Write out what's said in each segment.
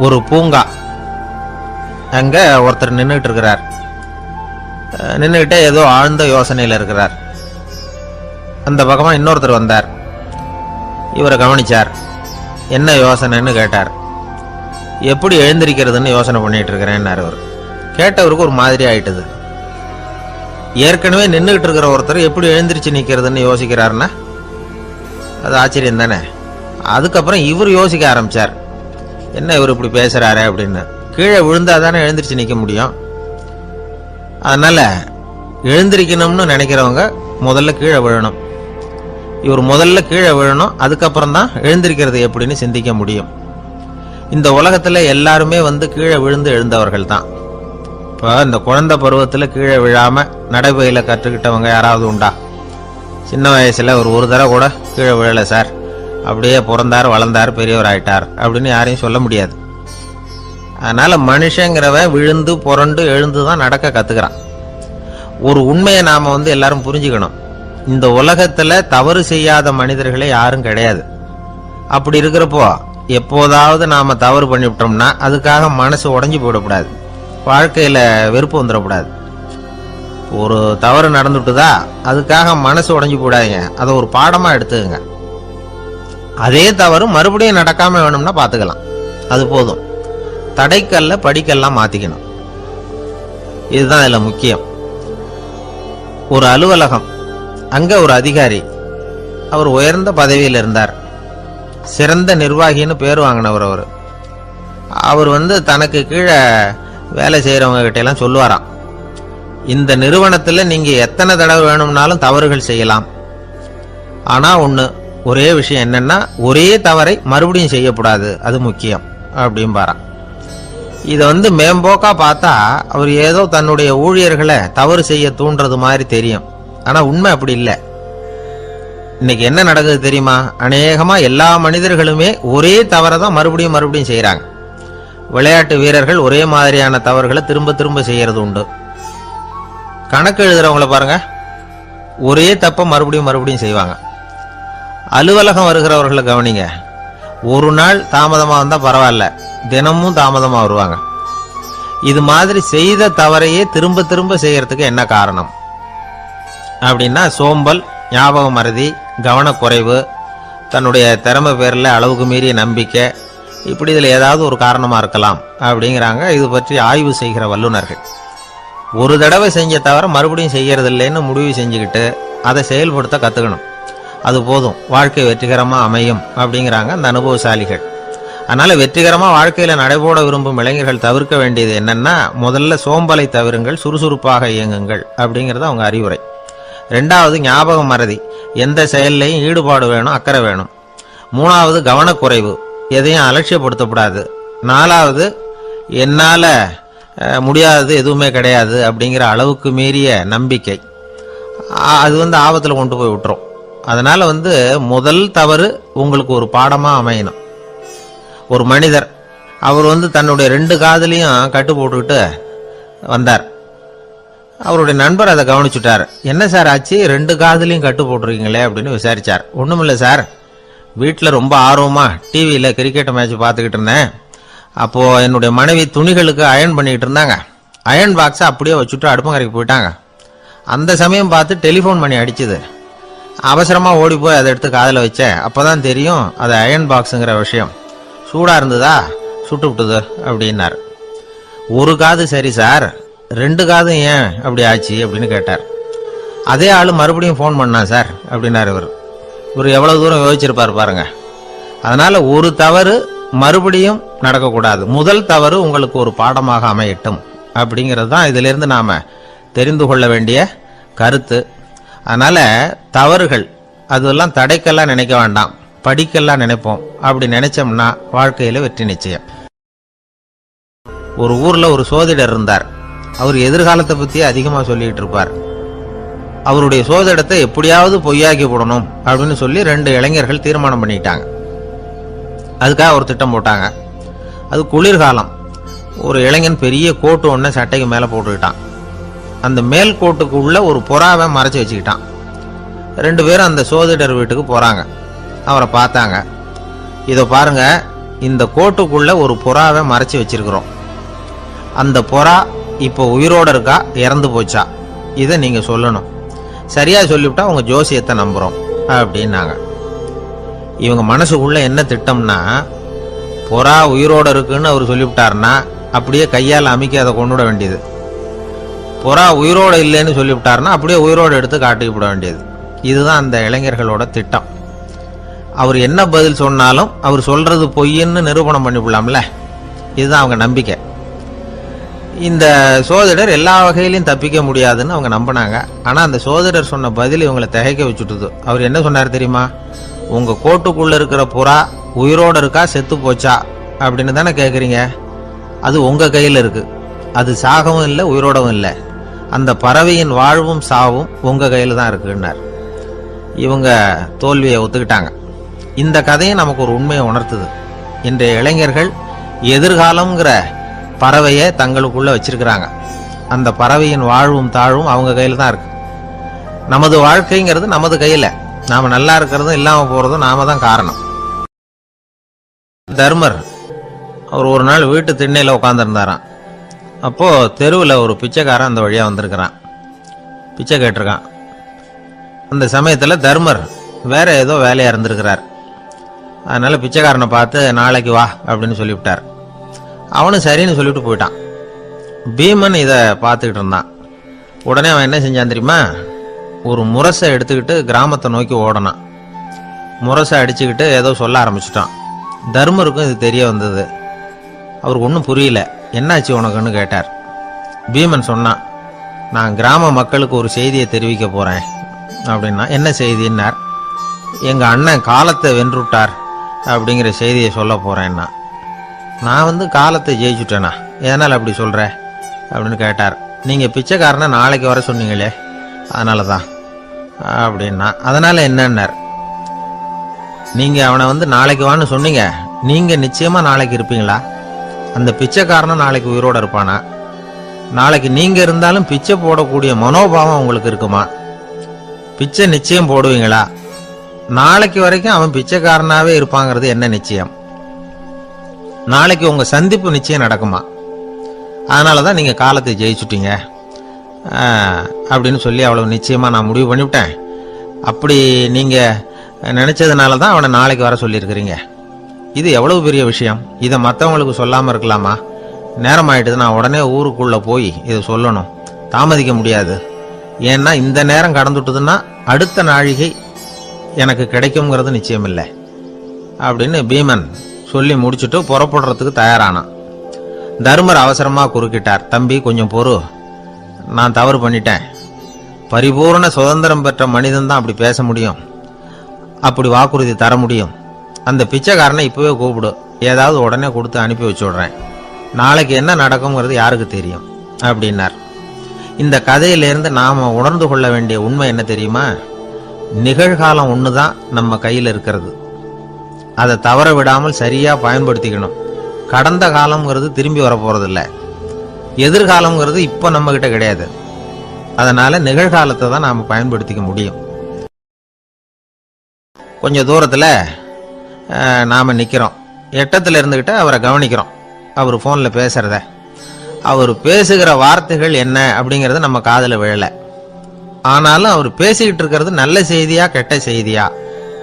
ஒரு பூங்கா. அங்க ஒருத்தர் நின்றுட்டு இருக்கிறார். நின்றுகிட்டே ஏதோ ஆழ்ந்த யோசனையில் இருக்கிறார். அந்த பக்கமா இன்னொருத்தர் வந்தார். இவரை கவனிச்சார். என்ன யோசனைன்னு கேட்டார். எப்படி எழுந்திருக்கிறதுன்னு யோசனை பண்ணிட்டு இருக்கிறேன்னாரு. அவர் கேட்டவருக்கு ஒரு மாதிரி ஆயிட்டது. ஏற்கனவே நின்றுகிட்டு இருக்கிற ஒருத்தர் எப்படி எழுந்திரிச்சு நிற்கிறதுன்னு யோசிக்கிறாருன்னா அது ஆச்சரியம் தானே. அதுக்கப்புறம் இவர் யோசிக்க ஆரம்பிச்சார். என்ன இவர் இப்படி பேசுறாரு அப்படின்னு. கீழே விழுந்தா தானே எழுந்திரிச்சு நிற்க முடியும். அதனால எழுந்திரிக்கணும்னு நினைக்கிறவங்க முதல்ல கீழே விழணும். இவர் முதல்ல கீழே விழணும், அதுக்கப்புறம் தான் எழுந்திருக்கிறது எப்படின்னு சிந்திக்க முடியும். இந்த உலகத்துல எல்லாருமே கீழே விழுந்து எழுந்தவர்கள் தான். இப்போ இந்த குழந்தை பருவத்துல கீழே விழாம நடைபயில கற்றுக்கிட்டவங்க யாராவது உண்டா? சின்ன வயசுல ஒரு தடவை கூட கீழே விழலை சார், அப்படியே பிறந்தார் வளர்ந்தார் பெரியவர் ஆயிட்டார் அப்படின்னு யாரையும் சொல்ல முடியாது. அதனால மனுஷங்கிறவன் விழுந்து புரண்டு எழுந்து தான் நடக்க கத்துக்கிறான். ஒரு உண்மையை நாம எல்லாரும் புரிஞ்சுக்கணும். இந்த உலகத்துல தவறு செய்யாத மனிதர்களே யாரும் கிடையாது. அப்படி இருக்கிறப்போ எப்போதாவது நாம தவறு பண்ணிவிட்டோம்னா அதுக்காக மனசு உடைஞ்சு போயிடக்கூடாது, வாழ்க்கையில வெறுப்பு வந்துடக்கூடாது. ஒரு தவறு நடந்துட்டுதா அதுக்காக மனசு உடைஞ்சு போடாதீங்க, அதை ஒரு பாடமா எடுத்துக்கங்க. அதே தவறு மறுபடியும் நடக்காம வேணும்னா பாத்துக்கலாம், அது போதும். தடைக்கல்ல படிக்கல்லாம் மாத்திக்கணும். இதுதான் இதுல முக்கியம். ஒரு அலுவலகம், அங்க ஒரு அதிகாரி, அவர் உயர்ந்த பதவியில் இருந்தார். சிறந்த நிர்வாகின்னு பேர் வாங்கினவர். அவர் தனக்கு கீழே வேலை செய்யறவங்க கிட்ட எல்லாம் சொல்லுவாராம், இந்த நிறுவனத்துல நீங்க எத்தனை தடவை வேணும்னாலும் தவறுகள் செய்யலாம், ஆனா ஒரே விஷயம் என்னன்னா ஒரே தவறை மறுபடியும் செய்யக்கூடாது, அது முக்கியம் அப்படின்பாராம். இதை மேம்போக்கா பார்த்தா அவர் ஏதோ தன்னுடைய ஊழியர்களை தவறு செய்ய தூண்டுறது மாதிரி தெரியும். ஆனா உண்மை அப்படி இல்லை. இன்னைக்கு என்ன நடக்குது தெரியுமா? அநேகமா எல்லா மனிதர்களுமே ஒரே தவறை தான் மறுபடியும் மறுபடியும் செய்யறாங்க. விளையாட்டு வீரர்கள் ஒரே மாதிரியான தவறுகளை திரும்ப திரும்ப செய்யறது உண்டு. கணக்கு எழுதுறவங்கள பாருங்க, ஒரே தப்ப மறுபடியும் மறுபடியும் செய்வாங்க. அலுவலகம் வருகிறவர்களை கவனிங்க, ஒரு நாள் தாமதமா வந்தா பரவாயில்ல, தினமும் தாமதமா வருவாங்க. இது மாதிரி செய்த தவறையே திரும்ப திரும்ப செய்யறதுக்கு என்ன காரணம் அப்படின்னா சோம்பல், ஞாபக மறதி, கவனக்குறைவு, தன்னுடைய திறமை பேர்ல அளவுக்கு மீறிய நம்பிக்கை, இப்படி இதுல ஏதாவது ஒரு காரணமா இருக்கலாம் அப்படிங்கிறாங்க இது பற்றி ஆய்வு செய்கிற வல்லுநர்கள். ஒரு தடவை செஞ்ச தவிர மறுபடியும் செய்யறது இல்லைன்னு முடிவு செஞ்சுக்கிட்டு அதை செயல்படுத்த கத்துக்கணும். அது போதும், வாழ்க்கை வெற்றிகரமா அமையும் அப்படிங்கிறாங்க அந்த அனுபவசாலிகள். அதனால வெற்றிகரமா வாழ்க்கையில நடைபோட விரும்பும் இளைஞர்கள் தவிர்க்க வேண்டியது என்னன்னா, முதல்ல சோம்பலை தவிருங்கள், சுறுசுறுப்பாக இயங்குங்கள் அப்படிங்கிறது அவங்க அறிவுரை. ரெண்டாவது ஞாபக மறதி, எந்த செயல்லையும் ஈடுபாடு வேணும், அக்கறை வேணும். மூணாவது கவனக்குறைவு, எதையும் அலட்சியப்படுத்தக்கூடாது. நாலாவது என்னால முடியாதது எதுவுமே கிடையாது அப்படிங்கிற அளவுக்கு மீறிய நம்பிக்கை, அது ஆபத்துல கொண்டு போய் விட்டுரும். அதனால முதல் தவறு உங்களுக்கு ஒரு பாடமா அமையணும். ஒரு மனிதர், அவர் தன்னுடைய 2 காதுலையும் கட்டு போட்டுக்கிட்டு வந்தார். அவருடைய நண்பர் அதை கவனிச்சுட்டார். என்ன சார் ஆச்சு, 2 காதுலையும் கட்டு போட்டிருக்கீங்களே அப்படின்னு விசாரிச்சார். ஒண்ணுமில்ல சார், வீட்டில் ரொம்ப ஆர்வமா டிவியில கிரிக்கெட் மேட்ச் பார்த்துக்கிட்டு இருந்தேன். அப்போ என்னுடைய மனைவி துணிகளுக்கு அயன் பண்ணிக்கிட்டு இருந்தாங்க. அயன் பாக்ஸை அப்படியே வச்சுட்டு அடுப்பங்கரைக்கு போயிட்டாங்க. அந்த சமயம் பார்த்து டெலிஃபோன் பண்ணி அடிச்சுது. அவசரமா ஓடி போய் அதை எடுத்து காதில் வச்சேன். அப்பதான் தெரியும் அது அயன் பாக்ஸுங்கிற விஷயம். சூடா இருந்ததா, சுட்டு விட்டுது அப்படின்னார். ஒரு காது சரி சார், 2 காதும் ஏன் அப்படி ஆச்சு அப்படின்னு கேட்டார். அதே ஆளு மறுபடியும் போன் பண்ணா சார் அப்படின்னாரு. இவர் எவ்வளவு தூரம் யோசிச்சிருப்பார் பாருங்க. அதனால ஒரு தவறு மறுபடியும் நடக்கக்கூடாது. முதல் தவறு உங்களுக்கு ஒரு பாடமாக அமையட்டும் அப்படிங்கிறது தான் இதுல இருந்து நாம தெரிந்து கொள்ள வேண்டிய கருத்து. அதனால தவறுகள் அதெல்லாம் தடைக்கெல்லாம் நினைக்க வேண்டாம், படிக்கெல்லாம் நினைப்போம். அப்படி நினைச்சோம்னா வாழ்க்கையில வெற்றி நிச்சயம். ஒரு ஊர்ல ஒரு சோதிடர் இருந்தார். அவர் எதிர்காலத்தை பத்தி அதிகமா சொல்லிட்டு இருப்பார். அவருடைய சோதிடத்தை எப்படியாவது பொய்யாக்கி போடணும் அப்படின்னு சொல்லி 2 இளைஞர்கள் தீர்மானம் பண்ணிட்டாங்க. அதுக்காக ஒரு திட்டம் போட்டாங்க. அது குளிர்காலம். ஒரு இளைஞன் பெரிய கோட்டு ஒன்ன சட்டைக்கு மேல போட்டுக்கிட்டான். அந்த மேல் கோட்டுக்கு உள்ள ஒரு புறாவை மறைச்சு வச்சுக்கிட்டான். 2 பேரும் அந்த சோதிடர் வீட்டுக்கு போறாங்க. அவரை பார்த்தாங்க. இதோ பாருங்க, இந்த கோட்டுக்குள்ள ஒரு புறாவை மறைச்சி வச்சிருக்கிறோம். அந்த புறா இப்போ உயிரோட இருக்கா, இறந்து போச்சா, இதை நீங்க சொல்லணும். சரியா சொல்லிவிட்டா உங்க ஜோசியத்தை நம்புறோம் அப்படின்னாங்க. இவங்க மனசுக்குள்ள என்ன திட்டம்னா, புறா உயிரோட இருக்குன்னு அவர் சொல்லிவிட்டாருன்னா அப்படியே கையால் அமைக்க அதை கொண்டுவிட வேண்டியது. புறா உயிரோட இல்லைன்னு சொல்லிவிட்டாருன்னா அப்படியே உயிரோடு எடுத்து காட்டிவிட வேண்டியது. இதுதான் அந்த இளைஞர்களோட திட்டம். அவர் என்ன பதில் சொன்னாலும் அவர் சொல்றது பொய்ன்னு நிரூபணம் பண்ணிவிடலாம்ல, இதுதான் அவங்க நம்பிக்கை. இந்த சோதிடர் எல்லா வகையிலையும் தப்பிக்க முடியாதுன்னு அவங்க நம்பினாங்க. ஆனால் அந்த சோதிடர் சொன்ன பதில் இவங்களை திகைக்க வச்சுட்டுது. அவர் என்ன சொன்னார் தெரியுமா? உங்க கோட்டுக்குள்ள இருக்கிற புறா உயிரோட இருக்கா செத்து போச்சா அப்படின்னு தானே கேட்குறீங்க. அது உங்க கையில் இருக்கு. அது சாகவும் இல்லை, உயிரோடவும் இல்லை. அந்த பறவையின் வாழ்வும் சாவும் உங்க கையில் தான் இருக்குன்னார். இவங்க தோல்வியை ஒத்துக்கிட்டாங்க. இந்த கதையை நமக்கு ஒரு உண்மையை உணர்த்துது. இன்றைய இளைஞர்கள் எதிர்காலம்ங்கிற பறவையை தங்களுக்குள்ள வச்சிருக்கிறாங்க. அந்த பறவையின் வாழ்வும் தாழ்வும் அவங்க கையில் தான் இருக்கு. நமது வாழ்க்கைங்கிறது நமது கையில். நாம நல்லா இருக்கிறதும் இல்லாம போறதும் நாம தான் காரணம். தர்மர் அவர் ஒரு நாள் வீட்டு திண்ணையில் உட்காந்துருந்தாராம். அப்போ தெருவில் ஒரு பிச்சைக்காரன் அந்த வழியா வந்திருக்கிறான். பிச்சை கேட்டிருக்கான். அந்த சமயத்தில் தர்மர் வேற ஏதோ வேலையா இருந்திருக்கிறார். அதனால பிச்சைக்காரனை பார்த்து நாளைக்கு வா அப்படின்னு சொல்லிவிட்டார். அவனும் சரின்னு சொல்லிட்டு போயிட்டான். பீமன் இதை பார்த்துக்கிட்டு இருந்தான். உடனே அவன் என்ன செஞ்சான் தெரியுமா? ஒரு முரசை எடுத்துக்கிட்டு கிராமத்தை நோக்கி ஓடனான். முரசை அடிச்சுக்கிட்டு ஏதோ சொல்ல ஆரம்பிச்சிட்டான். தர்மருக்கும் இது தெரிய வந்தது. அவருக்கு ஒன்றும் புரியல. என்னாச்சு உனக்குன்னு கேட்டார். பீமன் சொன்னான், நான் கிராம மக்களுக்கு ஒரு செய்தியை தெரிவிக்க போறேன் அப்படின்னா. என்ன செய்தின்னார். எங்க அண்ணன் காலத்தை வென்றுட்டார் அப்படிங்கிற செய்தியை சொல்ல போறேன்னா. நான் காலத்தை ஜெயிச்சுட்டேனா, எதனால் அப்படி சொல்ற அப்படின்னு கேட்டார். நீங்க பிச்சைக்காரனை நாளைக்கு வர சொன்னீங்களே, அதனால தான் அப்படின்னா. அதனால என்னன்னார். நீங்க அவனை நாளைக்கு வான்னு சொன்னீங்க. நீங்க நிச்சயமா நாளைக்கு இருப்பீங்களா? அந்த பிச்சைக்காரனும் நாளைக்கு உயிரோட இருப்பானா? நாளைக்கு நீங்க இருந்தாலும் பிச்சை போடக்கூடிய மனோபாவம் உங்களுக்கு இருக்குமா? பிச்சை நிச்சயம் போடுவீங்களா? நாளைக்கு வரைக்கும் அவன் பிச்சைக்காரனாவே இருப்பாங்கிறது என்ன நிச்சயம்? நாளைக்கு உங்க சந்திப்பு நிச்சயம் நடக்குமா? அதனாலதான் நீங்க காலத்தை ஜெயிச்சுட்டீங்க அப்படின்னு சொல்லி அவ்வளவு நிச்சயமா நான் முடிவு பண்ணிவிட்டேன். அப்படி நீங்க நினைச்சதுனால தான் அவனை நாளைக்கு வர சொல்லியிருக்கிறீங்க. இது எவ்வளவு பெரிய விஷயம். இதை மற்றவங்களுக்கு சொல்லாம இருக்கலாமா? நேரம் ஆயிட்டுது, நான் உடனே ஊருக்குள்ள போய் இதை சொல்லணும். தாமதிக்க முடியாது. ஏன்னா இந்த நேரம் கடந்துட்டுதுன்னா அடுத்த நாழிகை எனக்கு கிடைக்கும்ங்கிறது நிச்சயம் இல்லை அப்படின்னு பீமன் சொல்லி முடிச்சுட்டு புறப்படுறதுக்கு தயாரானான். தர்மர் அவசரமா குறுக்கிட்டார். தம்பி, கொஞ்சம் பொறு. நான் தவறு பண்ணிட்டேன். பரிபூர்ண சுதந்திரம் பெற்ற மனிதன் தான் அப்படி பேச முடியும், அப்படி வாக்குறுதி தர முடியும். அந்த பிச்சைக்காரனை இப்பவே கூப்பிடு. ஏதாவது உடனே கொடுத்து அனுப்பி வச்சு விடுறேன். நாளைக்கு என்ன நடக்கும்ங்கிறது யாருக்கு தெரியும் அப்படின்னார். இந்த கதையிலிருந்து நாம உணர்ந்து கொள்ள வேண்டிய உண்மை என்ன தெரியுமா? நிகழ்காலம் ஒண்ணுதான் நம்ம கையில் இருக்கிறது. அதை தவற விடாமல் சரியா பயன்படுத்திக்கணும். கடந்த காலம்ங்கிறது திரும்பி வர போறது இல்லை. எதிர்காலம்ங்கிறது இப்ப நம்ம கிட்ட கிடையாது. அதனால நிகழ்காலத்தை தான் நாம பயன்படுத்திக்க முடியும். கொஞ்சம் தூரத்துல நாம நிக்கிறோம். எட்டத்துல இருந்துகிட்ட அவரை கவனிக்கிறோம். அவர் போன்ல பேசுறத, அவர் பேசுகிற வார்த்தைகள் என்ன அப்படிங்கறது நம்ம காதுல விழல. ஆனாலும் அவர் பேசிக்கிட்டு இருக்கிறது நல்ல செய்தியா கெட்ட செய்தியா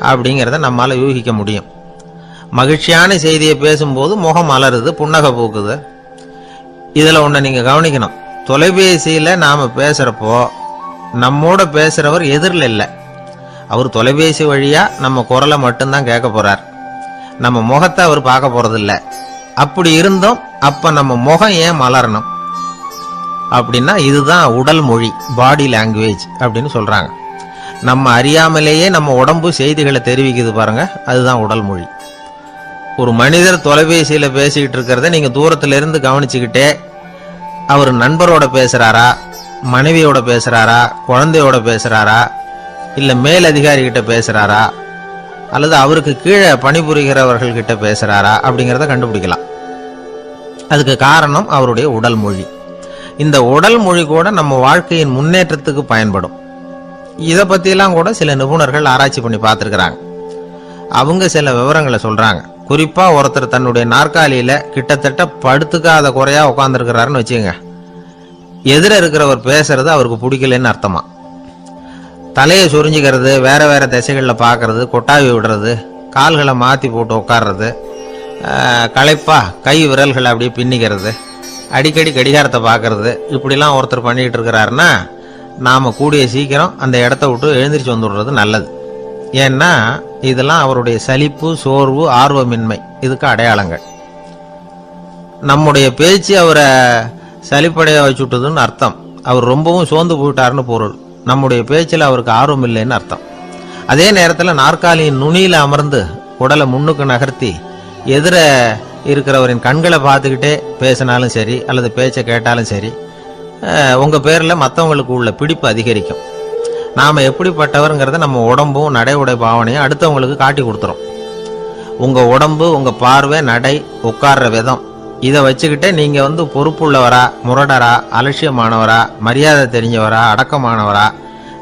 அப்படிங்கிறத நம்மால யூகிக்க முடியும். மகிழ்ச்சியான செய்தியை பேசும்போது முகம் மலருது, புன்னகை பூக்குது. இதுல ஒண்ணு நீங்க கவனிக்கணும். தொலைபேசியில நாம பேசுறப்போ நம்மோட பேசுறவர் எதிரில் இல்லை. அவர் தொலைபேசி வழியா நம்ம குரலை மட்டும்தான் கேட்க போறார். நம்ம முகத்தை அவர் பார்க்க போறதில்ல. அப்படி இருந்தோம் அப்ப நம்ம முகம் ஏன் மலரணும் அப்படின்னா இதுதான் உடல் மொழி, பாடி லாங்குவேஜ் அப்படின்னு சொல்றாங்க. நம்ம அறியாமலேயே நம்ம உடம்பு செய்திகளை தெரிவிக்குது பாருங்க, அதுதான் உடல் மொழி. ஒரு மனிதர் தொலைபேசியில பேசிக்கிட்டு இருக்கிறத நீங்க தூரத்துல இருந்து கவனிச்சுக்கிட்டே அவர் நண்பரோட பேசுறாரா, மனைவியோட பேசுறாரா, குழந்தையோட பேசுறாரா, இல்ல மேல் அதிகாரி கிட்ட பேசுறாரா, அல்லது அவருக்கு கீழே பணிபுரிகிறவர்கள் கிட்ட பேசுறாரா அப்படிங்கிறத கண்டுபிடிக்கலாம். அதுக்கு காரணம் அவருடைய உடல் மொழி. இந்த உடல் மொழி கூட நம்ம வாழ்க்கையின் முன்னேற்றத்துக்கு பயன்படும். இதை பத்தியெல்லாம் கூட சில நிபுணர்கள் ஆராய்ச்சி பண்ணி பார்த்துருக்கிறாங்க. அவங்க சில விவரங்களை சொல்றாங்க. குறிப்பா ஒருத்தர் தன்னுடைய நாற்காலியில கிட்டத்தட்ட படுத்துக்காத குறையா உட்காந்துருக்கிறாருன்னு வச்சுங்க, எதிர இருக்கிறவர் பேசுறது அவருக்கு பிடிக்கலன்னு அர்த்தமா. தலையை சொரிஞ்சுக்கிறது, வேற வேற திசைகளில் பார்க்கறது, கொட்டாவி விடுறது, கால்களை மாற்றி போட்டு உட்கார்றது, களைப்பா கை விரல்களை அப்படியே பின்னிக்கிறது, அடிக்கடி கடிகாரத்தை பார்க்கறது, இப்படிலாம் ஒருத்தர் பண்ணிக்கிட்டு இருக்கிறாருன்னா நாம் கூடிய சீக்கிரம் அந்த இடத்த விட்டு எழுந்திரிச்சு வந்துடுறது நல்லது. ஏன்னா இதெல்லாம் அவருடைய சலிப்பு, சோர்வு, ஆர்வமின்மை இதுக்கு அடையாளங்கள். நம்முடைய பேச்சு அவரை சலிப்படைய வச்சுட்டதுன்னு அர்த்தம். அவர் ரொம்பவும் சோர்ந்து போயிட்டாருன்னு பொருள். நம்முடைய பேச்சில் அவருக்கு ஆர்வம் இல்லைன்னு அர்த்தம். அதே நேரத்தில் நாற்காலியின் நுனியில் அமர்ந்து உடலை முன்னுக்கு நகர்த்தி எதிர இருக்கிறவரின் கண்களை பார்த்துக்கிட்டே பேசினாலும் சரி அல்லது பேச்சை கேட்டாலும் சரி, உங்கள் பேரில் மற்றவங்களுக்கு உள்ள பிடிப்பு அதிகரிக்கும். நாம் எப்படிப்பட்டவருங்கிறத நம்ம உடம்பும் நடை உடை பாவனையும் அடுத்தவங்களுக்கு காட்டி கொடுத்துரும். உங்கள் உடம்பு, உங்கள் பார்வை, நடை, உட்கார்ற விதம் இதை வச்சுக்கிட்டே நீங்கள் பொறுப்புள்ளவரா, முரடரா, அலட்சியமானவரா, மரியாதை தெரிஞ்சவரா, அடக்கமானவரா,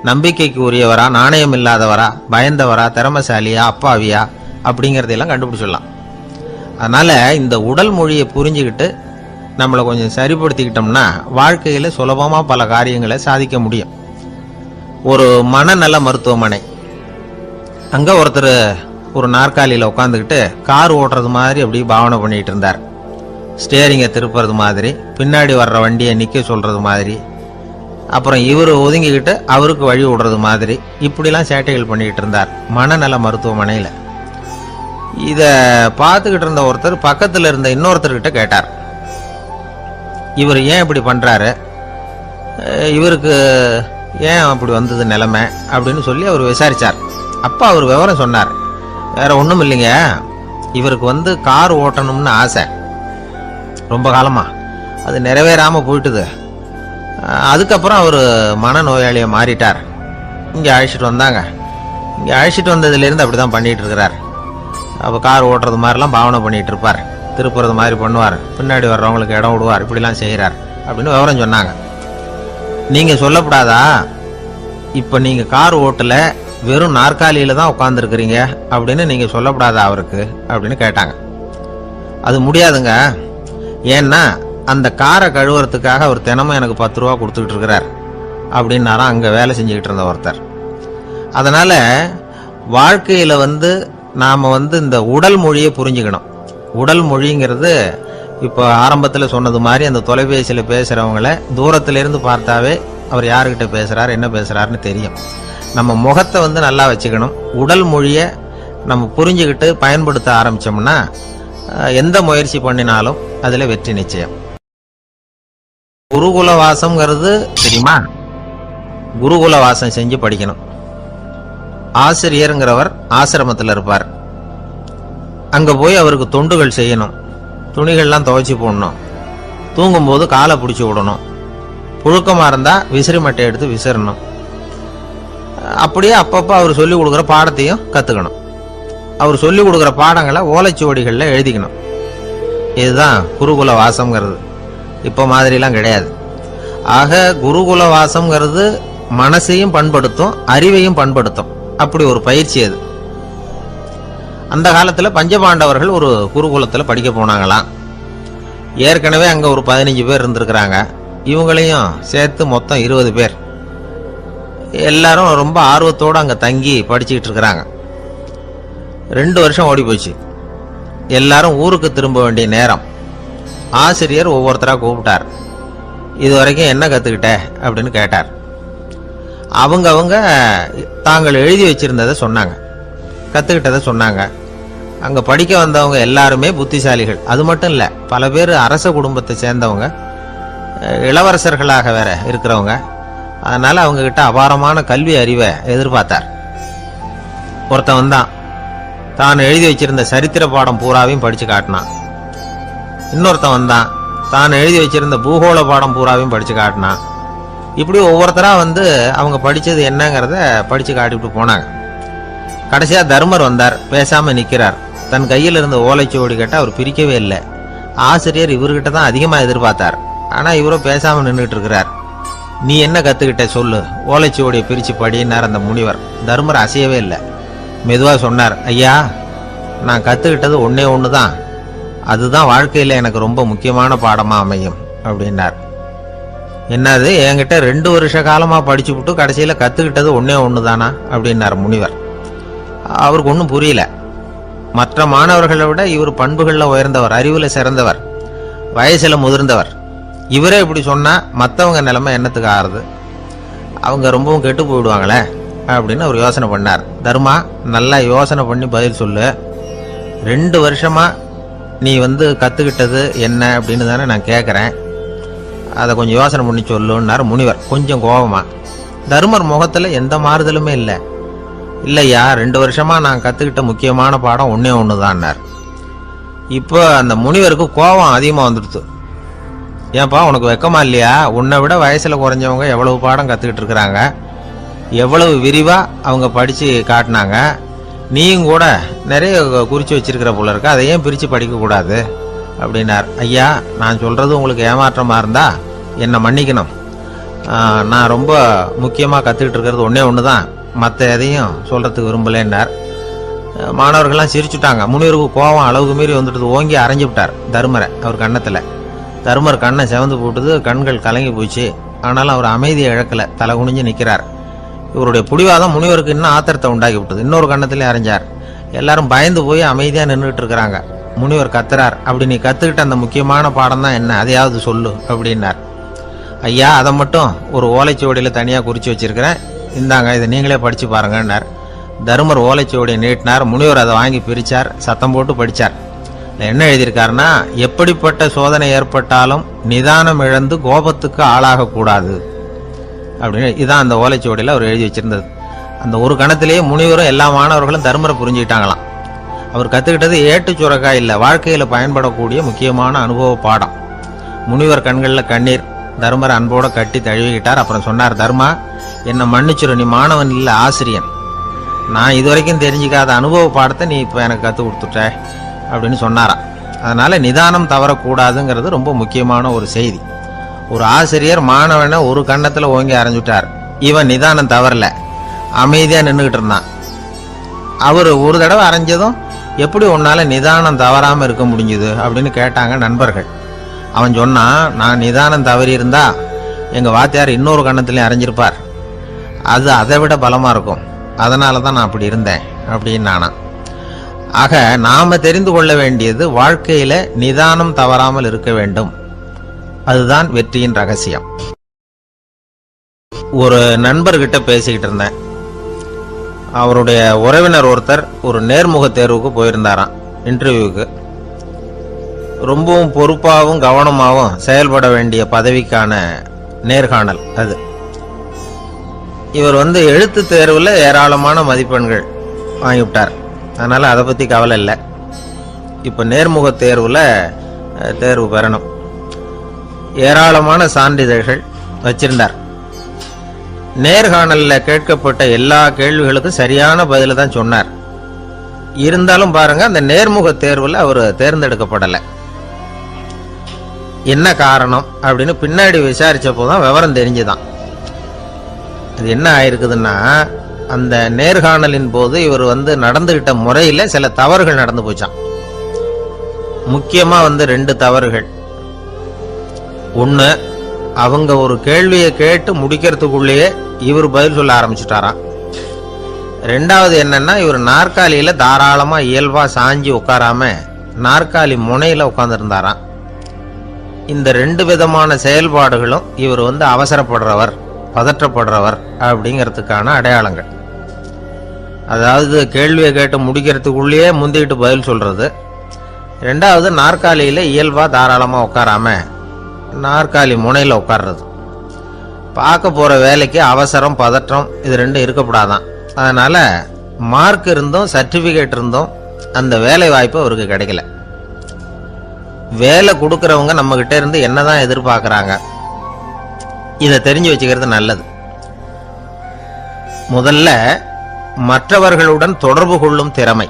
நம்பிக்கைக்கு உரியவரா, நாணயம் இல்லாதவரா, பயந்தவரா, திறமசாலியா, அப்பாவியா அப்படிங்கிறதையெல்லாம் கண்டுபிடிச்சிடலாம். அதனால் இந்த உடல் மொழியை புரிஞ்சுக்கிட்டு நம்மளை கொஞ்சம் சரிப்படுத்திக்கிட்டோம்னா வாழ்க்கையில் சுலபமாக பல காரியங்களை சாதிக்க முடியும். ஒரு மனநல மருத்துவமனை, அங்கே ஒருத்தர் ஒரு நாற்காலியில் உட்காந்துக்கிட்டு கார் ஓட்டுறது மாதிரி அப்படி பாவனை பண்ணிகிட்டு இருந்தார். ஸ்டேரிங்கை திருப்புறது மாதிரி, பின்னாடி வர்ற வண்டியை நிற்க சொல்கிறது மாதிரி, அப்புறம் இவர் ஒதுங்கிக்கிட்டு அவருக்கு வழி விடுறது மாதிரி, இப்படிலாம் சேட்டைகள் பண்ணிக்கிட்டு இருந்தார் மனநல மருத்துவமனையில். இதை பார்த்துக்கிட்டு இருந்த ஒருத்தர் பக்கத்தில் இருந்த இன்னொருத்தர்கிட்ட கேட்டார், இவர் ஏன் இப்படி பண்ணுறாரு, இவருக்கு ஏன் அப்படி வந்தது நிலைமை அப்படின்னு சொல்லி அவர் விசாரித்தார். அப்போ அவர் விவரம் சொன்னார். வேற ஒன்றும் இல்லைங்க, இவருக்கு கார் ஓட்டணும்னு ஆசை ரொம்ப காலமாக, அது நிறைவேறாமல் போயிட்டுது. அதுக்கப்புறம் அவர் மனநோயாளியை மாறிட்டார். இங்கே அழைச்சிட்டு வந்தாங்க. இங்கே அழைச்சிட்டு வந்ததுலேருந்து அப்படி தான் பண்ணிகிட்டு இருக்கிறார். அப்போ கார் ஓட்டுறது மாதிரிலாம் பாவனை பண்ணிகிட்டு இருப்பார், திருப்புறது மாதிரி பண்ணுவார், பின்னாடி வர்றவங்களுக்கு இடம் விடுவார், இப்படிலாம் செய்கிறார் அப்படின்னு விவரம் சொன்னாங்க. நீங்கள் சொல்லப்படாதா, இப்போ நீங்கள் கார் ஓட்டலை, வெறும் நாற்காலியில் தான் உட்காந்துருக்குறீங்க அப்படின்னு நீங்கள் சொல்லப்படாதா அவருக்கு அப்படின்னு கேட்டாங்க. அது முடியாதுங்க, ஏன்னா அந்த காரை கழுவுறதுக்காக அவர் தினமும் எனக்கு 10 ரூபா கொடுத்துக்கிட்டு இருக்கிறார் அப்படின்னாராம் அங்கே வேலை செஞ்சுக்கிட்டு இருந்த ஒருத்தர். அதனால் வாழ்க்கையில் நாம் இந்த உடல் மொழியை புரிஞ்சுக்கணும். உடல் மொழிங்கிறது இப்போ ஆரம்பத்தில் சொன்னது மாதிரி அந்த தொலைபேசியில் பேசுகிறவங்கள தூரத்திலேருந்து பார்த்தாவே அவர் யாருக்கிட்ட பேசுகிறார், என்ன பேசுகிறாருன்னு தெரியும். நம்ம முகத்தை நல்லா வச்சுக்கணும். உடல் மொழியை நம்ம புரிஞ்சுக்கிட்டு பயன்படுத்த ஆரம்பித்தோம்னா எந்த முயற்சி பண்ணினாலும் அதில் வெற்றி நிச்சயம். குருகுல வாசம்ங்கிறது தெரியுமா? குருகுல வாசம் செஞ்சு படிக்கணும். ஆசிரியருங்கிறவர் ஆசிரமத்தில் இருப்பார். அங்கே போய் அவருக்கு தொண்டுகள் செய்யணும். துணிகள்லாம் துவைச்சி போடணும். தூங்கும்போது காலை பிடிச்சி விடணும். புழுக்கமாக இருந்தால் விசிறி மட்டை எடுத்து விசிறணும். அப்படியே அப்பப்போ அவர் சொல்லிக் கொடுக்குற பாடத்தையும் கற்றுக்கணும். அவர் சொல்லிக் கொடுக்குற பாடங்களை ஓலைச்சுவடிகளில் எழுதிக்கணும். இதுதான் குருகுல வாசம்ங்கிறது. இப்போ மாதிரிலாம் கிடையாது. ஆக குருகுல வாசம்ங்கிறது மனசையும் பண்படுத்தும், அறிவையும் பண்படுத்தும். அப்படி ஒரு பயிற்சி அது. அந்த காலத்தில் பஞ்சபாண்டவர்கள் ஒரு குருகுலத்தில் படிக்க போனாங்களாம். ஏற்கனவே அங்கே ஒரு 15 பேர் இருந்திருக்கிறாங்க. இவங்களையும் சேர்த்து மொத்தம் 20 பேர். எல்லாரும் ரொம்ப ஆர்வத்தோடு அங்கே தங்கி படிச்சுக்கிட்டு இருக்கிறாங்க. 2 வருஷம் ஓடி போச்சு. எல்லாரும் ஊருக்கு திரும்ப வேண்டிய நேரம். ஆசிரியர் ஒவ்வொருத்தராக கூப்பிட்டார். இது வரைக்கும் என்ன கற்றுக்கிட்ட அப்படின்னு கேட்டார். அவங்க தாங்கள் எழுதி வச்சிருந்ததை சொன்னாங்க, கற்றுக்கிட்டதை சொன்னாங்க. அங்கே படிக்க வந்தவங்க எல்லாருமே புத்திசாலிகள். அது மட்டும் இல்லை, பல பேர் அரச குடும்பத்தை சேர்ந்தவங்க, இளவரசர்களாக வேற இருக்கிறவங்க. அதனால் அவங்கக்கிட்ட அபாரமான கல்வி அறிவை எதிர்பார்த்தார். ஒருத்தன் தான் எழுதி வச்சிருந்த சரித்திர பாடம் பூராவையும் படித்து காட்டினான். இன்னொருத்தன் தான் எழுதி வச்சிருந்த பூகோள பாடம் பூராவையும் படித்து காட்டினான். இப்படி ஒவ்வொருத்தராக அவங்க படித்தது என்னங்கிறத படித்து காட்டிவிட்டு போனாங்க. கடைசியாக தர்மர் வந்தார். பேசாமல் நிற்கிறார். தன் கையில் இருந்த ஓலைச்சுவடி கேட்டால் அவர் பிரிக்கவே இல்லை. ஆசிரியர் இவர்கிட்ட தான் அதிகமாக எதிர்பார்த்தார். ஆனால் இவரும் பேசாமல் நின்றுட்டு இருக்கிறார். நீ என்ன கற்றுக்கிட்ட சொல்லு, ஓலைச்சுவடியை பிரித்து படினார் அந்த முனிவர். தர்மர் அசையவே இல்லை. மெதுவாக சொன்னார், ஐயா, நான் கற்றுக்கிட்டது ஒன்றே ஒன்று தான், அதுதான் வாழ்க்கையில் எனக்கு ரொம்ப முக்கியமான பாடமாக அமையும் அப்படின்னார். என்னது, என்கிட்ட 2 வருஷ காலமாக படிச்சு விட்டு கடைசியில் கற்றுக்கிட்டது ஒன்றே ஒன்று தானா அப்படின்னார் முனிவர். அவருக்கு ஒன்றும் புரியல. மற்ற மாணவர்களை விட இவர் பண்புகளில் உயர்ந்தவர், அறிவில் சிறந்தவர், வயசில் முதிர்ந்தவர். இவரே இப்படி சொன்னால் மற்றவங்க நிலைமை என்னத்துக்கு ஆறுது? அவங்க ரொம்பவும் கெட்டு போயிடுவாங்களே அப்படின்னு அவர் யோசனை பண்ணார். தர்மா, நல்லா யோசனை பண்ணி பதில் சொல்லு. 2 வருஷமாக நீ கற்றுக்கிட்டது என்ன அப்படின்னு தானே நான் கேட்குறேன், அதை கொஞ்சம் யோசனை பண்ணி சொல்லுன்னார் முனிவர் கொஞ்சம் கோபமா. தர்மர் முகத்தில் எந்த மாறுதலுமே இல்லை. இல்லையா, 2 வருஷமாக நான் கற்றுக்கிட்ட முக்கியமான பாடம் ஒன்றே ஒன்று தான்னார். இப்போ அந்த முனிவருக்கு கோபம் அதிகமாக வந்துடுச்சு. ஏன்பா, உனக்கு வெக்கமா இல்லையா? உன்னை விட வயசில் குறைஞ்சவங்க எவ்வளவு பாடம் கற்றுக்கிட்டு இருக்கிறாங்க, எவ்வளவு விரிவாக அவங்க படித்து காட்டினாங்க. நீயும் கூட நிறைய குறித்து வச்சிருக்கிற போல இருக்க, அதை ஏன் பிரித்து படிக்கக்கூடாது அப்படின்னார். ஐயா, நான் சொல்கிறது உங்களுக்கு ஏமாற்றமாக இருந்தால் என்னை மன்னிக்கணும். நான் ரொம்ப முக்கியமாக கற்றுக்கிட்டு இருக்கிறது ஒன்றே ஒன்று தான், மற்ற எதையும் சொல்கிறதுக்கு விரும்பலைன்னார். மாணவர்கள்லாம் சிரிச்சுட்டாங்க. முனிவருக்கு கோபம் அளவுக்கு மீறி வந்துட்டு ஓங்கி அரைஞ்சு விட்டார் தர்மரை அவர் கன்னத்தில். தர்மர் கண்ணை செவந்து போட்டுது, கண்கள் கலங்கி போச்சு. ஆனாலும் அவர் அமைதியை இழக்கலை, தலை குனிஞ்சு நிற்கிறார். இவருடைய புடிவாதம் முனிவருக்கு இன்னும் ஆத்திரத்தை உண்டாக்கி விட்டது. இன்னொரு கண்ணத்திலே அரைஞ்சார். எல்லாரும் பயந்து போய் அமைதியாக நின்றுட்டு இருக்கிறாங்க. முனிவர் கத்துறார், அப்படி நீ கற்றுக்கிட்ட அந்த முக்கியமான பாடம் தான் என்ன, அதையாவது சொல்லு அப்படின்னார். ஐயா, அதை மட்டும் ஒரு ஓலைச்சுவடியில் தனியாக குறித்து வச்சிருக்கிறேன், இந்தாங்க, இதை நீங்களே படித்து பாருங்கன்னார். தர்மர் ஓலைச்சுவடியை நீட்டினார். முனிவர் அதை வாங்கி பிரித்தார், சத்தம் போட்டு படித்தார். என்ன எழுதியிருக்காருன்னா, எப்படிப்பட்ட சோதனை ஏற்பட்டாலும் நிதானம் இழந்து கோபத்துக்கு ஆளாகக்கூடாது அப்படின்னு. இதான் அந்த ஓலைச்சுவடியில் அவர் எழுதி வச்சிருந்தது. அந்த ஒரு கணத்திலேயே முனிவரும் எல்லா மாணவர்களும் தர்மரை புரிஞ்சுக்கிட்டாங்களாம். அவர் கற்றுக்கிட்டது ஏட்டு சுரக்காய் இல்லை, வாழ்க்கையில் பயன்படக்கூடிய முக்கியமான அனுபவ பாடம். முனிவர் கண்களில் கண்ணீர். தர்மரை அன்போடு கட்டி தழுவிக்கிட்டார். அப்புறம் சொன்னார், தர்மா, என்னை மன்னிச்சிரு, நீ மாணவன் இல்லை, ஆசிரியன். நான் இதுவரைக்கும் தெரிஞ்சிக்காத அனுபவ பாடத்தை நீ இப்போ எனக்கு கற்றுக் கொடுத்துட்ட அப்படின்னு சொன்னாராம். அதனால் நிதானம் தவறக்கூடாதுங்கிறது ரொம்ப முக்கியமான ஒரு செய்தி. ஒரு ஆசிரியர் மாணவனை ஒரு கன்னத்தில் ஓங்கி அரைஞ்சுட்டார். இவன் நிதானம் தவறல, அமைதியாக நின்றுக்கிட்டு இருந்தான். அவர் ஒரு தடவை அரைஞ்சதும் எப்படி உன்னால் நிதானம் தவறாமல் இருக்க முடிஞ்சுது அப்படின்னு கேட்டாங்க நண்பர்கள். அவன் சொன்னான், நான் நிதானம் தவறி இருந்தா எங்கள் வாத்தியார் இன்னொரு கன்னத்துலையும் அரைஞ்சிருப்பார், அது அதை விட பலமாக இருக்கும், அதனால தான் நான் அப்படி இருந்தேன் அப்படின்னு நானா. ஆக நாம் தெரிந்து கொள்ள வேண்டியது, வாழ்க்கையில் நிதானம் தவறாமல் இருக்க வேண்டும், அதுதான் வெற்றியின் ரகசியம். ஒரு நண்பர்கிட்ட பேசிக்கிட்டு இருந்தேன். அவருடைய உறவினர் ஒருத்தர் ஒரு நேர்முக தேர்வுக்கு போயிருந்தாராம், இன்டர்வியூக்கு. ரொம்பவும் பொறுப்பாகவும் கவனமாகவும் செயல்பட வேண்டிய பதவிக்கான நேர்காணல் அது. இவர் எழுத்து தேர்வில் ஏராளமான மதிப்பெண்கள் வாங்கிவிட்டார், அதனால் அதை பற்றி கவலை இல்லை. இப்போ நேர்முக தேர்வில் தேர்வு பெறணும். ஏராளமான சான்றிதழ்கள் வச்சிருந்தார். நேர்காணலில் கேட்கப்பட்ட எல்லா கேள்விகளுக்கும் சரியான பதில தான் சொன்னார். இருந்தாலும் பாருங்க, அந்த நேர்முக தேர்வில் அவர் தேர்ந்தெடுக்கப்படலை. என்ன காரணம் அப்படின்னு பின்னாடி விசாரிச்சப்போ தான் விவரம் தெரிஞ்சுதான். அது என்ன ஆயிருக்குதுன்னா, அந்த நேர்காணலின் போது இவர் நடந்துகிட்ட முறையில் சில தவறுகள் நடந்து போச்சான். முக்கியமாக 2 தவறுகள். ஒன்று, அவங்க ஒரு கேள்வியை கேட்டு முடிக்கிறதுக்குள்ளேயே இவர் பதில் சொல்ல ஆரம்பிச்சுட்டாராம். 2வது என்னன்னா, இவர் நாற்காலியில் தாராளமாக இயல்பாக சாஞ்சி உட்காராம நாற்காலி முனையில் உட்காந்துருந்தாராம். இந்த 2 விதமான செயல்பாடுகளும் இவர் அவசரப்படுறவர், பதற்றப்படுறவர் அப்படிங்கிறதுக்கான அடையாளங்கள். அதாவது கேள்வியை கேட்டு முடிக்கிறதுக்குள்ளேயே முந்திக்கிட்டு பதில் சொல்றது. 2வது, நாற்காலியில் இயல்பாக தாராளமாக உட்காராம நாற்காலி முனையில் உட்கார்றது. பார்க்க போகிற வேலைக்கு அவசரம், பதற்றம் இது 2 இருக்கக்கூடாதான். அதனால் மார்க் இருந்தும் சர்டிஃபிகேட் இருந்தும் அந்த வேலை வாய்ப்பு அவருக்கு கிடைக்கல. வேலை கொடுக்குறவங்க நம்மகிட்ட இருந்து என்னதான் எதிர்பார்க்குறாங்க, இதை தெரிஞ்சு வச்சுக்கிறது நல்லது. முதல்ல, மற்றவர்களுடன் தொடர்பு கொள்ளும் திறமை,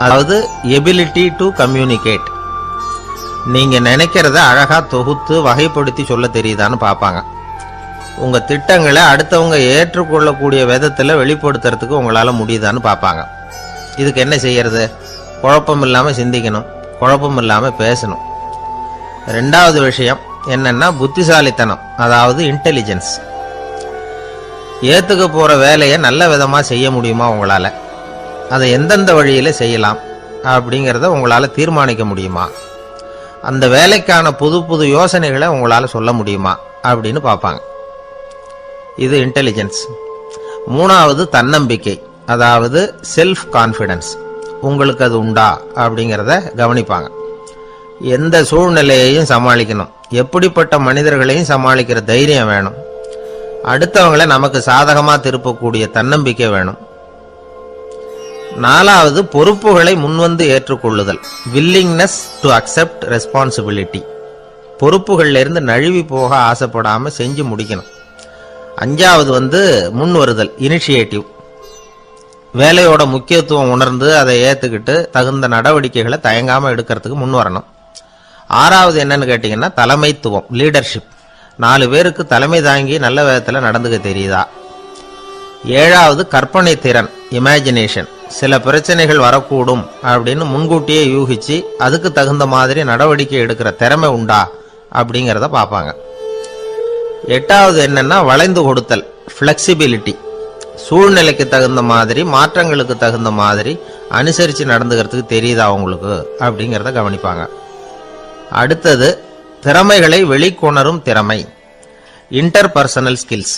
அதாவது எபிலிட்டி டு கம்யூனிகேட். நீங்க நினைக்கிறத அழகா தொகுத்து வகைப்படுத்தி சொல்ல தெரியுதான்னு பார்ப்பாங்க. உங்க திட்டங்களை அடுத்தவங்க ஏற்றுக்கொள்ளக்கூடிய விதத்தில் வெளிப்படுத்துறதுக்கு உங்களால முடியுதான்னு பார்ப்பாங்க. இதுக்கு என்ன செய்யறது? குழப்பம் இல்லாமல் சிந்திக்கணும், குழப்பம் இல்லாமல் பேசணும். ரெண்டாவது விஷயம் என்னன்னா புத்திசாலித்தனம், அதாவது இன்டெலிஜென்ஸ். ஏத்துக்க போற வேலையை நல்ல விதமா செய்ய முடியுமா உங்களால? அதை எந்தெந்த வழியில செய்யலாம் அப்படிங்கிறத உங்களால தீர்மானிக்க முடியுமா? அந்த வேலைக்கான புது புது யோசனைகளை உங்களால சொல்ல முடியுமா அப்படின்னு பார்ப்பாங்க. இது இன்டெலிஜென்ஸ். மூணாவது தன்னம்பிக்கை, அதாவது செல்ஃப் கான்ஃபிடன்ஸ். உங்களுக்கு அது உண்டா அப்படிங்கிறத கவனிப்பாங்க. எந்த சூழ்நிலையையும் சமாளிக்கணும், எப்படிப்பட்ட மனிதர்களையும் சமாளிக்கிற தைரியம் வேணும், அடுத்தவங்களை நமக்கு சாதகமா திருப்பக்கூடிய தன்னம்பிக்கை வேணும். நாலாவது பொறுப்புகளை முன்வந்து ஏற்றுக்கொள்ளுதல், வில்லிங்னஸ் டு அக்செப்ட் ரெஸ்பான்சிபிலிட்டி. பொறுப்புகள்ல இருந்து நழுவி போக ஆசைப்படாம செஞ்சு முடிக்கணும். அஞ்சாவது முன் வருதல், இனிஷியேட்டிவ். வேலையோட முக்கியத்துவம் உணர்ந்து அதை ஏத்துக்கிட்டு தகுந்த நடவடிக்கைகளை தயங்காம எடுக்கிறதுக்கு முன் வரணும். ஆறாவது என்னன்னு கேட்டீங்கன்னா தலைமைத்துவம், லீடர்ஷிப். 4 பேருக்கு தலைமை தாங்கி நல்ல விதத்தில் நடந்துக்க தெரியுதா? ஏழாவது கற்பனை திறன், இமேஜினேஷன். சில பிரச்சனைகள் வரக்கூடும் அப்படின்னு முன்கூட்டியே யூகிச்சு அதுக்கு தகுந்த மாதிரி நடவடிக்கை எடுக்கிற திறமை உண்டா அப்படிங்கிறத பார்ப்பாங்க. எட்டாவது என்னன்னா வளைந்து கொடுத்தல், ஃபிளெக்சிபிலிட்டி. சூழ்நிலைக்கு தகுந்த மாதிரி, மாற்றங்களுக்கு தகுந்த மாதிரி அனுசரித்து நடந்துக்கிறதுக்கு தெரியுதா அவங்களுக்கு அப்படிங்கிறத கவனிப்பாங்க. அடுத்தது திறமைகளை வெளிக்கொணரும் திறமை, இன்டர்பர்சனல் ஸ்கில்ஸ்.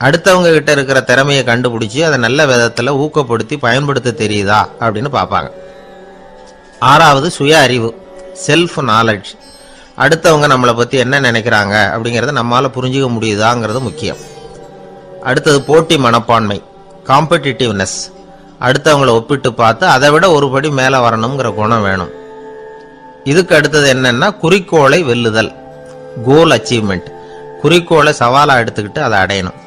அடுத்தவங்க கிட்ட இருக்கிற திறமையை கண்டுபிடிச்சி அதை நல்ல விதத்துல ஊக்கப்படுத்தி பயன்படுத்த தெரியுதா அப்படின்னு பார்ப்பாங்க. ஆறாவது சுய அறிவு, செல்ஃப் நாலேஜ். அடுத்தவங்க நம்மளை பத்தி என்ன நினைக்கிறாங்க அப்படிங்கறத நம்மால புரிஞ்சுக்க முடியுதாங்கிறது முக்கியம். அடுத்தது போட்டி மனப்பான்மை, காம்படிட்டிவ்னஸ். அடுத்தவங்களை ஒப்பிட்டு பார்த்து அதை விட ஒரு படி மேல வரணுங்கிற குணம் வேணும். இதுக்கு அடுத்தது என்னன்னா குறிக்கோளை வெல்லுதல், கோல் அச்சீவ்மெண்ட். குறிக்கோளை சவாலா எடுத்துக்கிட்டு அதை அடையணும்.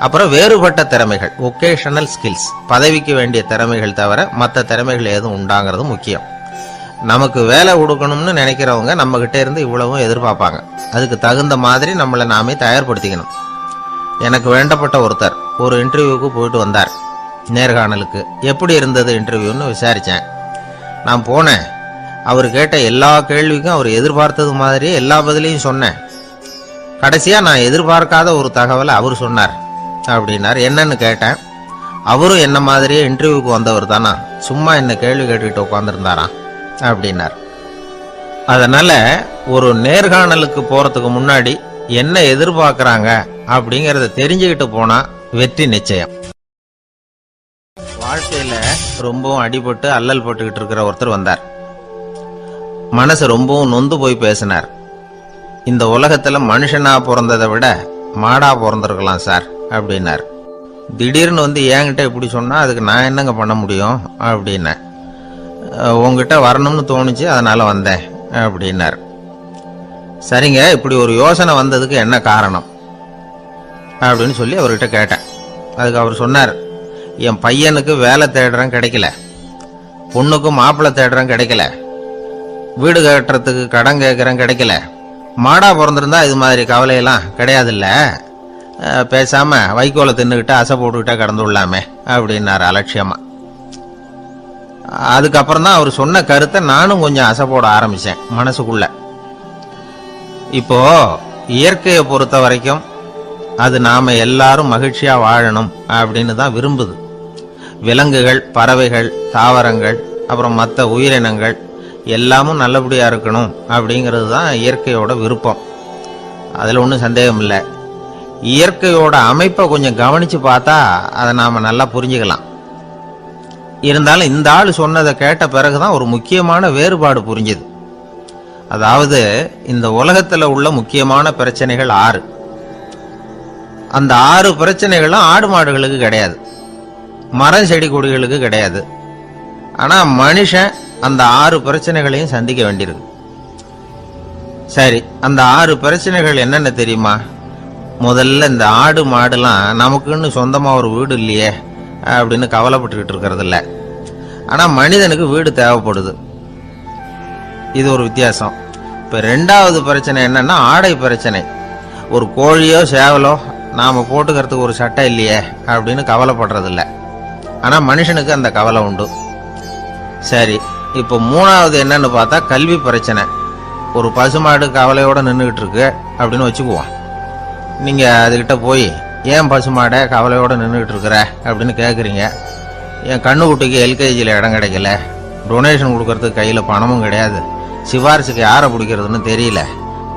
அப்புறம் வேறுபட்ட திறமைகள், ஒகேஷனல் ஸ்கில்ஸ். பதவிக்கு வேண்டிய திறமைகள் தவிர மற்ற திறமைகள் ஏதும் உண்டாங்கிறது முக்கியம். நமக்கு வேலை கொடுக்கணும்னு நினைக்கிறவங்க நம்ம கிட்ட இருந்து இவ்வளவும் எதிர்பார்ப்பாங்க. அதுக்கு தகுந்த மாதிரி நம்மளை நாமே தயார்படுத்திக்கணும். எனக்கு வேண்டப்பட்ட ஒருத்தர் ஒரு இன்டர்வியூக்கு போயிட்டு வந்தார், நேர்காணலுக்கு. எப்படி இருந்தது இன்டர்வியூன்னு விசாரிச்சேன். நான் போனேன். அவர் கேட்ட எல்லா கேள்விக்கும் அவர் எதிர்பார்த்தது மாதிரியே எல்லா பதிலையும் சொன்னேன். கடைசியா நான் எதிர்பார்க்காத ஒரு தகவலை அவர் சொன்னார் அப்படின்னார். என்னன்னு கேட்டேன். அவரும் என்ன மாதிரியே இன்டர்வியூக்கு வந்தவர் தானா, சும்மா என்ன கேள்வி கேட்டுக்கிட்டு உட்காந்துருந்தாராம் அப்படின்னார். அதனால ஒரு நேர்காணலுக்கு போறதுக்கு முன்னாடி என்ன எதிர்பார்க்கறாங்க அப்படிங்கறத தெரிஞ்சுக்கிட்டு போனா வெற்றி நிச்சயம். வாழ்க்கையில ரொம்பவும் அடிபட்டு அல்லல் பட்டுக்கிட்டு இருக்கிற ஒருத்தர் வந்தார். மனசு ரொம்பவும் நொந்து போய் பேசினார். இந்த உலகத்துல மனுஷனா பிறந்ததை விட மாடா பிறந்திருக்கலாம் சார் அப்படின்னார். திடீர்னு என்கிட்ட இப்படி சொன்னா அதுக்கு நான் என்னங்க பண்ண முடியும் அப்படின்னேன். உங்ககிட்ட வரணும்னு தோணுச்சு, அதனால வந்தேன் அப்படின்னார். சரிங்க, இப்படி ஒரு யோசனை வந்ததுக்கு என்ன காரணம் அப்படின்னு சொல்லி அவர்கிட்ட கேட்டேன். அதுக்கு அவர் சொன்னார், என் பையனுக்கு வேலை தேடுறேன் கிடைக்கல, பொண்ணுக்கு மாப்பிள்ளை தேடுறேன் கிடைக்கல, வீடு கட்டுறதுக்கு கடன் கேட்கறேன் கிடைக்கல. மாடா பிறந்திருந்தா இது மாதிரி கவலையெல்லாம் கிடையாதுல்ல, பேசாம வைக்கோலை தின்னுக்கிட்டு அசை போட்டுக்கிட்டா கடந்து விடலாமே அப்படின்னாரு அலட்சியமா. அதுக்கப்புறம் தான் அவர் சொன்ன கருத்தை நானும் கொஞ்சம் அசை போட ஆரம்பிச்சேன் மனசுக்குள்ள. இப்போ இயற்கையை பொறுத்த வரைக்கும் அது நாம எல்லாரும் மகிழ்ச்சியா வாழணும் அப்படின்னு தான் விரும்புது. விலங்குகள், பறவைகள், தாவரங்கள், அப்புறம் மற்ற உயிரினங்கள் எல்லாமும் நல்லபடியா இருக்கணும் அப்படிங்கிறது தான் இயற்கையோட விருப்பம். அதுல ஒன்றும் சந்தேகம் இல்லை. இயற்கையோட அமைப்பை கொஞ்சம் கவனிச்சு பார்த்தா அதை நாம நல்லா புரிஞ்சுக்கலாம். இருந்தாலும் இந்த ஆள் சொன்னதை கேட்ட பிறகுதான் ஒரு முக்கியமான வேறுபாடு புரிஞ்சுது. அதாவது இந்த உலகத்துல உள்ள முக்கியமான பிரச்சனைகள் 6. அந்த 6 பிரச்சனைகளும் ஆடு மாடுகளுக்கு கிடையாது, மரம் செடி கொடிகளுக்கு கிடையாது. ஆனா மனுஷன் அந்த 6 பிரச்சனைகளையும் சந்திக்க வேண்டியிருக்கு. சரி, அந்த 6 பிரச்சனைகள் என்னென்ன தெரியுமா? முதல்ல இந்த ஆடு மாடுலாம் நமக்குன்னு சொந்தமா ஒரு வீடு இல்லையே அப்படின்னு கவலைப்பட்டுக்கிட்டு இருக்கிறது இல்ல. ஆனா மனிதனுக்கு வீடு தேவைப்படுது. இது ஒரு வித்தியாசம். இப்ப 2வது பிரச்சனை என்னன்னா ஆடை பிரச்சனை. ஒரு கோழியோ சேவலோ நாம போட்டுக்கிறதுக்கு ஒரு சட்டை இல்லையே அப்படின்னு கவலைப்படுறது இல்ல. ஆனா மனுஷனுக்கு அந்த கவலை உண்டு. சரி, இப்போ மூணாவது என்னன்னு பார்த்தா கல்வி பிரச்சனை. ஒரு பசுமாடு கவலையோட நின்றுகிட்டு இருக்கு அப்படின்னு வச்சுக்குவோம். நீங்க அதுகிட்ட போய் ஏன் பசுமாடை கவலையோட நின்றுகிட்டு இருக்கிற அப்படின்னு கேட்குறீங்க. என் கண்ணுக்குட்டிக்கு எல்கேஜியில் இடம் கிடைக்கல, டொனேஷன் கொடுக்கறதுக்கு கையில் பணமும் கிடையாது, சிபாரிசுக்கு யாரை பிடிக்கிறதுன்னு தெரியல,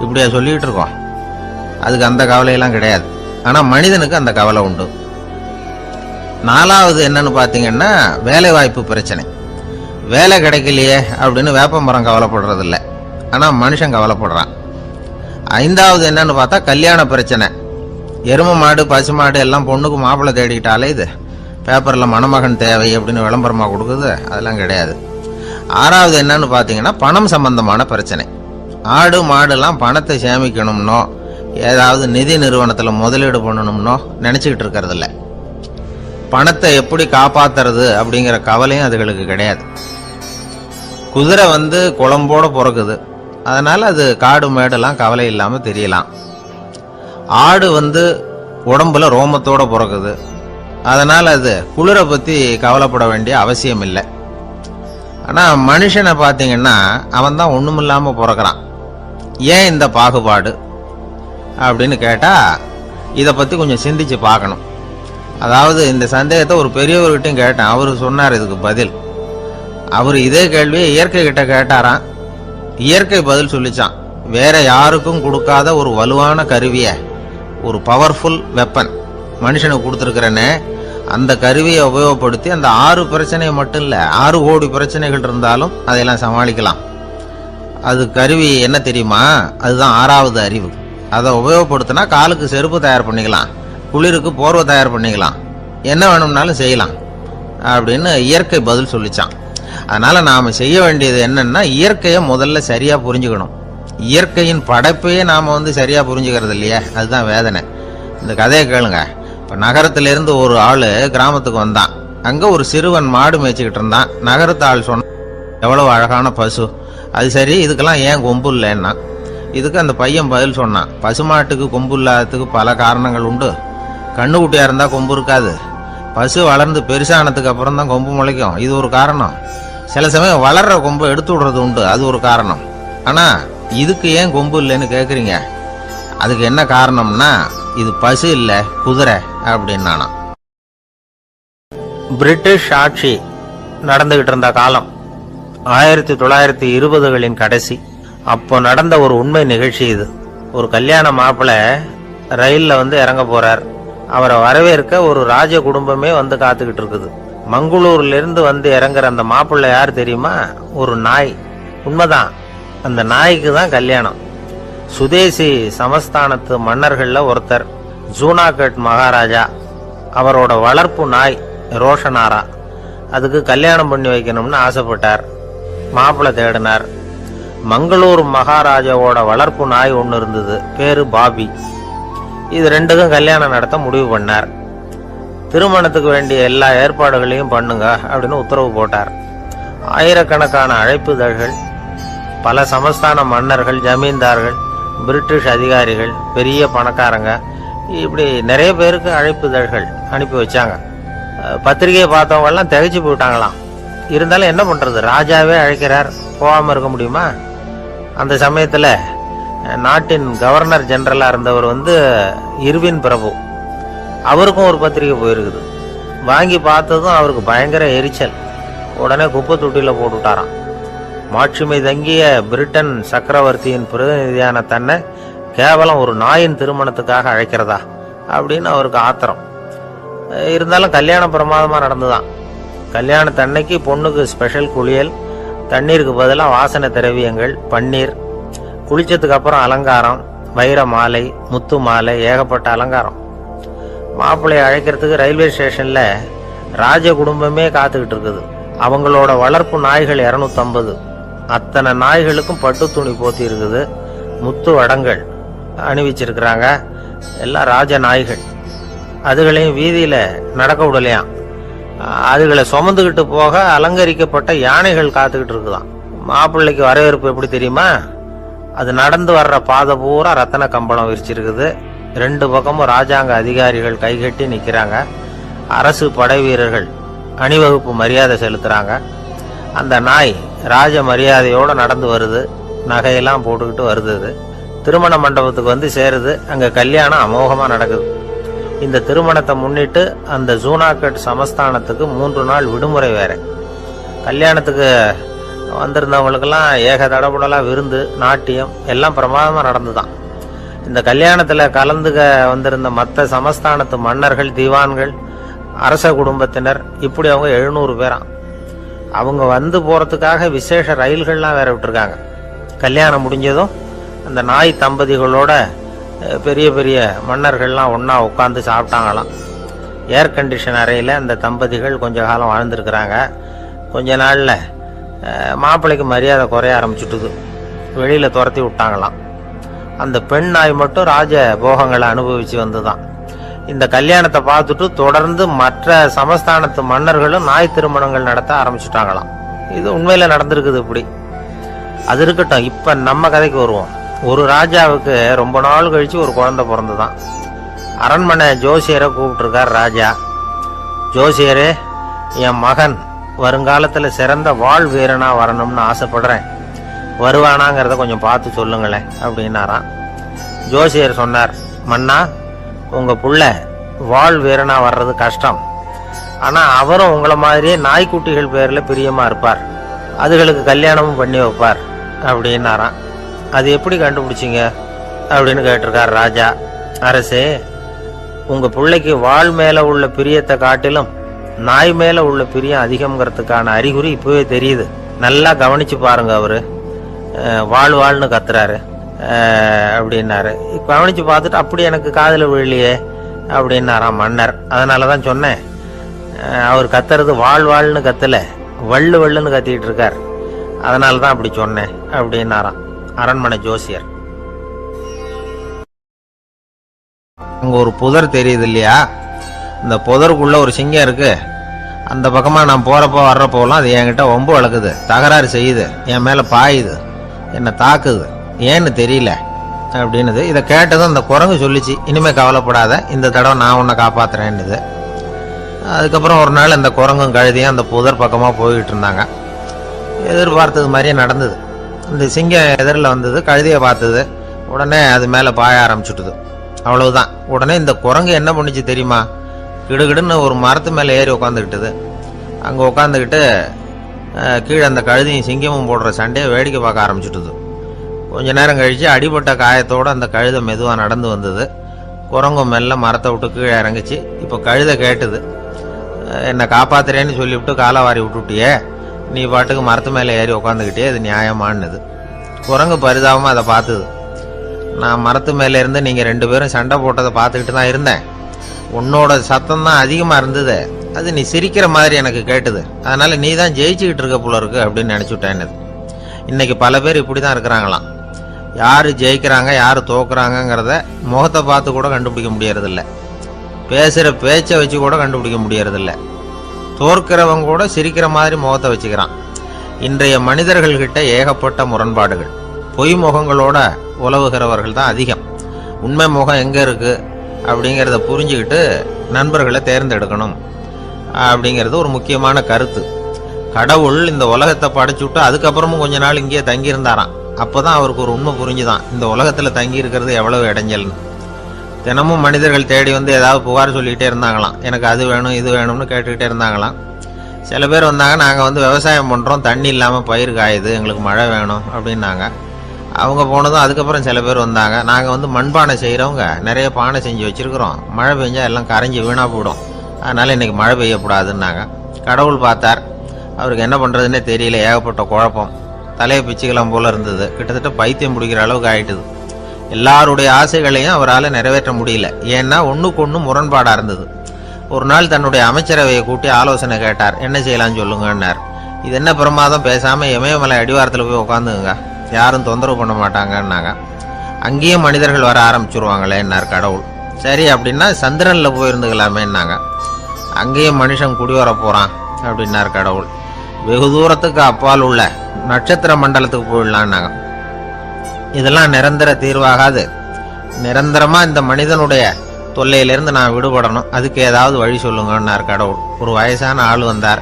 இப்படியா சொல்லிகிட்டு இருக்கோம். அதுக்கு அந்த கவலையெல்லாம் கிடையாது. ஆனால் மனிதனுக்கு அந்த கவலை உண்டு. நாலாவது என்னன்னு பார்த்தீங்கன்னா வேலை வாய்ப்பு பிரச்சனை. வேலை கிடைக்கலையே அப்படின்னு வேப்ப மரம் கவலைப்படுறதில்ல, ஆனால் மனுஷன் கவலைப்படுறான். ஐந்தாவது என்னன்னு பார்த்தா கல்யாண பிரச்சனை. எருமை மாடு பசுமாடு எல்லாம் பொண்ணுக்கு மாப்பிள்ளை தேடிக்கிட்டாலே இது பேப்பரில் மணமகன் தேவை அப்படின்னு விளம்பரமாக கொடுக்குது, அதெல்லாம் கிடையாது. ஆறாவது என்னன்னு பார்த்தீங்கன்னா பணம் சம்பந்தமான பிரச்சனை. ஆடு மாடுலாம் பணத்தை சேமிக்கணும்னோ ஏதாவது நிதி நிறுவனத்தில் முதலீடு பண்ணணும்னோ நினச்சிக்கிட்டு இருக்கிறதில்ல. பணத்தை எப்படி காப்பாத்துறது அப்படிங்கிற கவலையும் அதுகளுக்கு கிடையாது. குதிரை குளம்போட பிறக்குது, அதனால அது காடு மேடெல்லாம் கவலை இல்லாம தெரியலாம். ஆடு உடம்புல ரோமத்தோட பிறக்குது, அதனால அது குளிரை பத்தி கவலைப்பட வேண்டிய அவசியம் இல்லை. ஆனா மனுஷனை பார்த்தீங்கன்னா அவன் தான் ஒண்ணுமில்லாம பிறக்கிறான். ஏன் இந்த பாகுபாடு அப்படின்னு கேட்டா இதை பத்தி கொஞ்சம் சிந்திச்சு பார்க்கணும். அதாவது இந்த சந்தேகத்தை ஒரு பெரியவர்கிட்டையும் கேட்டேன், அவரு சொன்னார் இதுக்கு பதில். அவர் இதே கேள்வியை இயற்கை கிட்ட கேட்டாராம். இயற்கை பதில் சொல்லிச்சான், வேற யாருக்கும் கொடுக்காத ஒரு வலுவான கருவியை, ஒரு பவர்ஃபுல் வெப்பன் மனுஷனுக்கு கொடுத்துருக்கிறேன்னு, அந்த கருவியை உபயோகப்படுத்தி அந்த 6 பிரச்சனை மட்டும் இல்லை 6 கோடி பிரச்சனைகள் இருந்தாலும் அதையெல்லாம் சமாளிக்கலாம். அது கருவி என்ன தெரியுமா? அதுதான் 6வது அறிவு. அதை உபயோகப்படுத்தினா காலுக்கு செருப்பு தயார் பண்ணிக்கலாம், குளிருக்கு போர்வை தயார் பண்ணிக்கலாம், என்ன வேணும்னாலும் செய்யலாம் அப்படின்னு இயற்கை பதில் சொல்லிச்சான். அதனால நாம செய்ய வேண்டியது என்னன்னா இயற்கையை முதல்ல சரியா புரிஞ்சுக்கணும். இயற்கையின் படைப்பையே நாம சரியா புரிஞ்சுக்கிறது இல்லையே, அதுதான் வேதனை. இந்த கதையை கேளுங்க. இப்ப நகரத்திலிருந்து ஒரு ஆளு கிராமத்துக்கு வந்தான். அங்க ஒரு சிறுவன் மாடு மேய்ச்சிக்கிட்டு இருந்தான். நகரத்து ஆள் சொன்ன, எவ்வளவு அழகான பசு, அது சரி இதுக்கெல்லாம் ஏன் கொம்பு இல்லைன்னா. இதுக்கு அந்த பையன் பதில் சொன்னான், பசுமாட்டுக்கு கொம்பு இல்லாததுக்கு பல காரணங்கள் உண்டு. கண்ணுக்குட்டியா இருந்தா கொம்பு இருக்காது, பசு வளர்ந்து பெருசானதுக்கு அப்புறம் தான் கொம்பு முளைக்கும், இது ஒரு காரணம். சில சமயம் வளர்ற கொம்பை எடுத்து விடுறது உண்டு, அது ஒரு காரணம். ஆனா இதுக்கு ஏன் கொம்பு இல்லைன்னு கேக்குறீங்க? அதுக்கு என்ன காரணம்னா இது பசு இல்ல குதிரை அப்படின்னானா. பிரிட்டிஷ் ஆட்சி நடந்துகிட்டு இருந்த காலம் 1920களின் கடைசி. அப்போ நடந்த ஒரு உண்மை நிகழ்ச்சி இது. ஒரு கல்யாண மாப்பிள்ளை ரயில்ல இறங்க போறார். அவரை வரவேற்க ஒரு ராஜ குடும்பமே காத்துக்கிட்டு இருக்குது. மங்களூர்ல இருந்து இறங்குற அந்த மாப்பிள்ளை யார் தெரியுமா? ஒரு நாய். உண்மைதான், அந்த நாய்க்கு தான் கல்யாணம். சுதேசி சமஸ்தானத்து மன்னர்கள்ல ஒருத்தர் ஜூனாகட் மகாராஜா. அவரோட வளர்ப்பு நாய் ரோஷனாரா. அதுக்கு கல்யாணம் பண்ணி வைக்கணும்னு ஆசைப்பட்டார். மாப்பிள்ளை தேடினார். மங்களூர் மகாராஜாவோட வளர்ப்பு நாய் ஒன்று இருந்தது, பேரு பாபி. இது ரெண்டுக்கும் கல்யாணம் நடத்த முடிவு பண்ணார். திருமணத்துக்கு வேண்டிய எல்லா ஏற்பாடுகளையும் பண்ணுங்க அப்படின்னு உத்தரவு போட்டார். ஆயிரக்கணக்கான அழைப்புதழ்கள், பல சமஸ்தான மன்னர்கள், ஜமீன்தார்கள், பிரிட்டிஷ் அதிகாரிகள், பெரிய பணக்காரங்க, இப்படி நிறைய பேருக்கு அழைப்புதழ்கள் அனுப்பி வச்சாங்க. பத்திரிகையை பார்த்தவங்க எல்லாம் திகைச்சு போயிட்டாங்களாம். இருந்தாலும் என்ன பண்றது, ராஜாவே அழைக்கிறார், போகாம இருக்க முடியுமா? அந்த சமயத்துல நாட்டின் கவர்னர் ஜெனரலா இருந்தவர் இர்வின் பிரபு, அவருக்கும் ஒரு பத்திரிகை போயிருக்குது. வாங்கி பார்த்ததும் அவருக்கு பயங்கர எரிச்சல். உடனே குப்பை தொட்டியில போட்டுட்டாராம். மாட்சிமை தங்கிய பிரிட்டன் சக்கரவர்த்தியின் பிரதிநிதியான தன்னை கேவலம் ஒரு நாயின் திருமணத்துக்காக அழைக்கிறதா அப்படின்னு அவருக்கு ஆத்திரம். இருந்தாலும் கல்யாணம் பிரமாதமா நடந்துதான். கல்யாணத்தன்னைக்கு பொண்ணுக்கு ஸ்பெஷல் குளியல், தண்ணீருக்கு பதிலாக வாசனை திரவியங்கள், பன்னீர், குளிச்சதுக்கு அப்புறம் அலங்காரம், வைர மாலை, முத்து மாலை, ஏகப்பட்ட அலங்காரம். மாப்பிள்ளையை அழைக்கிறதுக்கு ரயில்வே ஸ்டேஷன்ல ராஜ குடும்பமே காத்துக்கிட்டு இருக்குது. அவங்களோட வளர்ப்பு நாய்கள் 250. அத்தனை நாய்களுக்கும் பட்டு துணி போத்தி இருக்குது, முத்து வடங்கள் அணிவிச்சிருக்கிறாங்க. எல்லாம் ராஜ நாய்கள். அதுகளையும் வீதியில நடக்க விடலையாம். அதுகளை சுமந்துக்கிட்டு போக அலங்கரிக்கப்பட்ட யானைகள் காத்துக்கிட்டு இருக்குதான். மாப்பிள்ளைக்கு வரவேற்பு எப்படி தெரியுமா? அது நடந்து வர்ற பாதை பூரா ரத்தன கம்பளம் விரிச்சிருக்குது. 2 பக்கமும் ராஜாங்க அதிகாரிகள் கைகட்டி நிக்கிறாங்க. அரசு படை வீரர்கள் அணிவகுப்பு மரியாதை செலுத்துறாங்க. அந்த நாய் ராஜ மரியாதையோடு நடந்து வருது, நகையெல்லாம் போட்டுக்கிட்டு வருது. திருமண மண்டபத்துக்கு வந்து சேருது. அங்கே கல்யாணம் அமோகமாக நடக்குது. இந்த திருமணத்தை முன்னிட்டு அந்த ஜூனாகட் சமஸ்தானத்துக்கு 3 நாள் விடுமுறை வேற. கல்யாணத்துக்கு வந்திருந்தவங்களுக்கெல்லாம் ஏக தடபுடலாக விருந்து, நாட்டியம் எல்லாம் பிரமாதமாக நடந்துதான். இந்த கல்யாணத்தில் கலந்துக்க வந்திருந்த மற்ற சமஸ்தானத்து மன்னர்கள், திவான்கள், அரச குடும்பத்தினர், இப்படி அவங்க 700 பேராம். அவங்க வந்து போகிறதுக்காக விசேஷ ரயில்கள்லாம் வேற விட்டுருக்காங்க. கல்யாணம் முடிஞ்சதும் அந்த நாய் தம்பதிகளோட பெரிய பெரிய மன்னர்கள்லாம் ஒன்றா உட்காந்து சாப்பிட்டாங்களாம். ஏர் கண்டிஷன் அறையில் அந்த தம்பதிகள் கொஞ்ச காலம் வாழ்ந்துருக்கிறாங்க. கொஞ்ச நாளில் மாப்பிள்ளைக்கு மரியாதை குறைய ஆரம்பிச்சுட்டுது. வெளியில் துரத்தி விட்டாங்களாம். அந்த பெண் நாய் மட்டும் ராஜ போகங்களை அனுபவித்து வந்து தான். இந்த கல்யாணத்தை பார்த்துட்டு தொடர்ந்து மற்ற சமஸ்தானத்து மன்னர்களும் நாய் திருமணங்கள் நடத்த ஆரம்பிச்சுட்டாங்களாம். இது உண்மையில் நடந்திருக்குது. இப்படி அது இருக்கட்டும். இப்போ நம்ம கதைக்கு வருவோம். ஒரு ராஜாவுக்கு ரொம்ப நாள் கழிச்சு ஒரு குழந்தை பிறந்துதான். அரண்மனை ஜோசியரை கூப்பிட்டுருக்கார் ராஜா. ஜோசியரே, என் மகன் வருங்காலத்தில் சிறந்த வாழ் வீரனா வரணும்னு ஆசைப்படுறேன், வருவானாங்கிறத கொஞ்சம் பார்த்து சொல்லுங்களேன் அப்படின்னாராம். ஜோசியர் சொன்னார், மன்னா, உங்கள் புள்ள வாழ் வீரனா வர்றது கஷ்டம். ஆனால் அவரும் உங்களை மாதிரியே நாய்க்குட்டிகள் பேரில் பிரியமாக இருப்பார், அதுகளுக்கு கல்யாணமும் பண்ணி வைப்பார் அப்படின்னாராம். அது எப்படி கண்டுபிடிச்சிங்க அப்படின்னு கேட்டிருக்கார் ராஜா. அரசே, உங்கள் பிள்ளைக்கு வாழ் மேலே உள்ள பிரியத்தை காட்டிலும் நாய் மேலே உள்ள பிரியம் அதிகம்ங்கிறதுக்கான அறிகுறி இப்போவே தெரியுது. நல்லா கவனித்து பாருங்க. அவர் வாழ்ன்னு கத்துறாரு அப்படின்னாரு. கவனித்து பார்த்துட்டு அப்படி எனக்கு காதில் விழலையே அப்படின்னாராம் மன்னர். அதனால தான் சொன்னேன், அவர் கத்துறது வாழ்ன்னு கத்தல, வள்ளுன்னு கத்திக்கிட்டு இருக்கார், அதனால தான் அப்படி சொன்னேன் அப்படின்னாராம் அரண்மனை ஜோசியர். அங்கே ஒரு புதர் தெரியுது இல்லையா? இந்த புதருக்குள்ள ஒரு சிங்கம் இருக்கு. அந்த பக்கமாக நான் போகிறப்போ வர்றப்போலாம் அது என்கிட்ட ஒம்பு வளர்க்குது, தகராறு செய்யுது, என் மேலே பாயுது, என்னை தாக்குது, ஏன்னு தெரியல அப்படின்னுது. இதை கேட்டதும் அந்த குரங்கு சொல்லிச்சு, இனிமேல் கவலைப்படாத, இந்த தடவை நான் உன்னை காப்பாற்றுறேன்னுது. அதுக்கப்புறம் ஒரு நாள் அந்த குரங்கும் கழுதியும் அந்த புதர் பக்கமாக போய்கிட்டு இருந்தாங்க. எதிர்பார்த்தது மாதிரியே நடந்தது. இந்த சிங்கம் எதிரில் வந்தது, கழுதியை பார்த்தது, உடனே அது மேலே பாய ஆரம்பிச்சுட்டுது. அவ்வளவுதான். உடனே இந்த குரங்கு என்ன பண்ணிச்சு தெரியுமா? கிடுகிடுன்னு ஒரு மரத்து மேலே ஏறி உட்காந்துக்கிட்டது. அங்கே உட்காந்துக்கிட்டு கீழே அந்த கழுதியும் சிங்கமும் போடுற சண்டையை வேடிக்கை பார்க்க ஆரம்பிச்சுட்டுது. கொஞ்ச நேரம் கழித்து அடிபட்ட காயத்தோடு அந்த கழுதை மெதுவாக நடந்து வந்தது. குரங்கும் மெல்ல மரத்தை விட்டு கீழே இறங்குச்சு. இப்போ கழுதை கேட்டுது, என்னை காப்பாத்துறேன்னு சொல்லிவிட்டு காலை விட்டுட்டியே, நீ பாட்டுக்கு மரத்து மேலே ஏறி உட்காந்துக்கிட்டே, அது நியாயமானது. குரங்கு பரிதாபமாக அதை பார்த்துது. நான் மரத்து மேலே இருந்து நீங்கள் 2 பேரும் சண்டை போட்டதை பார்த்துக்கிட்டு தான் இருந்தேன். உன்னோட சத்தம் தான் அதிகமாக இருந்தது, அது நீ சிரிக்கிற மாதிரி எனக்கு கேட்டுது, அதனால் நீ தான் ஜெயிச்சுக்கிட்டு இருக்க போல இருக்கு அப்படின்னு நினச்சிவிட்டேன்னு. இன்றைக்கி பல பேர் இப்படி தான் இருக்கிறாங்களாம். யார் ஜெயிக்கிறாங்க யார் தோக்குறாங்கங்கிறத முகத்தை பார்த்து கூட கண்டுபிடிக்க முடியறதில்ல, பேசுகிற பேச்சை வச்சு கூட கண்டுபிடிக்க முடியறதில்ல. தோற்கிறவங்க கூட சிரிக்கிற மாதிரி முகத்தை வச்சுக்கிறான். இன்றைய மனிதர்கள்கிட்ட ஏகப்பட்ட முரண்பாடுகள். பொய் முகங்களோட உலவுகிறவர்கள் தான் அதிகம். உண்மை முகம் எங்கே இருக்குது அப்படிங்கிறத புரிஞ்சுக்கிட்டு நண்பர்களை தேர்ந்தெடுக்கணும் அப்படிங்கிறது ஒரு முக்கியமான கருத்து. கடவுள் இந்த உலகத்தை படைச்சுட்டு அதுக்கப்புறமும் கொஞ்ச நாள் இங்கேயே தங்கியிருந்தாராம். அப்போ தான் அவருக்கு ஒரு உண்மை புரிஞ்சுதான், இந்த உலகத்தில் தங்கி இருக்கிறது எவ்வளவு இடைஞ்சல்னு. தினமும் மனிதர்கள் தேடி வந்து ஏதாவது புகார் சொல்லிக்கிட்டே இருந்தாங்களாம். எனக்கு அது வேணும் இது வேணும்னு கேட்டுக்கிட்டே இருந்தாங்களாம். சில பேர் வந்தாங்க, நாங்கள் வந்து விவசாயம் பண்ணுறோம், தண்ணி இல்லாமல் பயிர் காயுது, எங்களுக்கு மழை வேணும் அப்படின்னாங்க. அவங்க போனதும் அதுக்கப்புறம் சில பேர் வந்தாங்க, நாங்கள் வந்து மண்பானை செய்கிறவங்க நிறைய பானை செஞ்சு வச்சுருக்குறோம், மழை பெஞ்சால் எல்லாம் கரைஞ்சி வீணாக போயிடும், அதனால் இன்றைக்கி மழை பெய்யக்கூடாதுன்னாங்க. கடவுள் பார்த்தார், அவருக்கு என்ன பண்ணுறதுன்னே தெரியல, ஏகப்பட்ட குழப்பம், தலையை பிச்சுக்கலாம் போல் இருந்தது, கிட்டத்தட்ட பைத்தியம் பிடிக்கிற அளவுக்கு ஆகிட்டுது. எல்லாருடைய ஆசைகளையும் அவரால் நிறைவேற்ற முடியல, ஏன்னா ஒன்றுக்கு ஒன்று முரண்பாடாக இருந்தது. ஒரு நாள் தன்னுடைய அமைச்சரவையை கூட்டி ஆலோசனை கேட்டார், என்ன செய்யலாம்னு சொல்லுங்கன்னார். இது என்ன பிரமாதம், பேசாமல் இமயமலை அடிவாரத்தில் போய் உட்காந்துங்க, யாரும் தொந்தரவு பண்ண மாட்டாங்கன்னாங்க. அங்கேயும் மனிதர்கள் வர ஆரம்பிச்சுருவாங்களேன்னார் கடவுள். சரி அப்படின்னா சந்திரனில் போயிருந்துக்கலாமேன்னாங்க. அங்கேயும் மனுஷன் குடி வர போகிறான் அப்படின்னார் கடவுள். வெகு தூரத்துக்கு அப்பால் உள்ள நட்சத்திர மண்டலத்துக்கு போயிடலான்னாங்க. இதெல்லாம் நிரந்தர தீர்வாகாது, நிரந்தரமாக இந்த மனிதனுடைய தொல்லையிலிருந்து நான் விடுபடணும், அதுக்கு ஏதாவது வழி சொல்லுங்கன்னார் கடவுள். ஒரு வயசான ஆள் வந்தார்.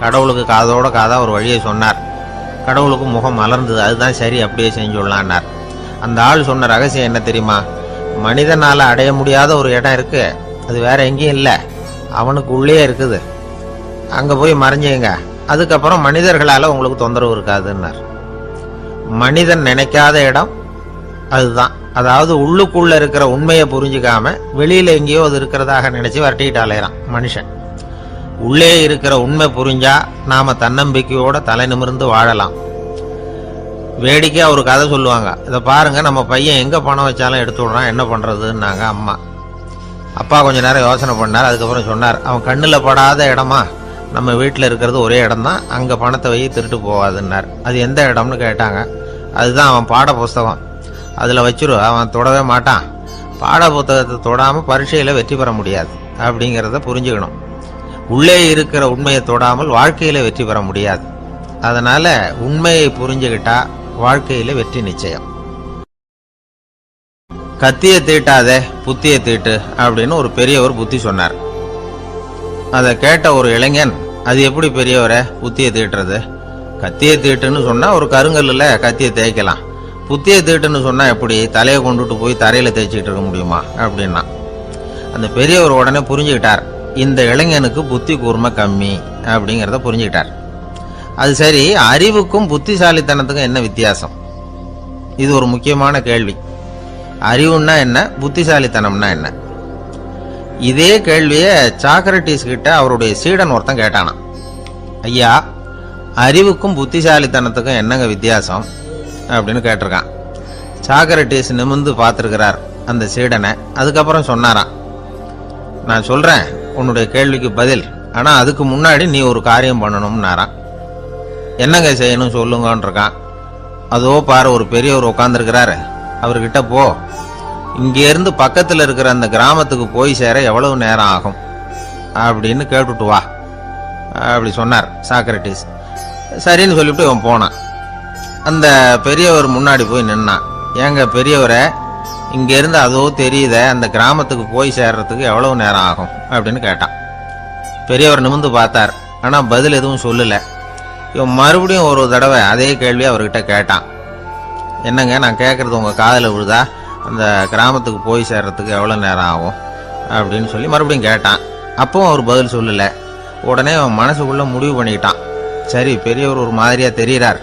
கடவுளுக்கு காதோட காதா ஒரு வழியை சொன்னார். கடவுளுக்கு முகம் மலர்ந்தது. அதுதான் சரி, அப்படியே செஞ்சுடலான்னார். அந்த ஆள் சொன்ன ரகசியம் என்ன தெரியுமா? மனிதனால் அடைய முடியாத ஒரு இடம் இருக்கு, அது வேற எங்கேயும் இல்லை, அவனுக்கு உள்ளே இருக்குது, அங்கே போய் மறைஞ்சுங்க, அதுக்கப்புறம் மனிதர்களால் உங்களுக்கு தொந்தரவு இருக்காதுன்னார். மனிதன் நினைக்காத இடம் அதுதான். அதாவது உள்ளுக்குள்ள இருக்கிற உண்மையை புரிஞ்சுக்காம வெளியில எங்கேயோ அது இருக்கிறதாக நினைச்சு வரட்டிட்டு அலையறான் மனுஷன். உள்ளே இருக்கிற உண்மை புரிஞ்சா நாம தன்னம்பிக்கையோட தலை நிமிர்ந்து வாழலாம். வேடிக்கையா ஒரு கதை சொல்லுவாங்க. இதை பாருங்க, நம்ம பையன் எங்க பணம் வச்சாலும் எடுத்து விடுறான், என்ன பண்றதுன்னாங்க அம்மா. அப்பா கொஞ்ச நேரம் யோசனை பண்ணார். அதுக்கப்புறம் சொன்னார், அவன் கண்ணுல படாத இடமா நம்ம வீட்டில் இருக்கிறது ஒரே இடம் தான், அங்கே பணத்தை வை திருட்டு போகாதுன்னார். அது எந்த இடம்னு கேட்டாங்க. அதுதான் அவன் பாட புஸ்தகம், அதில் வச்சிரு, அவன் தொடவே மாட்டான். பாட புத்தகத்தை தொடாமல் பரீட்சையில் வெற்றி பெற முடியாது அப்படிங்கிறத புரிஞ்சுக்கணும். உள்ளே இருக்கிற உண்மையை தொடாமல் வாழ்க்கையில் வெற்றி பெற முடியாது. அதனால உண்மையை புரிஞ்சுக்கிட்டா வாழ்க்கையில் வெற்றி நிச்சயம். கத்தியை தீட்டாதே புத்தியை தீட்டு அப்படின்னு ஒரு பெரியவர் புத்தி சொன்னார். அதை கேட்ட ஒரு இளைஞன், அது எப்படி பெரியவரை புத்தியை தீட்டுறது? கத்தியை தீட்டுன்னு சொன்னா ஒரு கருங்கல்ல கத்தியை தேய்க்கலாம், புத்தியை தீட்டுன்னு சொன்னா எப்படி தலையை கொண்டுட்டு போய் தரையில தேய்ச்சிட்டு இருக்க முடியுமா அப்படின்னா. அந்த பெரியவர் உடனே புரிஞ்சுக்கிட்டார், இந்த இளைஞனுக்கு புத்தி கூர்மை கம்மி அப்படிங்கிறத புரிஞ்சுக்கிட்டார். அது சரி, அறிவுக்கும் புத்திசாலித்தனத்துக்கும் என்ன வித்தியாசம்? இது ஒரு முக்கியமான கேள்வி. அறிவுன்னா என்ன, புத்திசாலித்தனம்னா என்ன? இதே கேள்வியை சாக்ரட்டிஸ் கிட்ட அவருடைய சீடன் ஒருத்தன் கேட்டானா. ஐயா, அறிவுக்கும் புத்திசாலித்தனத்துக்கும் என்னங்க வித்தியாசம் அப்படின்னு கேட்டிருக்கான். சாக்ரட்டிஸ் நிமிர்ந்து பார்த்துருக்கிறார் அந்த சீடனை. அதுக்கப்புறம் சொன்னாராம், நான் சொல்றேன் உன்னுடைய கேள்விக்கு பதில், ஆனா அதுக்கு முன்னாடி நீ ஒரு காரியம் பண்ணணும்னாராம். என்னங்க செய்யணும் சொல்லுங்கன்னு இருக்கான். அதோ பாரு, ஒரு பெரியவர் உட்காந்துருக்கிறாரு, அவர்கிட்ட போ, இங்கேருந்து பக்கத்தில் இருக்கிற அந்த கிராமத்துக்கு போய் சேர எவ்வளவு நேரம் ஆகும் அப்படின்னு கேட்டுட்டு வா அப்படி சொன்னார் சாக்ரட்டிஸ். சரின்னு சொல்லிவிட்டு இவன் போனான். அந்த பெரியவர் முன்னாடி போய் நின்னான். ஏங்க பெரியவரை, இங்கேருந்து அதோ தெரியுத அந்த கிராமத்துக்கு போய் சேர்றதுக்கு எவ்வளவு நேரம் ஆகும் அப்படின்னு கேட்டான். பெரியவர் நிமிர்ந்து பார்த்தார், ஆனால் பதில் எதுவும் சொல்லலை. இவன் மறுபடியும் ஒரு தடவை அதே கேள்வி அவர்கிட்ட கேட்டான். என்னங்க, நான் கேட்குறது உங்கள் காதில் விழுதா? அந்த கிராமத்துக்கு போய் சேர்றதுக்கு எவ்வளோ நேரம் ஆகும் அப்படின்னு சொல்லி மறுபடியும் கேட்டான். அப்பவும் அவர் பதில் சொல்லலை. உடனே அவன் மனசுக்குள்ளே முடிவு பண்ணிக்கிட்டான், சரி பெரியவர் ஒரு மாதிரியாக தெரிகிறார்,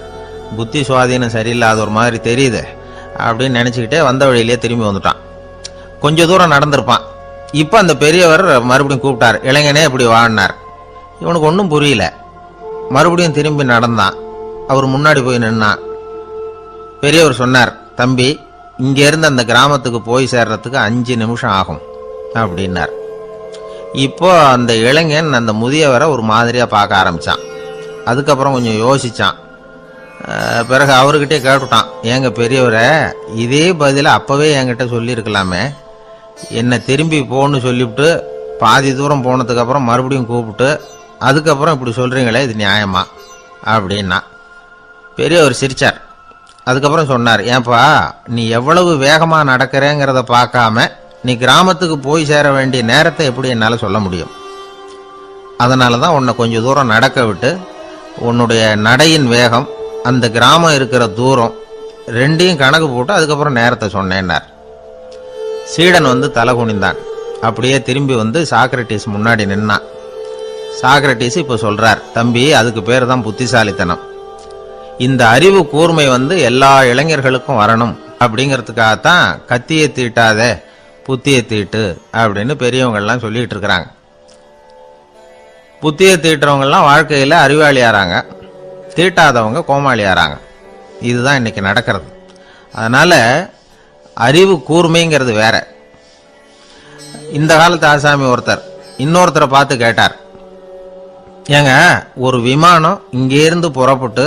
புத்தி சுவாதீனம் சரியில்லாத ஒரு மாதிரி தெரியுது அப்படின்னு நினச்சிக்கிட்டே வந்த வழியிலே திரும்பி வந்துட்டான். கொஞ்சம் தூரம் நடந்திருப்பான். இப்போ அந்த பெரியவர் மறுபடியும் கூப்பிட்டார், இளைஞனே இப்படி வாழ்னார். இவனுக்கு ஒன்றும் புரியல. மறுபடியும் திரும்பி நடந்தான். அவர் முன்னாடி போய் நின்னான். பெரியவர் சொன்னார், தம்பி, இங்கேருந்து அந்த கிராமத்துக்கு போய் சேர்றதுக்கு 5 நிமிஷம் ஆகும் அப்படின்னார். இப்போ அந்த இளைஞன் அந்த முதியவரை ஒரு மாதிரியாக பார்க்க ஆரம்பித்தான். அதுக்கப்புறம் கொஞ்சம் யோசித்தான். பிறகு அவர்கிட்டே கேட்டுட்டான், ஏங்க பெரியவரை, இதே பதிலை அப்போவே என்கிட்ட சொல்லியிருக்கலாமே, என்னை திரும்பி போன்னு சொல்லிவிட்டு பாதி தூரம் போனதுக்கப்புறம் மறுபடியும் கூப்பிட்டு அதுக்கப்புறம் இப்படி சொல்கிறீங்களே, இது நியாயமா அப்படின்னா. பெரியவர் சிரிச்சார். அதுக்கப்புறம் சொன்னார், ஏன்பா, நீ எவ்வளவு வேகமாக நடக்கிறேங்கிறத பார்க்காம நீ கிராமத்துக்கு போய் சேர வேண்டிய நேரத்தை எப்படி என்னால் சொல்ல முடியும்? அதனால தான் உன்னை கொஞ்சம் தூரம் நடக்க விட்டு உன்னுடைய நடையின் வேகம், அந்த கிராமம் இருக்கிற தூரம் ரெண்டையும் கணக்கு போட்டு அதுக்கப்புறம் நேரத்தை சொன்னேன்னார். சீடன் தலை குனிந்தான். அப்படியே திரும்பி சாக்ரட்டிஸ் முன்னாடி நின்னான். சாக்ரட்டிஸ் இப்போ சொல்றார், தம்பி, அதுக்கு பேர் தான் புத்திசாலித்தனம். இந்த அறிவு கூர்மை எல்லா இளைஞர்களுக்கும் வரணும் அப்படிங்கிறதுக்காகத்தான் கத்தியை தீட்டாத புத்தியை தீட்டு அப்படின்னு பெரியவங்கள்லாம் சொல்லிட்டு இருக்கிறாங்க. புத்தியை தீட்டுறவங்கெல்லாம் வாழ்க்கையில் அறிவாளியாராங்க, தீட்டாதவங்க கோமாளியாராங்க. இதுதான் இன்னைக்கு நடக்கிறது. அதனால அறிவு கூர்மைங்கிறது வேற. இந்த காலத்து ஆசாமி ஒருத்தர் இன்னொருத்தரை பார்த்து கேட்டார், ஏங்க, ஒரு விமானம் இங்கேருந்து புறப்பட்டு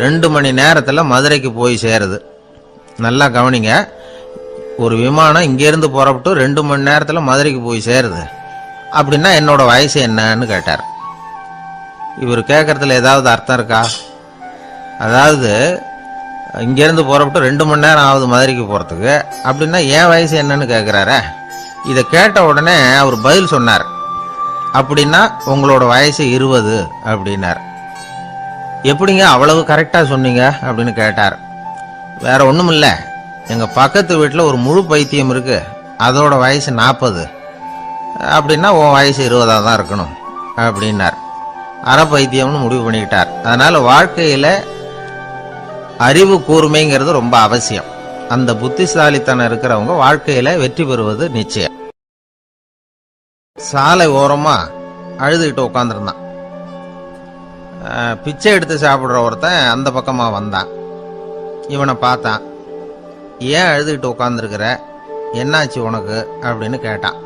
2 மணி நேரத்தில் மதுரைக்கு போய் சேருது. நல்லா கவனிங்க, ஒரு விமானம் இங்கேருந்து புறப்பட்டு 2 மணி நேரத்தில் மதுரைக்கு போய் சேருது அப்படின்னா என்னோட வயசு என்னன்னு கேட்டார். இவர் கேட்கறதுல ஏதாவது அர்த்தம் இருக்கா? அதாவது இங்கேருந்து புறப்பட்டு 2 மணி நேரம் ஆகுது மதுரைக்கு போகிறதுக்கு, அப்படின்னா என் வயசு என்னன்னு கேட்குறாரு. இதை கேட்ட உடனே அவர் பதில் சொன்னார், அப்படின்னா உங்களோட வயசு 20 அப்படின்னார். எப்படிங்க அவ்வளவு கரெக்டாக சொன்னீங்க அப்படின்னு கேட்டார். வேற ஒன்றும் இல்லை, எங்கள் பக்கத்து வீட்டில் ஒரு முழு பைத்தியம் இருக்கு, அதோட வயசு 40, அப்படின்னா உன் வயசு 20 தான் இருக்கணும் அப்படின்னார். அரை பைத்தியம்னு முடிவு பண்ணிக்கிட்டார். அதனால வாழ்க்கையில் அறிவு கூர்மைங்கிறது ரொம்ப அவசியம். அந்த புத்திசாலித்தனம் இருக்கிறவங்க வாழ்க்கையில் வெற்றி பெறுவது நிச்சயம். சாலை ஓரமா அழுதுகிட்டு உட்காந்துருந்தான். பிச்சை எடுத்து சாப்பிட்ற ஒருத்தன் அந்த பக்கமா வந்தான். இவனை பார்த்தான். ஏன் அழுதுகிட்டு உட்காந்துருக்கிற, என்னாச்சு உனக்கு அப்படின்னு கேட்டான்.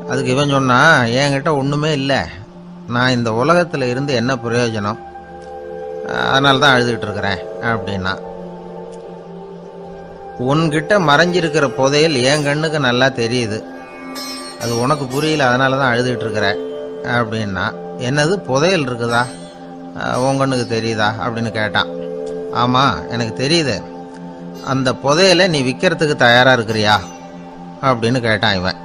அதுக்கு இவன் சொன்னான், என்கிட்ட ஒன்றுமே இல்லை, நான் இந்த உலகத்தில் இருந்து என்ன பிரயோஜனம், அதனால தான் அழுதுகிட்டு இருக்கிறேன் அப்படின்னா. உன்கிட்ட மறைஞ்சிருக்கிற புதையல் என் கண்ணுக்கு நல்லா தெரியுது, அது உனக்கு புரியல, அதனால தான் அழுதுகிட்டு இருக்கிற அப்படின்னா. என்னது புதையல் இருக்குதா, உன் கண்ணுக்கு தெரியுதா அப்படின்னு கேட்டான். ஆமாம் எனக்கு தெரியுது, அந்த புதையலை நீ விற்கிறதுக்கு தயாராக இருக்கிறியா அப்படின்னு கேட்டான் இவன்.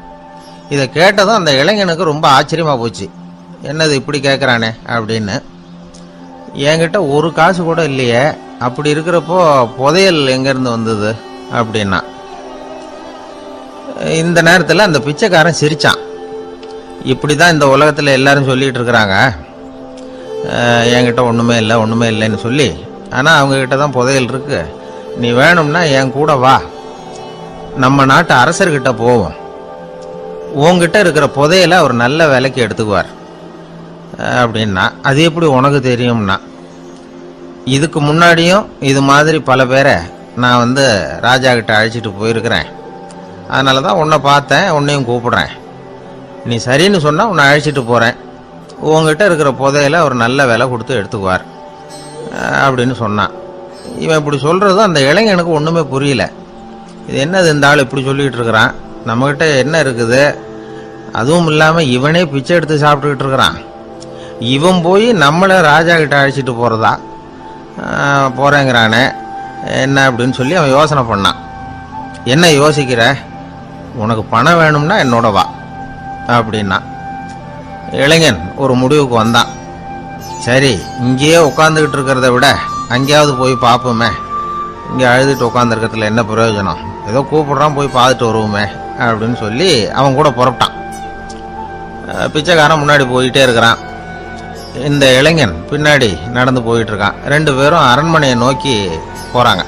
இதை கேட்டதும் அந்த இளைஞனுக்கு ரொம்ப ஆச்சரியமாக போச்சு. என்னது இப்படி கேட்குறானே அப்படின்னு. என்கிட்ட ஒரு காசு கூட இல்லையே, அப்படி இருக்கிறப்போ புதையல் எங்கேருந்து வந்தது அப்படின்னா. இந்த நேரத்தில் அந்த பிச்சைக்காரன் சிரிச்சான். இப்படி தான் இந்த உலகத்தில் எல்லாரும் சொல்லிகிட்டு இருக்கிறாங்க, என்கிட்ட ஒன்றுமே இல்லை ஒன்றுமே இல்லைன்னு சொல்லி. ஆனால் அவங்கக்கிட்ட தான் புதையல் இருக்கு, நீ வேணும்னா என் கூட வா, நம்ம நாட்டு அரசர்கிட்ட போவோம், உங்ககிட்ட இருக்கிற புதையலை அவர் நல்ல விலைக்கு எடுத்துக்குவார் அப்படின்னா. அது எப்படி உனக்கு தெரியும்னா, இதுக்கு முன்னாடியும் இது மாதிரி பல பேரை நான் ராஜா கிட்ட அழைச்சிட்டு போயிருக்கிறேன், அதனால தான் உன்னை பார்த்தேன், உன்னையும் கூப்பிடுறேன், நீ சரின்னு சொன்னால் உன்னை அழைச்சிட்டு போகிறேன், உங்ககிட்ட இருக்கிற புதையலை அவர் நல்ல விலை கொடுத்து எடுத்துக்குவார் அப்படின்னு சொன்னான். இவன் இப்படி சொல்கிறதும் அந்த இளைஞனுக்கு ஒன்றுமே புரியல. இது என்னது இந்த ஆள் இப்படி சொல்லிகிட்டு இருக்கிறான், நம்மக்கிட்ட என்ன இருக்குது, அதுவும் இல்லாமல் இவனே பிச்சை எடுத்து சாப்பிட்டுக்கிட்டு இருக்கிறான், இவன் போய் நம்மளை ராஜா கிட்ட அழைச்சிட்டு போகிறதா போகிறேங்கிறானே என்ன அப்படின்னு சொல்லி அவன் யோசனை பண்ணான். என்ன யோசிக்கிற, உனக்கு பணம் வேணும்னா என்னோட வா அப்படின்னா. இளைஞன் ஒரு முடிவுக்கு வந்தான். சரி, இங்கேயே உட்காந்துக்கிட்டு இருக்கிறத விட அங்கேயாவது போய் பார்ப்போமே, இங்கே அழுதுட்டு உட்காந்துருக்கிறதுல என்ன பிரயோஜனம், ஏதோ கூப்பிடுறான் போய் பார்த்துட்டு வருவோமே அப்படின்னு சொல்லி அவன் கூட புறப்பட்டான். பிச்சைக்காரன் முன்னாடி போயிட்டே இருக்கிறான், இந்த இளைஞன் பின்னாடி நடந்து போயிட்டு இருக்கான். 2 பேரும் அரண்மனையை நோக்கி போகிறாங்க.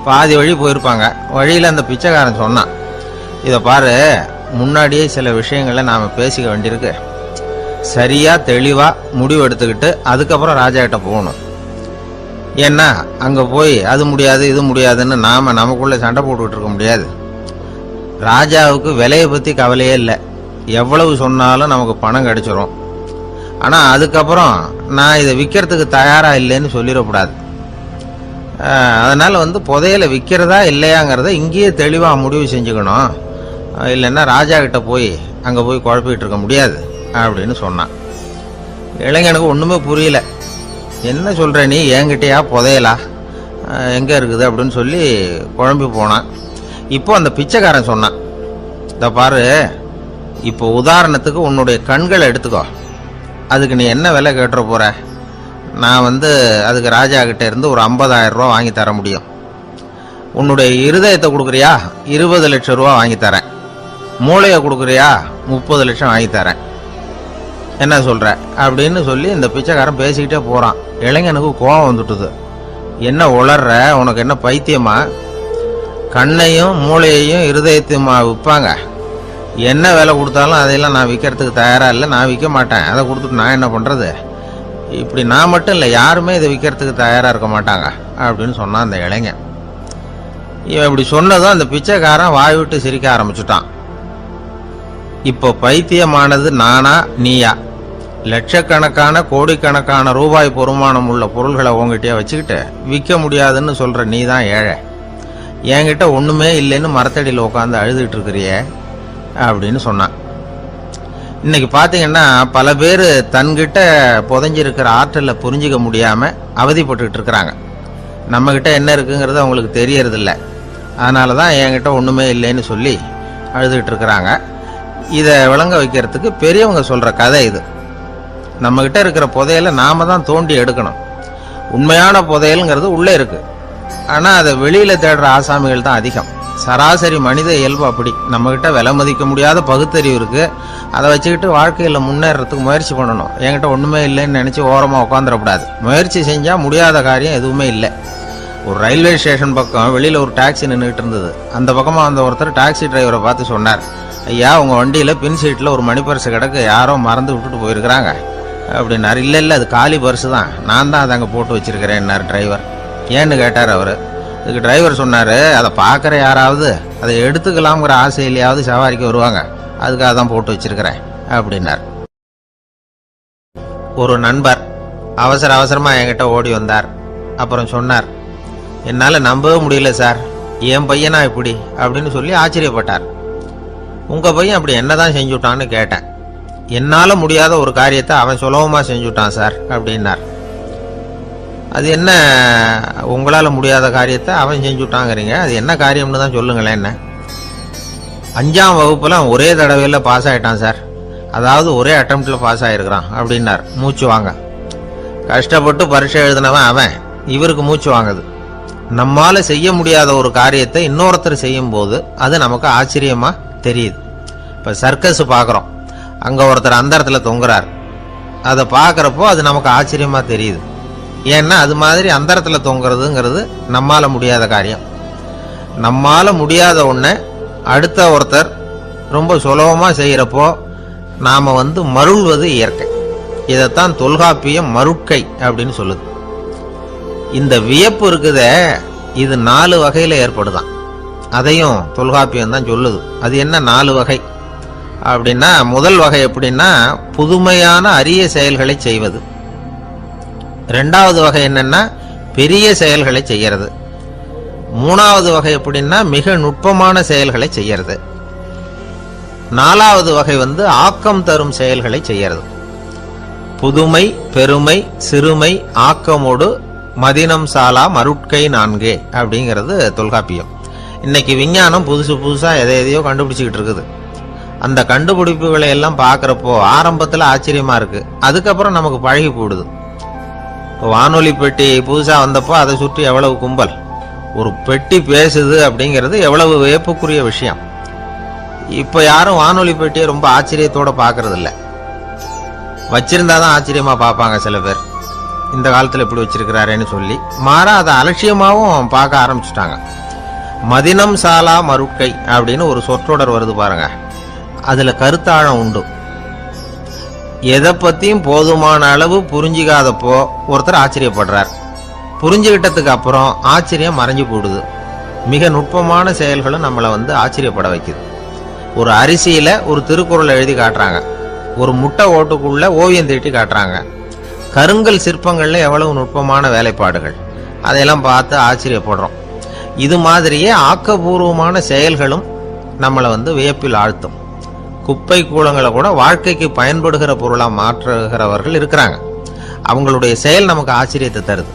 பாதி வழி போயிருப்பாங்க. வழியில் அந்த பிச்சைக்காரன் சொன்னான், இதை பாரு, முன்னாடியே சில விஷயங்களை நாம் பேசிக்க வேண்டியிருக்கு, சரியாக தெளிவாக முடிவு எடுத்துக்கிட்டு அதுக்கப்புறம் ராஜா கிட்ட போகணும். ஏன்னா அங்கே போய் அது முடியாது இது முடியாதுன்னு நாம் நமக்குள்ளே சண்டை போட்டுக்கிட்டு இருக்க முடியாது. ராஜாவுக்கு விலையை பற்றி கவலையே இல்லை, எவ்வளவு சொன்னாலும் நமக்கு பணம் கிடைச்சிரும். ஆனால் அதுக்கப்புறம் நான் இதை விற்கிறதுக்கு தயாராக இல்லைன்னு சொல்லிடக்கூடாது. அதனால் புதையலை விற்கிறதா இல்லையாங்கிறத இங்கேயே தெளிவாக முடிவு செஞ்சுக்கணும், இல்லைன்னா ராஜா கிட்ட போய் அங்கே போய் குழப்பிக்கிட்டு இருக்க முடியாது அப்படின்னு சொன்னான். இளைஞனுக்கு ஒன்றுமே புரியல. என்ன சொல்கிற நீ, என்கிட்டயா புதையலா, எங்கே இருக்குது அப்படின்னு சொல்லி குழம்பி போனான். இப்போ அந்த பிச்சைக்காரன் சொன்னான், இதை பாரு, இப்போ உதாரணத்துக்கு உன்னுடைய கண்களை எடுத்துக்கோ, அதுக்கு நீ என்ன விலை கேட்டுற போகிற, நான் அதுக்கு ராஜா கிட்ட இருந்து ஒரு 50,000 ரூபா வாங்கி தர முடியும். உன்னுடைய இருதயத்தை கொடுக்குறியா, 20 லட்சம் ரூபா வாங்கி தரேன். மூளையை கொடுக்குறியா, 30 லட்சம் வாங்கி தரேன். என்ன சொல்கிற அப்படின்னு சொல்லி இந்த பிச்சைக்காரன் பேசிக்கிட்டே போகிறான். இளைஞனுக்கு கோபம் வந்துட்டுது. என்ன உளர்ற, உனக்கு என்ன பைத்தியமா, கண்ணையும் மூளையையும் இருதயத்தையுமா விற்பாங்க, என்ன விலை கொடுத்தாலும் அதையெல்லாம் நான் விற்கிறதுக்கு தயாராக இல்லை, நான் விற்க மாட்டேன், அதை கொடுத்துட்டு நான் என்ன பண்ணுறது, இப்படி நான் மட்டும் இல்லை யாருமே இதை விற்கிறதுக்கு தயாராக இருக்க மாட்டாங்க அப்படின்னு சொன்னான் அந்த இளைஞன். இவன் இப்படி சொன்னதும் அந்த பிச்சைக்காரன் வாய் விட்டு சிரிக்க ஆரம்பிச்சுட்டான். இப்போ பைத்தியமானது நானா நீயா, லட்சக்கணக்கான கோடிக்கணக்கான ரூபாய் பொறுமானம் உள்ள பொருள்களை உங்ககிட்டயே வச்சுக்கிட்டு விற்க முடியாதுன்னு சொல்கிற நீ தான் ஏழை, என்கிட்ட ஒன்றுமே இல்லைன்னு மரத்தடியில் உட்காந்து அழுதுகிட்டு இருக்கிறியே அப்படின்னு சொன்னான். இன்னைக்கு பார்த்தீங்கன்னா பல பேர் தன்கிட்ட புதைஞ்சிருக்கிற ஆற்றலை புரிஞ்சிக்க முடியாமல் அவதிப்பட்டுக்கிட்டு இருக்கிறாங்க. நம்மக்கிட்ட என்ன இருக்குங்கிறது அவங்களுக்கு தெரியறதில்ல, அதனால தான் என்கிட்ட ஒன்றுமே இல்லைன்னு சொல்லி அழுதுகிட்டு இருக்கிறாங்க. இதை விளங்க வைக்கிறதுக்கு பெரியவங்க சொல்ற கதை இது. நம்ம கிட்ட இருக்கிற புதையலை நாம தான் தோண்டி எடுக்கணும். உண்மையான புதையல்ங்கிறது உள்ளே இருக்கு. ஆனா அதை வெளியில தேடுற ஆசாமிகள் தான் அதிகம். சராசரி மனித இயல்பு அப்படி. நம்ம கிட்ட விலை மதிக்க முடியாத பகுத்தறிவு இருக்கு. அதை வச்சுக்கிட்டு வாழ்க்கையில முன்னேறதுக்கு முயற்சி பண்ணணும். என்கிட்ட ஒண்ணுமே இல்லைன்னு நினைச்சு ஓரமா உட்காந்துடக்கூடாது. முயற்சி செஞ்சா முடியாத காரியம் எதுவுமே இல்லை. ஒரு ரயில்வே ஸ்டேஷன் பக்கம் வெளியில ஒரு டாக்ஸி நின்றுட்டு இருந்தது. அந்த பக்கமா வந்த ஒருத்தர் டாக்ஸி டிரைவரை பார்த்து சொன்னார், ஐயா உங்க வண்டியில பின் சீட்ல ஒரு மணி பர்ஸ் கிடக்கு, யாரோ மறந்து விட்டுட்டு போயிருக்கிறாங்க அப்படின்னாரு. இல்ல அது காலி பர்ஸ் தான், நான் தான் அதை அங்கே போட்டு வச்சிருக்கிறேன்னாரு டிரைவர். ஏன்னு கேட்டார் அவரு. இதுக்கு டிரைவர் சொன்னாரு, அதை பார்க்குற யாராவது அதை எடுத்துக்கலாம்ங்கிற ஆசையிலையாவது சவாரிக்கு வருவாங்க, அதுக்காக தான் போட்டு வச்சிருக்கிறேன் அப்படின்னார். ஒரு நண்பர் அவசரமா என்கிட்ட ஓடி வந்தார். அப்புறம் சொன்னார், என்னால் நம்பவே முடியல சார், என் பையனா இப்படி அப்படின்னு சொல்லி ஆச்சரியப்பட்டார். உங்க பையன் அப்படி என்னதான் செஞ்சுட்டான்னு கேட்டேன். என்னால முடியாத ஒரு காரியத்தை அவன் சுலபமா செஞ்சுட்டான் சார் அப்படின்னார். அது என்ன, உங்களால முடியாத காரியத்தை அவன் செஞ்சுட்டாங்கிறீங்க, அது என்ன காரியம்னு தான் சொல்லுங்களேன். என்ன 5ஆம் வகுப்புல ஒரே தடவையில பாஸ் ஆயிட்டான் சார், அதாவது ஒரே அட்டம்ப்ட்ல பாஸ் ஆயிருக்கிறான் அப்படின்னார். மூச்சு வாங்க. கஷ்டப்பட்டு பரீட்சை எழுதினவன் அவன், இவருக்கு மூச்சு வாங்குது. நம்மால செய்ய முடியாத ஒரு காரியத்தை இன்னொருத்தர் செய்யும் போது அது நமக்கு ஆச்சரியமா தெரியுது. இப்ப சர்க்கஸ் பாக்குறோம், அங்க ஒருத்தர் அந்த இடத்துல தொங்குறார். அதை பாக்குறப்போ அது நமக்கு ஆச்சரியமா தெரியுது. ஏன்னா அது மாதிரி அந்த இடத்துல தொங்குறதுங்கிறது நம்மால முடியாத காரியம். நம்மால முடியாத ஒன்றை அடுத்த ஒருத்தர் ரொம்ப சுலபமா செய்யறப்போ நாம மருள்வது இயற்கை. இதைத்தான் தொல்காப்பியம் மருட்கை அப்படின்னு சொல்லுது. இந்த வியப்பு இருக்குதே, இது 4 வகையில ஏற்படுதான். அதையும் தொல்காப்பியம் தான் சொல்லுது. அது என்ன 4 வகை அப்படின்னா, முதல் வகை எப்படின்னா புதுமையான அரிய செயல்களை செய்வது. 2வது வகை என்னன்னா பெரிய செயல்களை செய்யறது. 3வது வகை எப்படின்னா மிக நுட்பமான செயல்களை செய்யறது. 4வது வகை ஆக்கம் தரும் செயல்களை செய்யறது. புதுமை, பெருமை, சிறுமை, ஆக்கமோடு மதினம் சாலா மருட்கை 4 அப்படிங்கிறது தொல்காப்பியம். இன்னைக்கு விஞ்ஞானம் புதுசா எதையோ கண்டுபிடிச்சிக்கிட்டு இருக்குது. அந்த கண்டுபிடிப்புகளை எல்லாம் பார்க்கறப்போ ஆரம்பத்துல ஆச்சரியமா இருக்கு, அதுக்கப்புறம் நமக்கு பழகி போடுது. வானொலி பெட்டி புதுசா வந்தப்போ அதை சுற்றி எவ்வளவு கும்பல், ஒரு பெட்டி பேசுது அப்படிங்கிறது எவ்வளவு வியப்புக்குரிய விஷயம். இப்ப யாரும் வானொலி பெட்டியை ரொம்ப ஆச்சரியத்தோட பாக்குறது இல்ல. வச்சிருந்தாதான் ஆச்சரியமா பார்ப்பாங்க சில பேர். இந்த காலத்துல எப்படி வச்சிருக்கிறாரேன்னு சொல்லி மாறா அதை அலட்சியமாவும் பார்க்க ஆரம்பிச்சுட்டாங்க. மதினம் சாலா மருட்கை அப்படின்னு ஒரு சொற்றொடர் வருது பாருங்க, அதுல கருத்தாழம் உண்டு. எதை பத்தியும் போதுமான அளவு புரிஞ்சிக்காதப்போ ஒருத்தர் ஆச்சரியப்படுறார். புரிஞ்சுகிட்டதுக்கு அப்புறம் ஆச்சரியம் மறைஞ்சு போடுது. மிக நுட்பமான செயல்களும் நம்மளை ஆச்சரியப்பட வைக்குது. ஒரு அரிசியில ஒரு திருக்குறள் எழுதி காட்டுறாங்க, ஒரு முட்டை ஓட்டுக்குள்ள ஓவியம் தீட்டி காட்டுறாங்க. கருங்கல் சிற்பங்கள்ல எவ்வளவு நுட்பமான வேலைப்பாடுகள், அதையெல்லாம் பார்த்து ஆச்சரியப்படுறோம். இது மாதிரியே ஆக்கப்பூர்வமான செயல்களும் நம்மளை வியப்பில் ஆழ்த்தும். குப்பை கூலங்களை கூட வாழ்க்கைக்கு பயன்படுகிற பொருளா மாற்றுகிறவர்கள் இருக்கிறாங்க. அவங்களுடைய செயல் நமக்கு ஆச்சரியத்தை தருது.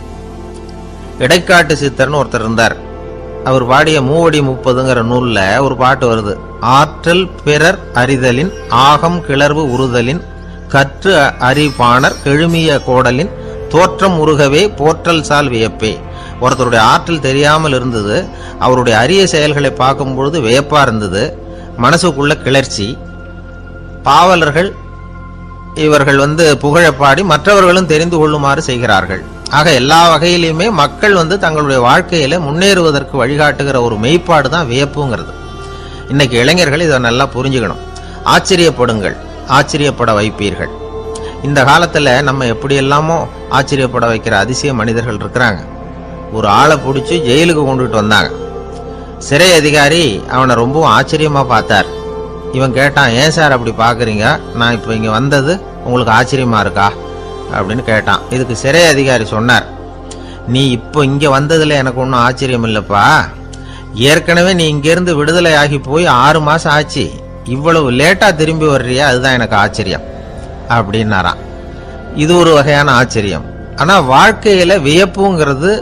இடைக்காட்டு சித்தர்னு ஒருத்தர் இருந்தார். அவர் பாடிய 30 நூல்ல ஒரு பாட்டு வருது. ஆற்றல் பிறர் அறிதலின் ஆகம் கிளர்வு உறுதலின் கற்று அறிபாணர் கெழுமிய கோடலின் தோற்றம் உருகவே போற்றல் சால் வியப்பே. ஒருத்தருடைய ஆற்றல் தெரியாமல் இருந்தது, அவருடைய அரிய செயல்களை பார்க்கும் பொழுது வியப்பா இருந்தது, மனசுக்குள்ள கிளர்ச்சி. பாவலர்கள் இவர்கள் புகழப்பாடி மற்றவர்களும் தெரிந்து கொள்ளுமாறு செய்கிறார்கள். ஆக எல்லா வகையிலுமே மக்கள் தங்களுடைய வாழ்க்கையில முன்னேறுவதற்கு வழிகாட்டுகிற ஒரு மெய்ப்பாடு தான் வியப்புங்கிறது. இன்னைக்கு இளைஞர்கள் இதை நல்லா புரிஞ்சுக்கணும். ஆச்சரியப்படுங்கள், ஆச்சரியப்பட வைப்பீர்கள். இந்த காலத்துல நம்ம எப்படி எல்லாமோ ஆச்சரியப்பட வைக்கிற அதிசய மனிதர்கள் இருக்கிறாங்க. ஒரு ஆளை பிடிச்சி ஜெயிலுக்கு கொண்டுட்டு வந்தாங்க. சிறை அதிகாரி அவனை ரொம்பவும் ஆச்சரியமா பார்த்தார். இவன் கேட்டான், ஏன் சார் அப்படி பாக்குறீங்க, நான் இப்ப இங்க வந்தது உங்களுக்கு ஆச்சரியமா இருக்கா அப்படின்னு கேட்டான். இதுக்கு சிறை அதிகாரி சொன்னார், நீ இப்போ இங்க வந்ததுல எனக்கு ஒன்றும் ஆச்சரியம் இல்லப்பா, ஏற்கனவே நீ இங்கிருந்து விடுதலை ஆகி போய் 6 மாசம் ஆச்சு, இவ்வளவு லேட்டா திரும்பி வர்றியா, அதுதான் எனக்கு ஆச்சரியம் அப்படின்னாராம். இது ஒரு வகையான ஆச்சரியம். ஆனா வாழ்க்கையில வியப்புங்கிறது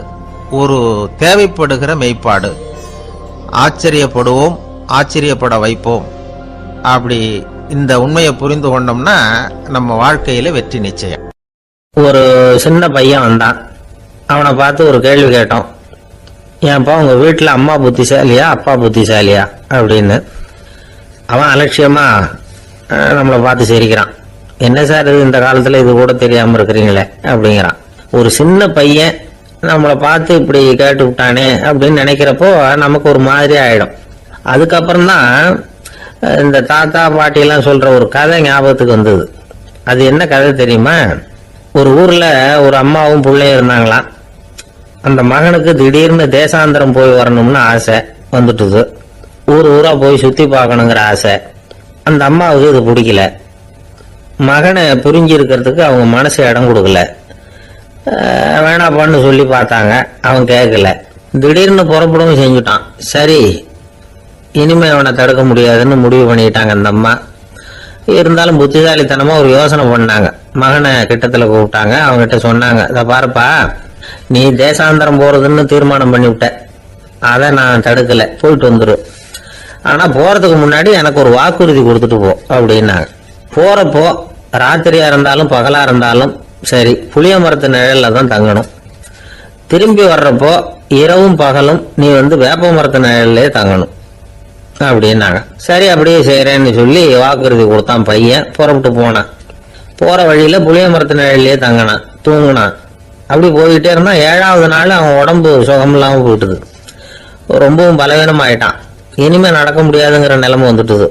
ஒரு தேவைப்படுகிற மெய்ப்பாடு. ஆச்சரியப்படுவோம், ஆச்சரியப்பட வைப்போம். அப்படி இந்த உண்மையை புரிந்து கொண்டோம்னா நம்ம வாழ்க்கையில வெற்றி நிச்சயம். ஒரு சின்ன பையன் வந்தான். அவனை பார்த்து ஒரு கேள்வி கேட்டோம். ஏன்ப்பா உங்க வீட்டுல அம்மா புத்திசாலியா அப்பா புத்திசாலியா அப்படின்னு. அவன் அலட்சியமா நம்மளை பார்த்து சிரிக்கிறான். என்ன சார் இது, இந்த காலத்துல இது கூட தெரியாம இருக்கிறீங்களே அப்படிங்கிறான். ஒரு சின்ன பையன் நம்மளை பார்த்து இப்படி கேட்டு விட்டானே அப்படின்னு நினைக்கிறப்போ நமக்கு ஒரு மாதிரி ஆயிடும். அதுக்கப்புறம் தான் இந்த தாத்தா பாட்டி எல்லாம் சொல்ற ஒரு கதை ஞாபகத்துக்கு வந்தது. அது என்ன கதை தெரியுமா? ஒரு ஊர்ல ஒரு அம்மாவும் பிள்ளையும் இருந்தாங்களாம். அந்த மகனுக்கு திடீர்னு தேசாந்திரம் போய் வரணும்னு ஆசை வந்துட்டுது. ஊர் ஊரா போய் சுத்தி பார்க்கணுங்கிற ஆசை. அந்த அம்மாவுக்கு இது பிடிக்கல. மகனை புரிஞ்சிருக்கிறதுக்கு அவங்க மனசு இடம் கொடுக்கல. வேணாப்பான்னு சொல்லி பார்த்தாங்க, அவன் கேட்கல. திடீர்னு புறப்படவும் செஞ்சுட்டான். சரி, இனிமே அவனை தடுக்க முடியாதுன்னு முடிவு பண்ணிட்டாங்க அந்த அம்மா. இருந்தாலும் புத்திசாலித்தனமா ஒரு யோசனை பண்ணாங்க. மகனை கிட்டத்துல கூப்பிட்டாங்க. அவங்ககிட்ட சொன்னாங்க, இதை பாருப்பா, நீ தேசாந்தரம் போறதுன்னு தீர்மானம் பண்ணி விட்ட, அதை நான் தடுக்கல, போயிட்டு வந்துடும். ஆனா போறதுக்கு முன்னாடி எனக்கு ஒரு வாக்குறுதி கொடுத்துட்டு போ அப்படின்னாங்க. போறப்போ ராத்திரியா இருந்தாலும் பகலா இருந்தாலும் சரி, புளிய மரத்து நிழல்ல தான் தங்கணும். திரும்பி வர்றப்போ இரவும் பகலும் நீ வேப்ப மரத்து நிழல்லே தங்கணும் அப்படின்னாங்க. சரி, அப்படியே செய்யறேன்னு சொல்லி வாக்குறுதி கொடுத்தான் பையன். புறப்பட்டு போனான். போற வழியில புளிய மரத்து நிழல்லே தங்கினான், தூங்கினான். அப்படி போயிட்டே இருந்தான். 7வது நாள் அவன் உடம்பு சுகம் இல்லாம போயிட்டுது. ரொம்பவும் பலவீனமாயிட்டான். இனிமே நடக்க முடியாதுங்கிற நிலைமை வந்துட்டுது.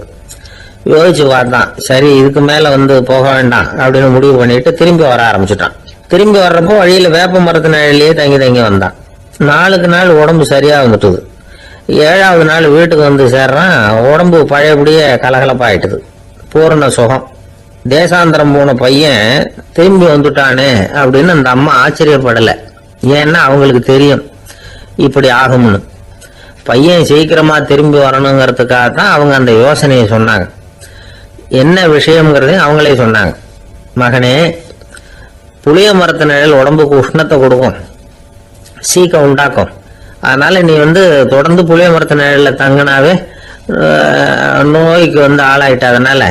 யோசிச்சு பார்த்தான். சரி, இதுக்கு மேல போக வேண்டாம் அப்படின்னு முடிவு பண்ணிட்டு திரும்பி வர ஆரம்பிச்சுட்டான். திரும்பி வர்றப்போ வழியில வேப்ப மரத்து நிழல்லையே தங்கி தங்கி வந்தான். நாளுக்கு நாள் உடம்பு சரியா வந்துட்டுது. 7வது நாள் வீட்டுக்கு சேர்றான். உடம்பு பழையபடியே கலகலப்பாயிட்டுது. பூரண சுகம். தேசாந்திரம் போன பையன் திரும்பி வந்துட்டானே அப்படின்னு அந்த அம்மா ஆச்சரியப்படல. ஏன்னா அவங்களுக்கு தெரியும் இப்படி ஆகும்னு. பையன் சீக்கிரமா திரும்பி வரணுங்கிறதுக்காக தான் அவங்க அந்த யோசனையை சொன்னாங்க. என்ன விஷயம்ங்கிறதையும் அவங்களே சொன்னாங்க. மகனே, புளிய மரத்து நிழல் உடம்புக்கு உஷ்ணத்தை கொடுக்கும், சீக்கம் உண்டாக்கும். அதனால நீ தொடர்ந்து புளிய மரத்து நிழல்ல தங்கினாவே நோய்க்கு ஆளாயிட்ட. அதனால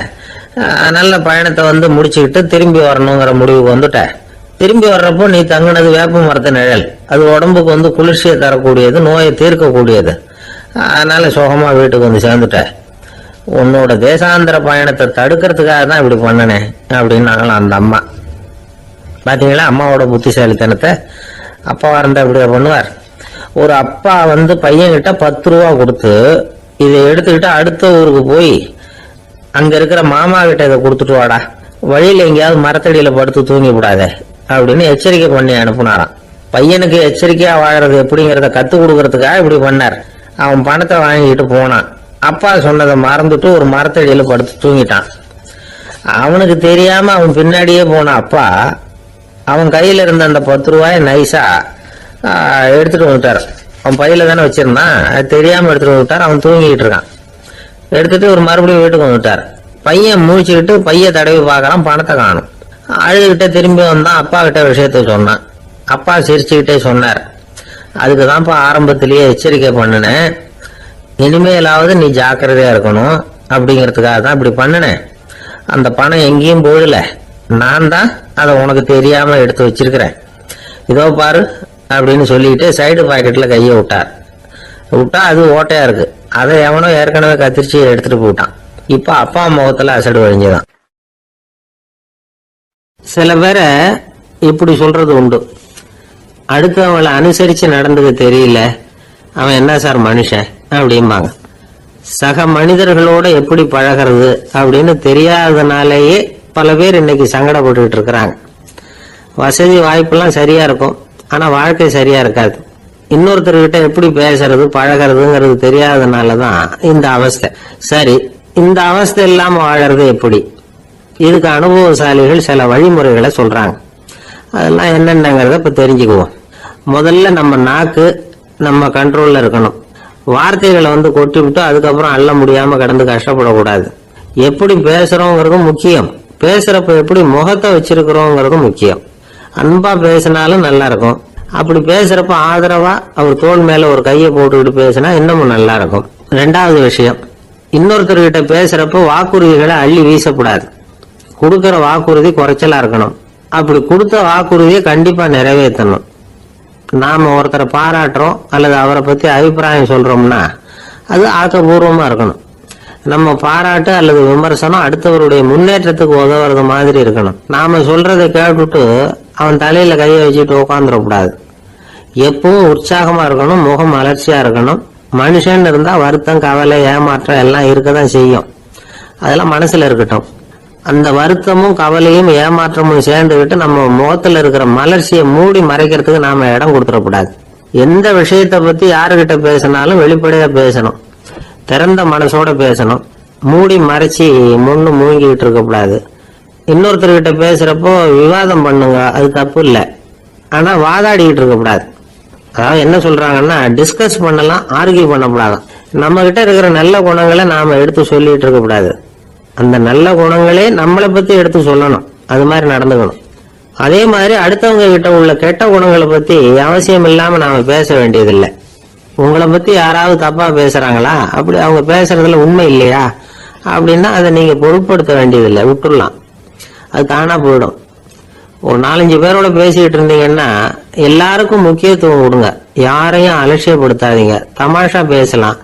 நல்ல பயணத்தை முடிச்சுக்கிட்டு திரும்பி வரணுங்கிற முடிவுக்கு வந்துட்ட. திரும்பி வர்றப்போ நீ தங்கினது வேப்ப மரத்து நிழல். அது உடம்புக்கு குளிர்ச்சியை தரக்கூடியது, நோயை தீர்க்கக்கூடியது. அதனால சுகமா வீட்டுக்கு சேர்ந்துட்ட. உன்னோட தேசாந்திர பயணத்தை தடுக்கிறதுக்காக தான் இப்படி பண்ணனேன் அப்படின்னாங்களாம் அந்த அம்மா. பாத்தீங்களா அம்மாவோட புத்திசாலித்தனத்தை? அப்பாவா இருந்தா இப்படியா பண்ணுவார்? ஒரு அப்பா பையன்கிட்ட 10 ரூபா கொடுத்து இதை எடுத்துக்கிட்டு அடுத்த ஊருக்கு போய் அங்க இருக்கிற மாமா கிட்ட இதை கொடுத்துட்டு வாடா, வழியில எங்கேயாவது மரத்தடியில படுத்து தூங்கி விடாத அப்படின்னு எச்சரிக்கை பண்ணி அனுப்புனாராம். பையனுக்கு எச்சரிக்கையா வாழறது எப்படிங்கிறத கத்து கொடுக்கறதுக்காக இப்படி பண்ணார். அவன் பணத்தை வாங்கிட்டு போனான். அப்பா சொன்னதை மறந்துட்டு ஒரு மரத்தடியில படுத்து தூங்கிட்டான். அவனுக்கு தெரியாம அவன் பின்னாடியே போன அப்பா அவன் கையில இருந்த அந்த 10 ரூபாய நைஸா எடுத்துட்டு வந்துட்டார். அவன் பையில தானே வச்சிருந்தான், அது தெரியாம எடுத்துட்டு வந்துட்டார். அவன் தூங்கிட்டு இருக்கான். எடுத்துட்டு ஒரு மறுபடியும் வீட்டுக்கு வந்துட்டார். பையன் முழிச்சுக்கிட்டு பைய தடவி பார்க்கறான், பணத்தை காணும். அழுதுகிட்ட திரும்பி வந்தான். அப்பா கிட்ட விஷயத்த சொன்னான். அப்பா சிரிச்சுக்கிட்டே சொன்னார், அதுக்குதான்ப்பா ஆரம்பத்திலேயே எச்சரிக்கை பண்ணினேன், இனிமேலாவது நீ ஜாக்கிரதையா இருக்கணும் அப்படிங்கிறதுக்காக தான் இப்படி பண்ணினேன். அந்த பணம் எங்கேயும் போயிடல, நான் தான் அதை உனக்கு தெரியாம எடுத்து வச்சிருக்கிறேன். இதோ பாரு அப்படின்னு சொல்லிட்டு சைடு பாக்கெட்ல கைய விட்டா அது ஓட்டையா இருக்கு. அதை எவனோ ஏற்கனவே கத்திரிச்சு எடுத்துட்டு போயிட்டான். இப்ப அப்பா முகத்துல அசடு வழிஞ்சுதான். சில பேரை இப்படி சொல்றது உண்டு, அடுத்தவங்களை அனுசரிச்சு நடந்தது தெரியல, அவன் என்ன சார் மனுஷன் அப்படிம்பாங்க. சக மனிதர்களோட எப்படி பழகிறது அப்படின்னு தெரியாதனாலேயே பல பேர் இன்னைக்கு சங்கடப்பட்டு இருக்கிறாங்க. வசதி வாய்ப்பெல்லாம் சரியா இருக்கும், ஆனா வாழ்க்கை சரியா இருக்காது. இன்னொருத்தர்கிட்ட எப்படி பேசுறது பழகிறதுங்கிறது தெரியாதனாலதான் இந்த அவஸ்தை. சரி, இந்த அவஸ்தை இல்லாம வாழறது எப்படி? இதுக்கு அனுபவசாலிகள் சில வழிமுறைகளை சொல்றாங்க. அதெல்லாம் என்னென்னங்கிறத இப்ப தெரிஞ்சுக்குவோம். முதல்ல நம்ம நாக்கு நம்ம கண்ட்ரோல்ல இருக்கணும். வார்த்தைகளை கொட்டி விட்டு அதுக்கப்புறம் அள்ள முடியாம கடந்து கஷ்டப்படக்கூடாது. எப்படி பேசுறோங்கிறதும் முக்கியம், பேசுறப்ப எப்படி முகத்தை வச்சிருக்கிறோங்கிறதும் முக்கியம். அன்பா பேசினாலும் நல்லா இருக்கும். அப்படி பேசுறப்ப ஆதரவா அவர் தோள் மேல ஒரு கையை போட்டுக்கிட்டு பேசினா இன்னமும் நல்லா இருக்கும். 2வது விஷயம், இன்னொருத்தர்கிட்ட பேசுறப்போ வாக்குறுதிகளை அள்ளி வீசக்கூடாது. கொடுக்கிற வாக்குறுதி குறைச்சலா இருக்கணும். அப்படி கொடுத்த வாக்குறுதியை கண்டிப்பா நிறைவேற்றணும். நாம ஒருத்தரை பாராட்டுறோம் அல்லது அவரை பத்தி அபிப்பிராயம் சொல்றோம்னா அது ஆக்கப்பூர்வமா இருக்கணும். நம்ம பாராட்டு அல்லது விமர்சனம் அடுத்தவருடைய முன்னேற்றத்துக்கு உதவுறது மாதிரி இருக்கணும். நாம சொல்றதை கேட்டுட்டு அவன் தலையில கையை வச்சுட்டு உட்காந்துடக்கூடாது. எப்பவும் உற்சாகமா இருக்கணும், முகம் மலர்ச்சியா இருக்கணும். மனுஷன் இருந்தா வருத்தம், கவலை, ஏமாற்றம் எல்லாம் இருக்கதான் செய்யும். அதெல்லாம் மனசுல இருக்கட்டும். அந்த வருத்தமும் கவலையும் ஏமாற்றமும் சேர்ந்துகிட்டு நம்ம முகத்துல இருக்கிற மலர்ச்சியை மூடி மறைக்கிறதுக்கு நாம இடம் கொடுத்துடக்கூடாது. எந்த விஷயத்த பத்தி யாருகிட்ட பேசினாலும் வெளிப்படையா பேசணும், திறந்த மனசோட பேசணும். மூடி மறைச்சி முன்னு மூங்கிட்டு இருக்கக்கூடாது. இன்னொருத்தர்கிட்ட பேசுறப்போ விவாதம் பண்ணுங்க, அது தப்பு இல்லை. ஆனா வாதாடிக்கிட்டு இருக்கக்கூடாது. அதாவது என்ன சொல்றாங்கன்னா, டிஸ்கஸ் பண்ணலாம், ஆர்கியூ பண்ணக்கூடாது. நம்ம கிட்ட இருக்கிற நல்ல குணங்களை நாம எடுத்து சொல்லிட்டு இருக்கக்கூடாது. அந்த நல்ல குணங்களே நம்மளை பத்தி எடுத்து சொல்லணும். அது மாதிரி நடந்துக்கணும். அதே மாதிரி அடுத்தவங்க கிட்ட உள்ள கெட்ட குணங்களை பத்தி அவசியம் இல்லாம நாம பேச வேண்டியதில்லை. உங்களை பத்தி யாராவது தப்பா பேசுறாங்களா, அப்படி அவங்க பேசுறதுல உண்மை இல்லையா அப்படின்னா அதை நீங்க பொருட்படுத்த வேண்டியதில்லை, விட்டுடலாம். அது தானா போயிடும். ஒரு 4-5 பேரோட பேசிக்கிட்டு இருந்தீங்கன்னா எல்லாருக்கும் முக்கியத்துவம் கொடுங்க, யாரையும் அலட்சியப்படுத்தாதீங்க. தமாஷா பேசலாம்,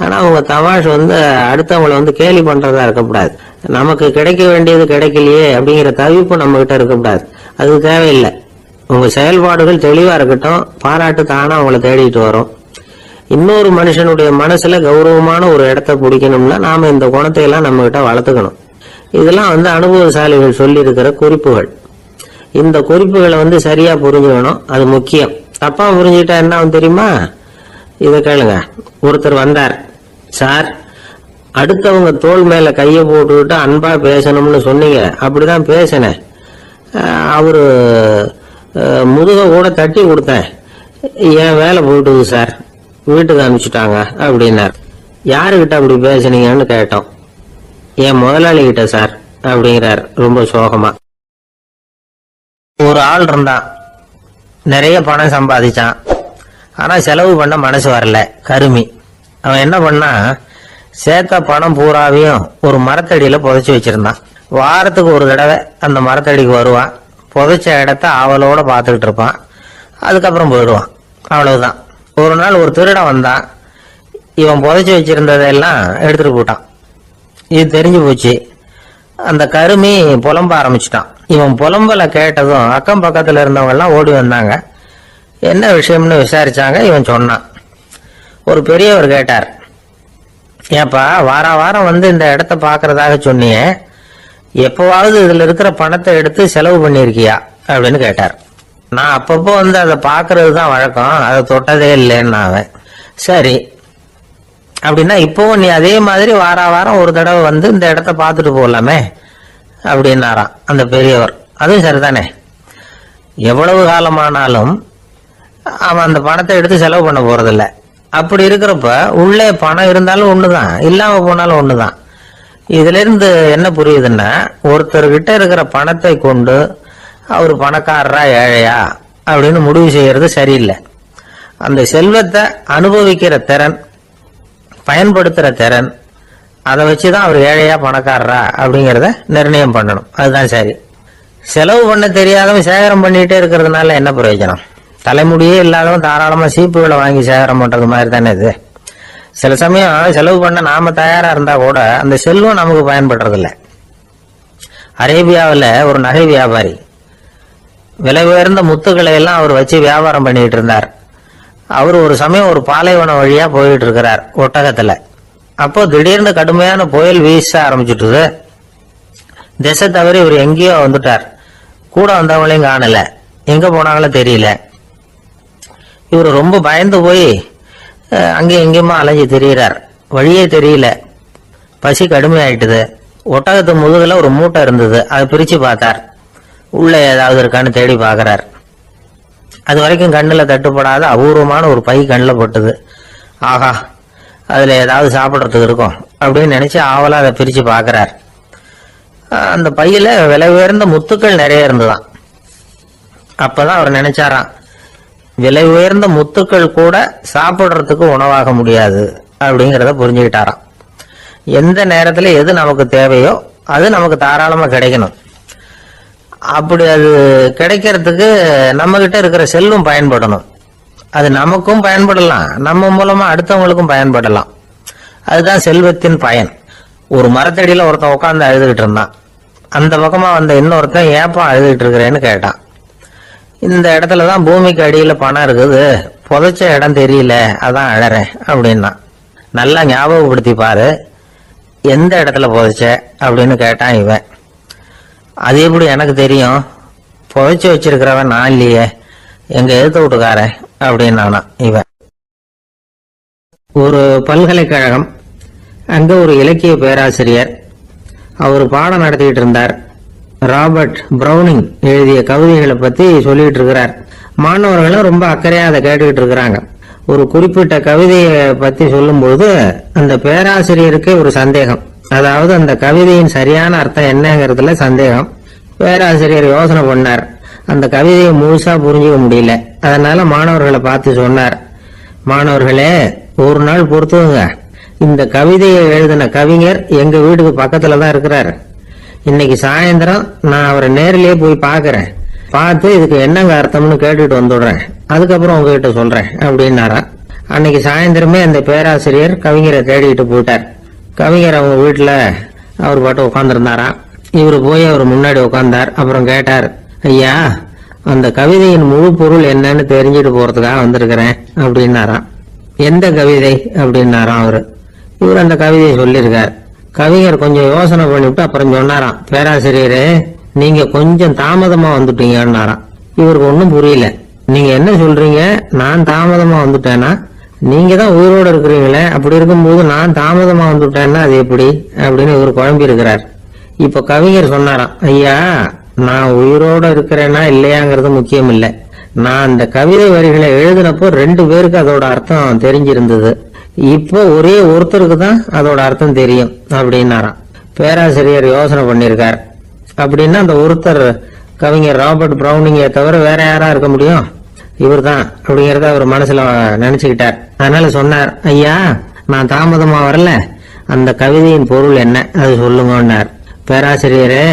ஆனா உங்க தமாஷ் அடுத்தவங்களை கேலி பண்றதா இருக்கக்கூடாது. நமக்கு கிடைக்க வேண்டியது கிடைக்கலையே அப்படிங்கிற தவிப்பு நம்ம கிட்ட இருக்கக்கூடாது. அது தேவையில்லை. உங்க செயல்பாடுகள் தெளிவா இருக்கட்டும், பாராட்டு தானா அவங்கள தேடிட்டு வரும். இன்னொரு மனுஷனுடைய மனசுல கௌரவமான ஒரு இடத்த பிடிக்கணும்னா நாம இந்த குணத்தை எல்லாம் நம்ம கிட்ட வளர்த்துக்கணும். இதெல்லாம் அனுபவசாலிகள் சொல்லி இருக்கிற குறிப்புகள். இந்த குறிப்புகளை சரியா புரிஞ்சுக்கணும், அது முக்கியம். தப்பா புரிஞ்சுக்கிட்டா என்ன ஆகும் தெரியுமா? இதை கேளுங்க. ஒருத்தர் வந்தார், சார் அடுத்தவங்க தோள் மேல கையை போட்டுக்கிட்டு அன்பா பேசணும்னு சொன்னீங்க, அப்படிதான் பேசினேன். அவரு முதுக கூட தட்டி கொடுத்தேன், என் வேலை போயிட்டுது சார், வீட்டுக்கு அனுப்பிச்சுட்டாங்க அப்படின்னார். யாருகிட்ட அப்படி பேசுனீங்கன்னு கேட்டோம். என் முதலாளி கிட்ட சார் அப்படிங்கிறார் ரொம்ப சோகமா. ஒரு ஆள் இருந்தான், நிறைய பணம் சம்பாதிச்சான், ஆனா செலவு பண்ண மனசு வரல, கருமி. அவன் என்ன பண்ணா, சேர்த்த பணம் பூராவையும் ஒரு மரத்தடியில புதைச்சி வச்சிருந்தான். வாரத்துக்கு ஒரு தடவை அந்த மரத்தடிக்கு வருவான், புதைச்ச இடத்த ஆவலோட பார்த்துக்கிட்டு இருப்பான், அதுக்கப்புறம் போயிடுவான். அவ்வளவுதான். ஒரு நாள் ஒரு திருடன் வந்தான், இவன் புதைச்சி வச்சிருந்ததெல்லாம் எடுத்துட்டு போட்டான். இது தெரிஞ்சு போச்சு. அந்த கருமி புலம்ப ஆரம்பிச்சுட்டான். இவன் புலம்பல கேட்டதும் அக்கம் பக்கத்துல இருந்தவங்க எல்லாம் ஓடி வந்தாங்க. என்ன விஷயம்னு விசாரிச்சாங்க. இவன் சொன்னான். ஒரு பெரியவர் கேட்டார், ஏப்பா வாரம் இந்த இடத்த பாக்குறதாக சொன்னியே, எப்பவாவது இதுல இருக்கிற பணத்தை எடுத்து செலவு பண்ணிருக்கியா அப்படின்னு கேட்டார். நான் அப்பப்போ அதை பாக்குறது தான் வழக்கம், அதை தொட்டதே இல்லைன்னு அவன். சரி அப்படின்னா இப்பவும் நீ அதே மாதிரி வாரம் ஒரு தடவை இந்த இடத்த பார்த்துட்டு போகலாமே அப்படின்னாராம் அந்த பெரியவர். அதுவும் சரிதானே, எவ்வளவு காலமானாலும் அவன் அந்த பணத்தை எடுத்து செலவு பண்ண போறதில்ல. அப்படி இருக்கிறப்ப உள்ளே பணம் இருந்தாலும் ஒண்ணுதான், இல்லாம போனாலும் ஒண்ணுதான். இதுல இருந்து என்ன புரியுதுன்னா, ஒருத்தர்கிட்ட இருக்கிற பணத்தை கொண்டு அவர் பணக்காரரா ஏழையா அப்படின்னு முடிவு செய்யறது சரியில்லை. அந்த செல்வத்தை அனுபவிக்கிற திறன், பயன்படுத்துற திறன், அதை வச்சுதான் அவர் ஏழையா பணக்காரரா அப்படிங்கிறத நிர்ணயம் பண்ணணும். அதுதான் சரி. செலவு பண்ண தெரியாதவன் சேகரம் பண்ணிட்டே இருக்கிறதுனால என்ன பிரயோஜனம்? தலைமுடியே இல்லாதவன் தாராளமா சீப்புகளை வாங்கி சேகரம் பண்றது மாதிரி தானே இது. சில சமயம் செலவு பண்ண நாம தயாரா இருந்தா கூட அந்த செல்வம் நமக்கு பயன்படுறதில்ல. அரேபியாவில் ஒரு நகை வியாபாரி விலை உயர்ந்த முத்துக்களை எல்லாம் அவர் வச்சு வியாபாரம் பண்ணிட்டு இருந்தார். அவர் ஒரு சமயம் ஒரு பாலைவனம் வழியா போயிட்டு இருக்கிறார் ஒட்டகத்துல. அப்போ திடீர்னு கடுமையான புயல் வீச ஆரம்பிச்சுட்டுது. திசை தவறி இவர் எங்கேயோ வந்துட்டார். கூட வந்தவங்களையும் காணல, எங்க போனாங்களோ தெரியல. இவர் ரொம்ப பயந்து போய் அங்கேயும் எங்கேயுமா அலைஞ்சு திரியிறார். வழியே தெரியல. பசி கடுமையாயிட்டுது. ஒட்டகத்து முதுகுல ஒரு மூட்டை இருந்தது, அதை பிரிச்சு பார்த்தார். உள்ள ஏதாவது இருக்கான்னு தேடி பார்க்கிறார். அது வரைக்கும் கண்ணுல தட்டுப்படாத அபூர்வமான ஒரு பை கண்ணில் பட்டுது. ஆஹா, அதுல ஏதாவது சாப்பிட்றதுக்கு இருக்கும் அப்படின்னு நினைச்சு ஆவலா அதை பிரிச்சு பார்க்கிறார். அந்த பையில விலை உயர்ந்த முத்துக்கள் நிறைய இருந்துதான். அப்பதான் அவர் நினைச்சாராம், விலை உயர்ந்த முத்துக்கள் கூட சாப்பிட்றதுக்கு உணவாக முடியாது அப்படிங்கிறத புரிஞ்சுக்கிட்டாராம். எந்த நேரத்துல எது நமக்கு தேவையோ அது நமக்கு தாராளமா கிடைக்கணும். அப்படி அது கிடைக்கிறதுக்கு நம்ம கிட்ட இருக்கிற செல்வம் பயன்படணும். அது நமக்கும் பயன்படலாம், நம்ம மூலமா அடுத்தவங்களுக்கும் பயன்படலாம். அதுதான் செல்வத்தின் பயன். ஒரு மரத்தடியில ஒருத்தன் உட்காந்து அழுதுகிட்டு இருந்தான். அந்த பக்கமா வந்த இன்னொருத்தன் ஏப்பா அழுதுகிட்டு இருக்கிறேன்னு கேட்டான். இந்த இடத்துலதான் பூமிக்கு அடியில பணம் இருக்குது, புதைச்ச இடம் தெரியல, அதான் அழறேன் அப்படின்னா. நல்லா ஞாபகப்படுத்தி பாரு, எந்த இடத்துல புதைச்ச அப்படின்னு கேட்டான் இவன். அது எப்படி எனக்கு தெரியும், புதைச்சு வச்சிருக்கிறவன் நான் இல்லையே, எங்க எழுத்து வீட்டுக்காரன் அப்படின்னானா இவன். ஒரு பல்கலைக்கழகம், அங்க ஒரு இலக்கிய பேராசிரியர், அவர் பாடம் நடத்திட்டு இருந்தார். ராபர்ட் பிரௌனிங் எழுதிய கவிதைகளை பத்தி சொல்லிட்டு இருக்கிறார். மாணவர்களும் ரொம்ப அக்கறையா அதை கேட்டுக்கிட்டு இருக்கிறாங்க. ஒரு குறிப்பிட்ட கவிதையை பத்தி சொல்லும்போது அந்த பேராசிரியருக்கு ஒரு சந்தேகம். அதாவது அந்த கவிதையின் சரியான அர்த்தம் என்னங்கிறதுல சந்தேகம். பேராசிரியர் யோசனை பண்ணார். அந்த கவிதையை முழுசா புரிஞ்சுக்க முடியல. அதனால மாணவர்களை பார்த்து சொன்னார், மாணவர்களே, ஒரு நாள் பொறுத்துங்க, இந்த கவிதையை எழுதின கவிஞர் எங்க வீட்டுக்கு பக்கத்துல தான் இருக்கிறாரு. இன்னைக்கு சாயந்தரம் நான் அவரை நேரிலேயே போய் பாக்குறேன், பார்த்து இதுக்கு என்னங்க அர்த்தம்னு கேட்டுட்டு வந்துடுறேன், அதுக்கப்புறம் உங்ககிட்ட சொல்றேன் அப்படின்னாரா. அன்னைக்கு சாயந்தரமே அந்த பேராசிரியர் கவிஞரை தேடிட்டு போயிட்டார். கவிஞர் அவங்க வீட்டுல அவர் பாட்டு உட்காந்துருந்தாராம். இவரு போய் அவர் முன்னாடி உட்கார்ந்தார். அப்புறம் கேட்டார், ஐயா, அந்த கவிதையின் முழு பொருள் என்னன்னு தெரிஞ்சுட்டு போறதுக்காக வந்திருக்கிறேன் அப்படின்னாராம். எந்த கவிதை அப்படின்னாராம் அவரு. இவர் அந்த கவிதையை சொல்லியிருக்கார். கவிஞர் கொஞ்சம் யோசனை பண்ணிவிட்டு அப்புறம் சொன்னாராம், பேராசிரியரே, நீங்க கொஞ்சம் தாமதமா வந்துட்டீங்கன்னாராம். இவருக்கு ஒன்னும் புரியல. நீங்க என்ன சொல்றீங்க, நான் தாமதமா வந்துட்டேன்னா? நீங்க தான் உயிரோட இருக்கிறீங்களே, அப்படி இருக்கும்போது நான் தாமதமா வந்துட்டேன்னா அது எப்படி அப்படின்னு இவர் குழம்பி இருக்கிறார். இப்ப கவிஞர் சொன்னாராம், ஐயா, நான் உயிரோட இருக்கிறேன்னா இல்லையாங்கிறது முக்கியம் இல்லை. நான் அந்த கவிதை வரிகளை எழுதினப்போ 2 பேருக்கு அதோட அர்த்தம் தெரிஞ்சிருந்தது. இப்போ ஒரே ஒருத்தருக்கு தான் அதோட அர்த்தம் தெரியும் அப்படின்னாராம். பேராசிரியர் யோசனை பண்ணிருக்கார். அப்படின்னா அந்த ஒருத்தர் கவிஞர் ராபர்ட் பிரௌனிங்கை தவிர வேற யாரா இருக்க முடியும்? இவர் தான் அப்படிங்கறத அவர் மனசுல நினைச்சுக்கிட்டார். அதனால சொன்னார், ஐயா, நான் தாமதமா வரல, அந்த கவிதையின் பொருள் என்ன அது சொல்லுங்கன்னார். பேராசிரியரே,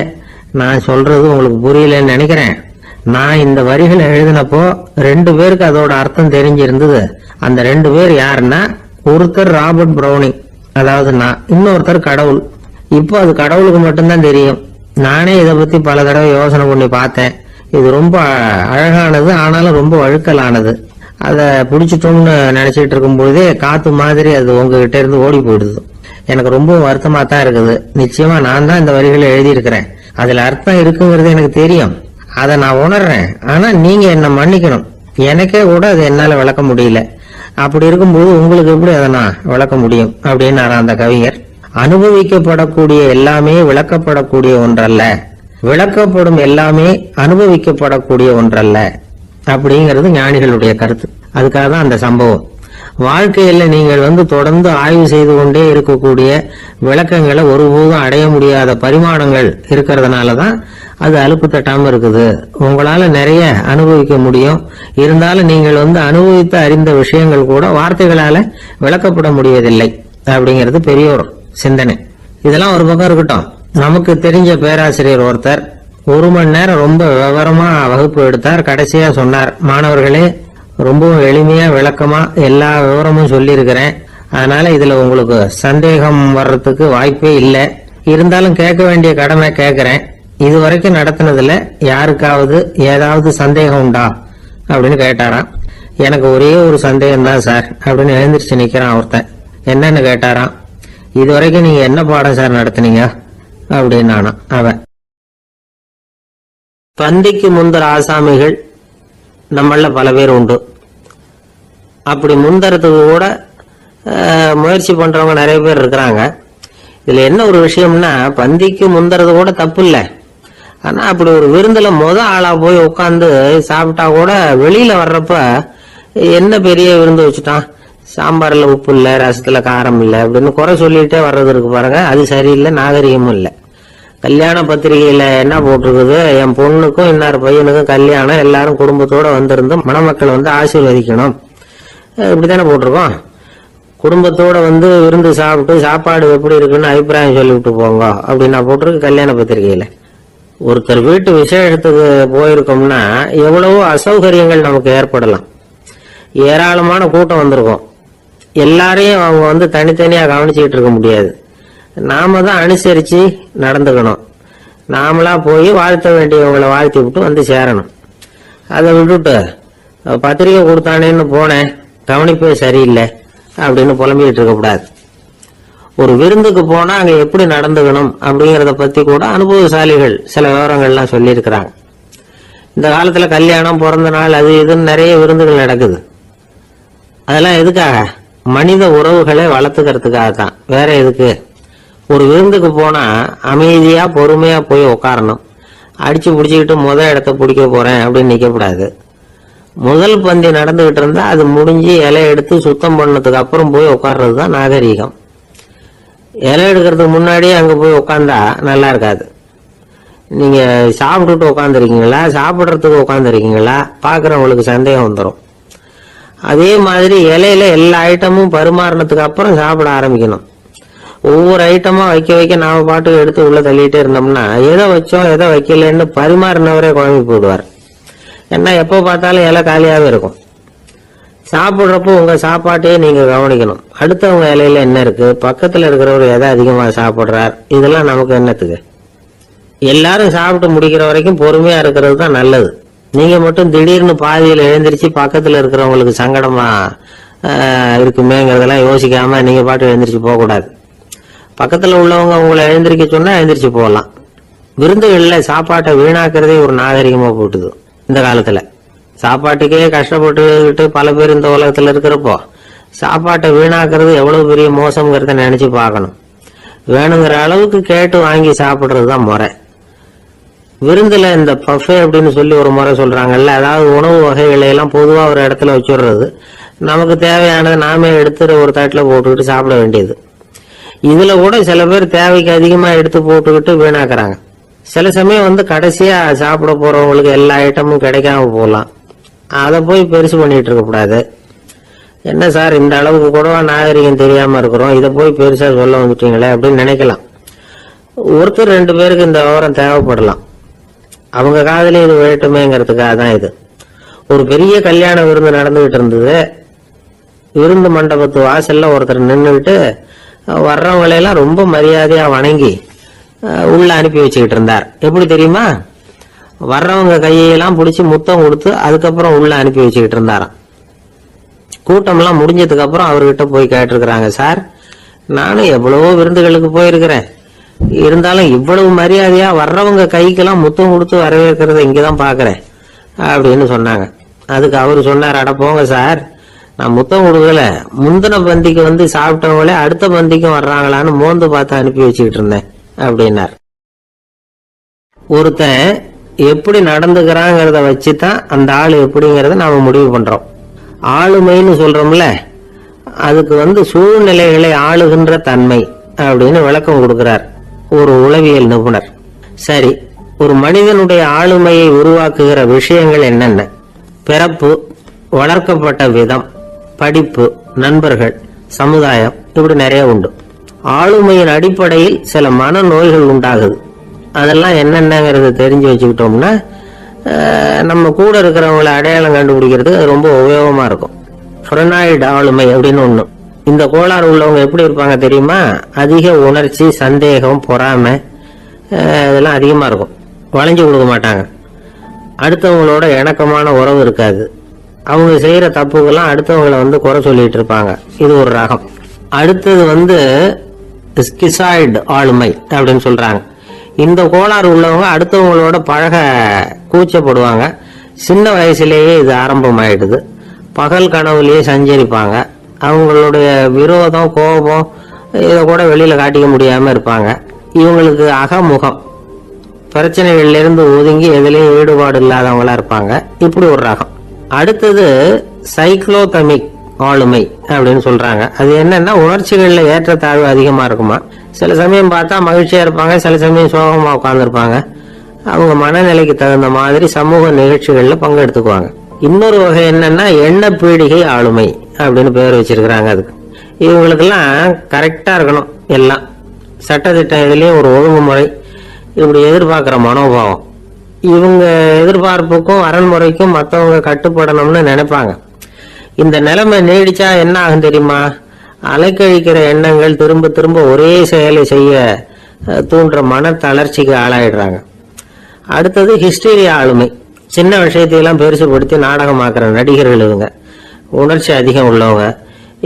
நான் சொல்றது உங்களுக்கு புரியலன்னு நினைக்கிறேன். நான் இந்த வரிகளை எழுதினப்போ 2 பேருக்கு அதோட அர்த்தம் தெரிஞ்சிருந்தது. அந்த 2 பேர் யாருன்னா, ஒருத்தர் ராபர்ட் பிரௌனிங், அதாவது நான், இன்னொருத்தர் கடவுள். இப்போ அது கடவுளுக்கு மட்டும்தான் தெரியும். நானே இதை பத்தி பல தடவை யோசனை பண்ணி பார்த்தேன். இது ரொம்ப அழகானது, ஆனாலும் ரொம்ப வழுக்கலானது. அதை பிடிச்சிட்டோம்னு நினைச்சிட்டு இருக்கும் பொழுதே காத்து மாதிரி அது உங்ககிட்ட இருந்து ஓடி போயிடுது. எனக்கு ரொம்ப வருத்தமா தான் இருக்குது. நிச்சயமா நான் தான் இந்த வரிகளை எழுதியிருக்கிறேன். அதுல அர்த்தம் இருக்குங்கிறது எனக்கு தெரியும், அதை நான் உணர்றேன். ஆனா நீங்க என்ன மன்னிக்கணும், எனக்கே கூட அதை என்னால விளக்க முடியல. அப்படி இருக்கும்போது உங்களுக்கு எப்படி அதை நான் விளக்க முடியும் அப்படின்னு அந்த கவிஞர். அனுபவிக்கப்படக்கூடிய எல்லாமே விளக்கப்படக்கூடிய ஒன்றல்ல, விளக்கப்படும் எல்லாமே அனுபவிக்கப்படக்கூடிய ஒன்றல்ல அப்படிங்கிறது ஞானிகளுடைய கருத்து. அதுக்காக தான் அந்த சம்பவம். வாழ்க்கையில நீங்கள் தொடர்ந்து ஆய்வு செய்து கொண்டே இருக்கக்கூடிய விளக்கங்களை ஒருபோதும் அடைய முடியாத பரிமாணங்கள் இருக்கிறதுனாலதான் அது அலுப்பு தட்டாம இருக்குது. உங்களால நிறைய அனுபவிக்க முடியும், இருந்தாலும் நீங்கள் அனுபவித்து அறிந்த விஷயங்கள் கூட வார்த்தைகளால விளக்கப்பட முடிவதில்லை அப்படிங்கிறது பெரிய ஒரு சிந்தனை. இதெல்லாம் ஒரு பக்கம் இருக்கட்டும். நமக்கு தெரிஞ்ச பேராசிரியர் ஒருத்தர் 1 மணி நேரம் ரொம்ப விவரமா வகுப்பு எடுத்தார். கடைசியா சொன்னார், மாணவர்களே, ரொம்பவும் எளிமையா விளக்கமா எல்லா விவரமும் சொல்லி இருக்கிறேன். அதனால இதுல உங்களுக்கு சந்தேகம் வர்றதுக்கு வாய்ப்பே இல்லை. இருந்தாலும் கேட்க வேண்டிய கடமை கேட்கிறேன். இதுவரைக்கும் நடத்தினதுல யாருக்காவது ஏதாவது சந்தேகம் உண்டா அப்படின்னு கேட்டாராம். எனக்கு ஒரே ஒரு சந்தேகம் தான் சார் அப்படின்னு எழுந்திரிச்சு நிக்கிறான் ஒருத்தன். என்னன்னு கேட்டாராம். இதுவரைக்கும் நீங்க என்ன பாடம் சார் நடத்துனீங்க அப்படின்னானா அவன். பந்திக்கு முந்தர ஆசாமிகள் நம்மள பல பேர் உண்டு. அப்படி முந்தறதுக்கு கூட முயற்சி பண்றவங்க நிறைய பேர் இருக்கிறாங்க. இதுல என்ன ஒரு விஷயம்னா, பந்திக்கு முந்தறது கூட தப்பு இல்லை. ஆனா அப்படி ஒரு விருந்துல ஆளா போய் உட்காந்து சாப்பிட்டா கூட வெளியில வர்றப்ப என்ன பெரிய விருந்து வச்சுட்டான், சாம்பார்ல உப்பு இல்ல, ரசத்துல காரம் இல்ல அப்படின்னு குறை சொல்லிட்டே வர்றது இருக்கு பாருங்க, அது சரியில்லை, நாகரிகமும் இல்லை. கல்யாண பத்திரிகையில என்ன போட்டிருக்குது, என் பொண்ணுக்கும் இன்னொரு பையனுக்கும் கல்யாணம், எல்லாரும் குடும்பத்தோட வந்திருந்து மணமக்கள் ஆசீர்வதிக்கணும், இப்படித்தானே போட்டிருக்கோம். குடும்பத்தோட வந்து விருந்து சாப்பிட்டு சாப்பாடு எப்படி இருக்குன்னு அபிப்பிராயம் சொல்லிவிட்டு போங்க அப்படின்னா போட்டிருக்கு கல்யாண பத்திரிகையில. ஒருத்தர் வீட்டு விசேஷத்துக்கு போயிருக்கோம்னா எவ்வளவோ அசௌகரியங்கள் நமக்கு ஏற்படலாம். ஏராளமான கூட்டம் வந்திருக்கும். எல்லாரையும் அவங்க வந்து தனித்தனியா கவனிச்சுக்கிட்டு இருக்க முடியாது. நாம தான் அனுசரிச்சு நடந்துக்கணும். நாமளா போய் வாழ்த்த வேண்டியவங்களை வாழ்த்தி விட்டு வந்து சேரணும். அதை விட்டுட்டு பத்திரிகை கொடுத்தானேன்னு போனேன், கவனிப்பே சரியில்லை அப்படின்னு புலம்பிக்கிட்டு இருக்கக்கூடாது. ஒரு விருந்துக்கு போனா அங்க எப்படி நடந்துக்கணும் அப்படிங்கறத பத்தி கூட அனுபவசாலிகள் சில விவரங்கள்லாம் சொல்லியிருக்கிறாங்க. இந்த காலத்துல கல்யாணம், பிறந்த நாள், அது இதுன்னு நிறைய விருந்துகள் நடக்குது. அதெல்லாம் எதுக்காக? மனித உறவுகளை வளர்த்துக்கிறதுக்காக தான், வேற எதுக்கு? ஒரு விருந்துக்கு போனா அமைதியா பொறுமையா போய் உட்காரணும். அடிச்சு பிடிச்சிக்கிட்டு இடத்த பிடிக்க போறேன் அப்படின்னு நிக்கக்கூடாது. முதல் பந்தி நடந்துகிட்டு இருந்தா அது முடிஞ்சு இலை எடுத்து சுத்தம் பண்ணதுக்கு அப்புறம் போய் உட்கார்றது தான் நாகரீகம். இலை எடுக்கிறதுக்கு முன்னாடியே அங்க போய் உட்காந்தா நல்லா இருக்காது. நீங்க சாப்பிட்டுட்டு உட்காந்துருக்கீங்களா, சாப்பிட்றதுக்கு உட்காந்துருக்கீங்களா, பாக்குறவங்களுக்கு சந்தேகம் வந்துடும். அதே மாதிரி இலையில எல்லா ஐட்டமும் பரிமாறினதுக்கு அப்புறம் சாப்பிட ஆரம்பிக்கணும். ஒவ்வொரு ஐட்டமா வைக்க வைக்க நாம பாட்டுக்கு எடுத்து உள்ள தள்ளிட்டே இருந்தோம்னா எதை வச்சோம் எதை வைக்கலன்னு பரிமாறினவரே குழம்பி போடுவார். ஏன்னா எப்போ பார்த்தாலும் இலை காலியாவே இருக்கும். சாப்பிட்றப்போ உங்க சாப்பாட்டையே நீங்க கவனிக்கணும். அடுத்தவங்க இலையில என்ன இருக்கு, பக்கத்துல இருக்கிறவர் எதை அதிகமா சாப்பிடுறார், இதெல்லாம் நமக்கு என்னத்துக்கு? எல்லாரும் சாப்பிட்டு முடிக்கிற வரைக்கும் பொறுமையா இருக்கிறது தான் நல்லது. நீங்க மட்டும் திடீர்னு பாதியில எழுந்திரிச்சு பக்கத்துல இருக்கிறவங்களுக்கு சங்கடமா இருக்குமேங்கிறதெல்லாம் யோசிக்காம நீங்க பாட்டு எழுந்திரிச்சு போக கூடாது. பக்கத்துல உள்ளவங்க உங்களை எழுந்திரிக்க சொன்னா எழுந்திரிச்சு போகலாம். விருந்துகள்ல சாப்பாட்டை வீணாக்குறதே ஒரு நாகரிகமா போட்டுது இந்த காலத்துல. சாப்பாட்டுக்கே கஷ்டப்பட்டுக்கிட்டு பல பேர் இந்த உலகத்துல இருக்கிறப்போ சாப்பாட்டை வீணாக்குறது எவ்வளவு பெரிய மோசம்ங்கிறத நினைச்சு பார்க்கணும். வேணுங்கிற அளவுக்கு கேட்டு வாங்கி சாப்பிடுறதுதான் முறை. விருந்துல இந்த பஃபே அப்படின்னு சொல்லி ஒரு முறை சொல்றாங்கல்ல, அதாவது உணவு வகைகளை எல்லாம் பொதுவா ஒரு இடத்துல வச்சுடுறது, நமக்கு தேவையானதை நாமே எடுத்து ஒரு தட்டுல போட்டுக்கிட்டு சாப்பிட வேண்டியது. இதுல கூட சில பேர் தேவைக்கு அதிகமா எடுத்து போட்டுக்கிட்டு வீணாக்குறாங்க. சில சமயம் வந்து கடைசியா சாப்பிட போறவங்களுக்கு எல்லா ஐட்டமும் கிடைக்காம போகலாம். அதை போய் பெருசு பண்ணிட்டு இருக்க கூடாது. என்ன சார் இந்த அளவுக்கு கூடவா நாகரிகம் தெரியாம இருக்கிறோம், இதை போய் பெருசா சொல்ல வந்துட்டீங்களே அப்படின்னு நினைக்கலாம். ஒருத்தர் ரெண்டு பேருக்கு இந்த விவரம் தேவைப்படலாம். அவங்க காதலே இது வேட்டுமேங்கிறதுக்காக தான் இது. ஒரு பெரிய கல்யாண விருந்து நடந்துகிட்டு இருந்தது. விருந்து மண்டபத்து வாசல்ல ஒருத்தர் நின்றுட்டு வர்றவங்களையெல்லாம் ரொம்ப மரியாதையா வணங்கி உள்ள அனுப்பி வச்சுக்கிட்டு இருந்தார். எப்படி தெரியுமா? வர்றவங்க கையெல்லாம் பிடிச்சி முத்தம் கொடுத்து அதுக்கப்புறம் உள்ள அனுப்பி வச்சுக்கிட்டு இருந்தாராம். கூட்டம்லாம் முடிஞ்சதுக்கு அப்புறம் அவர்கிட்ட போய் கேட்டிருக்கிறாங்க, சார் நானும் எவ்வளவோ விருந்துகளுக்கு போயிருக்கிறேன், இருந்தாலும் இவ்வளவு மரியாதையா வர்றவங்க கைக்கெல்லாம் முத்தம் கொடுத்து வரவேற்கிறத இங்கதான் பாக்குறேன் அப்படின்னு சொன்னாங்க. அதுக்கு அவரு சொன்னார், அட போங்க சார், நான் முத்தம் கொடுக்கல, முந்தின பந்திக்கு வந்து சாப்பிட்டவங்களே அடுத்த பந்திக்கும் வர்றாங்களான்னு மோந்து பார்த்து அனுப்பி வச்சுக்கிட்டு இருந்தேன் அப்படின்னார். ஒருத்தன் எப்படி நடந்துக்கிறாங்கிறத வச்சுதான் அந்த ஆளு எப்படிங்கிறத நாம முடிவு பண்றோம். ஆளுமைன்னு சொல்றோம்ல, அதுக்கு வந்து சூழ்நிலைகளை ஆளுகின்ற தன்மை அப்படின்னு விளக்கம் கொடுக்கிறார் ஒரு உளவியல் நிபுணர். சரி, ஒரு மனிதனுடைய ஆளுமையை உருவாக்குகிற விஷயங்கள் என்னென்ன? பிறப்பு, வளர்க்கப்பட்ட விதம், படிப்பு, நண்பர்கள், சமுதாயம், இப்படி நிறைய உண்டு. ஆளுமையின் அடிப்படையில் சில மனநோய்கள் உண்டாகுது. அதெல்லாம் என்னென்னங்கிறத தெரிஞ்சு வச்சுக்கிட்டோம்னா நம்ம கூட இருக்கிறவங்களை அடையாளம் கண்டுபிடிக்கிறது ரொம்ப உபயோகமா இருக்கும். ஃப்ரெனாய்டு ஆளுமை அப்படின்னு ஒண்ணு. இந்த கோளாறு உள்ளவங்க எப்படி இருப்பாங்க தெரியுமா? அதிக உணர்ச்சி, சந்தேகம், பொறாமை இதெல்லாம் அதிகமா இருக்கும். வளைஞ்சு கொடுக்க மாட்டாங்க. அடுத்தவங்களோட இணக்கமான உறவு இருக்காது. அவங்க செய்யற தப்புக்கெல்லாம் அடுத்தவங்களை வந்து குறை சொல்லிட்டு இருப்பாங்க. இது ஒரு ரகம். அடுத்தது வந்து ஸ்கிசாய்டு ஆளுமை அப்படின்னு சொல்றாங்க. இந்த கோளாறு உள்ளவங்க அடுத்தவங்களோட பழக கூச்சப்படுவாங்க. சின்ன வயசுலேயே இது ஆரம்பமாயிடுது. பகல் கனவுலயே சஞ்சரிப்பாங்க. அவங்களுடைய விரோதம், கோபம் இதை கூட வெளியில காட்டிக்க முடியாம இருப்பாங்க. இவங்களுக்கு அகமுகம், பிரச்சனைகள்ல இருந்து ஒதுங்கி எதுலயும் ஈடுபாடு இல்லாதவங்களா இருப்பாங்க. இப்படி ஒரு ரகம். அடுத்தது சைக்ளோதமிக் ஆளுமை அப்படின்னு சொல்றாங்க. அது என்னன்னா உணர்ச்சிகள்ல ஏற்றத்தாழ்வு அதிகமா இருக்குமா. சில சமயம் பார்த்தா மகிழ்ச்சியா இருப்பாங்க, சில சமயம் சோகமா உட்கார்ந்துருப்பாங்க. அவங்க மனநிலைக்கு தகுந்த மாதிரி சமூக நிகழ்ச்சிகள்ல பங்கெடுத்துக்குவாங்க. இன்னொரு வகை என்னன்னா எண்ண பீடிகை ஆளுமை அப்படின்னு பேர் வச்சிருக்கிறாங்க. அதுக்கு இவங்களுக்கெல்லாம் கரெக்டாக இருக்கணும், எல்லாம் சட்டத்திட்டம் இதுலேயும் ஒரு ஒழுங்குமுறை, இப்படி எதிர்பார்க்குற மனோபாவம். இவங்க எதிர்பார்ப்புக்கும் அரண்முறைக்கும் மற்றவங்க கட்டுப்படணும்னு நினைப்பாங்க. இந்த நிலைமை நீடிச்சா என்ன ஆகும் தெரியுமா? அலைக்கழிக்கிற எண்ணங்கள் திரும்ப திரும்ப ஒரே செயலை செய்ய தூண்டுற மன தளர்ச்சிக்கு ஆளாயிடுறாங்க. அடுத்தது ஹிஸ்டீரியா ஆளுமை. சின்ன விஷயத்தையெல்லாம் பெருசுபடுத்தி நாடகமாக்குற நடிகர்கள் இவங்க. உணர்ச்சி அதிகம் உள்ளவங்க.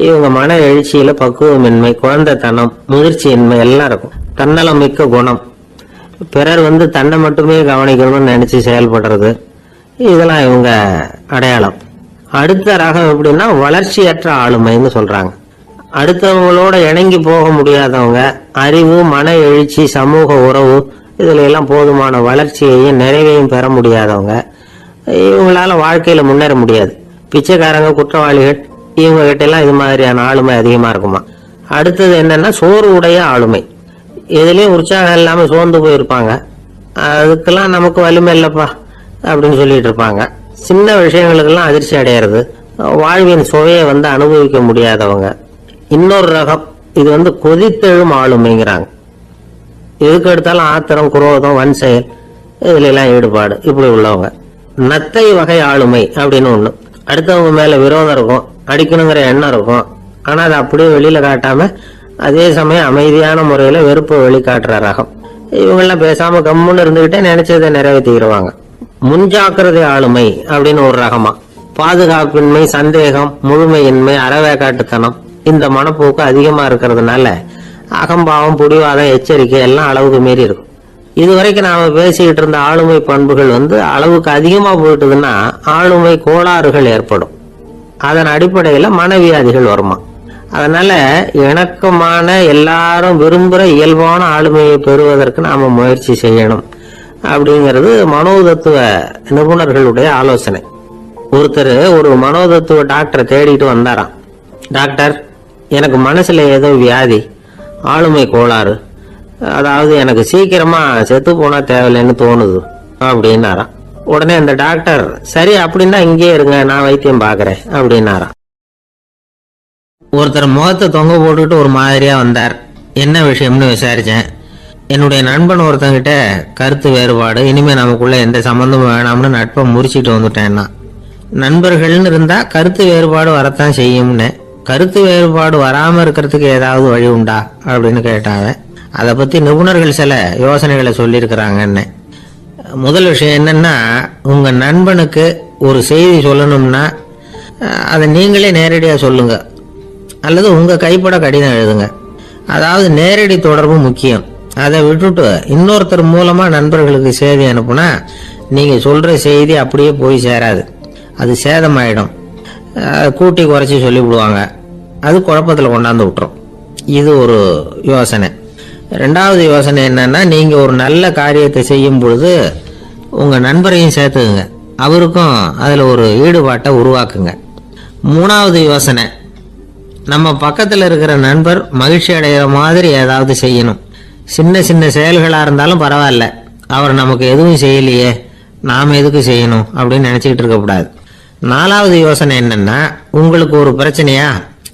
இவங்க மன எழுச்சியில பக்குவமின்மை, குழந்தைத்தனம், முதிர்ச்சியின்மை எல்லாம் இருக்கும். தன்னலம் மிக்க குணம். பிறர் தன்னை மட்டுமே கவனிக்கணும்னு நினைச்சு செயல்படுறது, இதெல்லாம் இவங்க அடையாளம். அடுத்த ரகம் எப்படின்னா வளர்ச்சியற்ற ஆளுமைன்னு சொல்றாங்க. அடுத்தவங்களோட இணங்கி போக முடியாதவங்க, அறிவு, மன எழுச்சி, சமூக உறவு இதுல எல்லாம் போதுமான வளர்ச்சியையும் நிறைவையும் பெற முடியாதவங்க. இவங்களால வாழ்க்கையில முன்னேற முடியாது. பிச்சைக்காரங்க, குற்றவாளிகள், இவங்க கிட்ட எல்லாம் இது மாதிரியான ஆளுமை அதிகமா இருக்குமா. அடுத்தது என்னன்னா சோர்வுடைய ஆளுமை. எதுலயும் உற்சாகம் இல்லாம சோர்ந்து போயிருப்பாங்க. அதுக்கெல்லாம் நமக்கு வலிமை இல்லப்பா அப்படின்னு சொல்லிட்டு இருப்பாங்க. சின்ன விஷயங்களுக்கெல்லாம் அதிர்ச்சி அடையிறது, வாழ்வின் சுவையை அனுபவிக்க முடியாதவங்க. இன்னொரு ரகம் இது கொதித்தெழும் ஆளுமைங்கிறாங்க. எதுக்கு எடுத்தாலும் ஆத்திரம், குரோதம், வன் செயல் இதுல எல்லாம் ஈடுபாடு, இப்படி உள்ளவங்க. நத்தை வகை ஆளுமை அப்படின்னு ஒண்ணு. அடுத்தவங்க மேல விரோதம் இருக்கும், அடிக்கணுங்கிற எண்ணம் இருக்கும். ஆனா அதை அப்படியே வெளியில காட்டாம அதே சமயம் அமைதியான முறையில வெறுப்பை வெளிக்காட்டுற ரகம். இவங்கெல்லாம் பேசாம கம்முன்னு இருந்துகிட்டே நினைச்சதை நிறைவேற்றிடுவாங்க. முன்ஜாக்கிரதை ஆளுமை அப்படின்னு ஒரு ரகமா. பாதுகாப்பின்மை, சந்தேகம், முழுமையின்மை, அறவேக்காட்டுத்தனம் இந்த மனப்போக்கு அதிகமா இருக்கிறதுனால அகம்பாவம், புடிவாதம், எச்சரிக்கை எல்லாம் அளவுக்கு மீறி இருக்கும். இதுவரைக்கும் நாம பேசிக்கிட்டு இருந்த ஆளுமை பண்புகள் அளவுக்கு அதிகமா போயிட்டுதுன்னா ஆளுமை கோளாறுகள் ஏற்படும். அதன் அடிப்படையில மனவியாதிகள் வருமா. அதனால இணக்கமான, எல்லாரும் விரும்புகிற இயல்பான ஆளுமையை பெறுவதற்கு நாம முயற்சி செய்யணும் அப்படிங்கிறது மனோதத்துவ நிபுணர்களுடைய ஆலோசனை. ஒருத்தர் ஒரு மனோதத்துவ டாக்டரை தேடிட்டு வந்தாராம். டாக்டர், எனக்கு மனசுல ஏதோ வியாதி, ஆளுமை கோளாறு, அதாவது எனக்கு சீக்கிரமா செத்து போனா தேவையில்லைன்னு தோணுது அப்படின்னாராம். உடனே அந்த டாக்டர், சரி அப்படின்னா இங்கே இருங்க, நான் வைத்தியம் பாக்குறேன் அப்படின்னாராம். ஒருத்தர் முகத்தை தொங்க போட்டுக்கிட்டு ஒரு மாதிரியா வந்தார். என்ன விஷயம்னு விசாரிச்சேன். என்னுடைய நண்பன் ஒருத்தங்கிட்ட கருத்து வேறுபாடு, இனிமே நமக்குள்ள எந்த சம்பந்தமும் வேணாம்னு நட்பை முறிச்சிட்டு வந்துட்டேன்னா. நண்பர்கள்னு இருந்தா கருத்து வேறுபாடு வரத்தான் செய்யும்னு. கருத்து வேறுபாடு வராம இருக்கிறதுக்கு ஏதாவது வழி உண்டா அப்படின்னு கேட்டாங்க. அதை பத்தி நிபுணர்கள் சில யோசனைகளை சொல்லியிருக்கிறாங்கன்னு. முதல் விஷயம் என்னன்னா, உங்க நண்பனுக்கு ஒரு செய்தி சொல்லணும்னா அதை நீங்களே நேரடியா சொல்லுங்க, அல்லது உங்க கைப்பட கடிதம் எழுதுங்க. அதாவது நேரடி தொடர்பு முக்கியம். அதை விட்டுட்டு இன்னொருத்தர் மூலமா நண்பர்களுக்கு செய்தி அனுப்புனா நீங்க சொல்ற செய்தி அப்படியே போய் சேராது, அது சேதமாயிடும். கூட்டி குறைச்சி சொல்லிவிடுவாங்க, அது குழப்பத்தில் கொண்டாந்து விட்டுரும். இது ஒரு யோசனை. ரெண்டாவது யோசனை என்னன்னா, நீங்க ஒரு நல்ல காரியத்தை செய்யும் பொழுது உங்க நண்பரையும் சேர்த்துக்குங்க, அவருக்கும் அதுல ஒரு ஈடுபாட்டை உருவாக்குங்க. மூணாவது யோசனை, நம்ம பக்கத்தில் இருக்கிற நண்பர் மகிழ்ச்சி அடைகிற மாதிரி ஏதாவது செய்யணும். சின்ன சின்ன செயல்களாக இருந்தாலும் பரவாயில்ல, அவர் நமக்கு எதுவும் செய்யலையே, நாம் எதுக்கு செய்யணும் அப்படின்னு நினச்சிக்கிட்டு இருக்கக்கூடாது. நாலாவது யோசனை என்னன்னா, உங்களுக்கு ஒரு பிரச்சனையா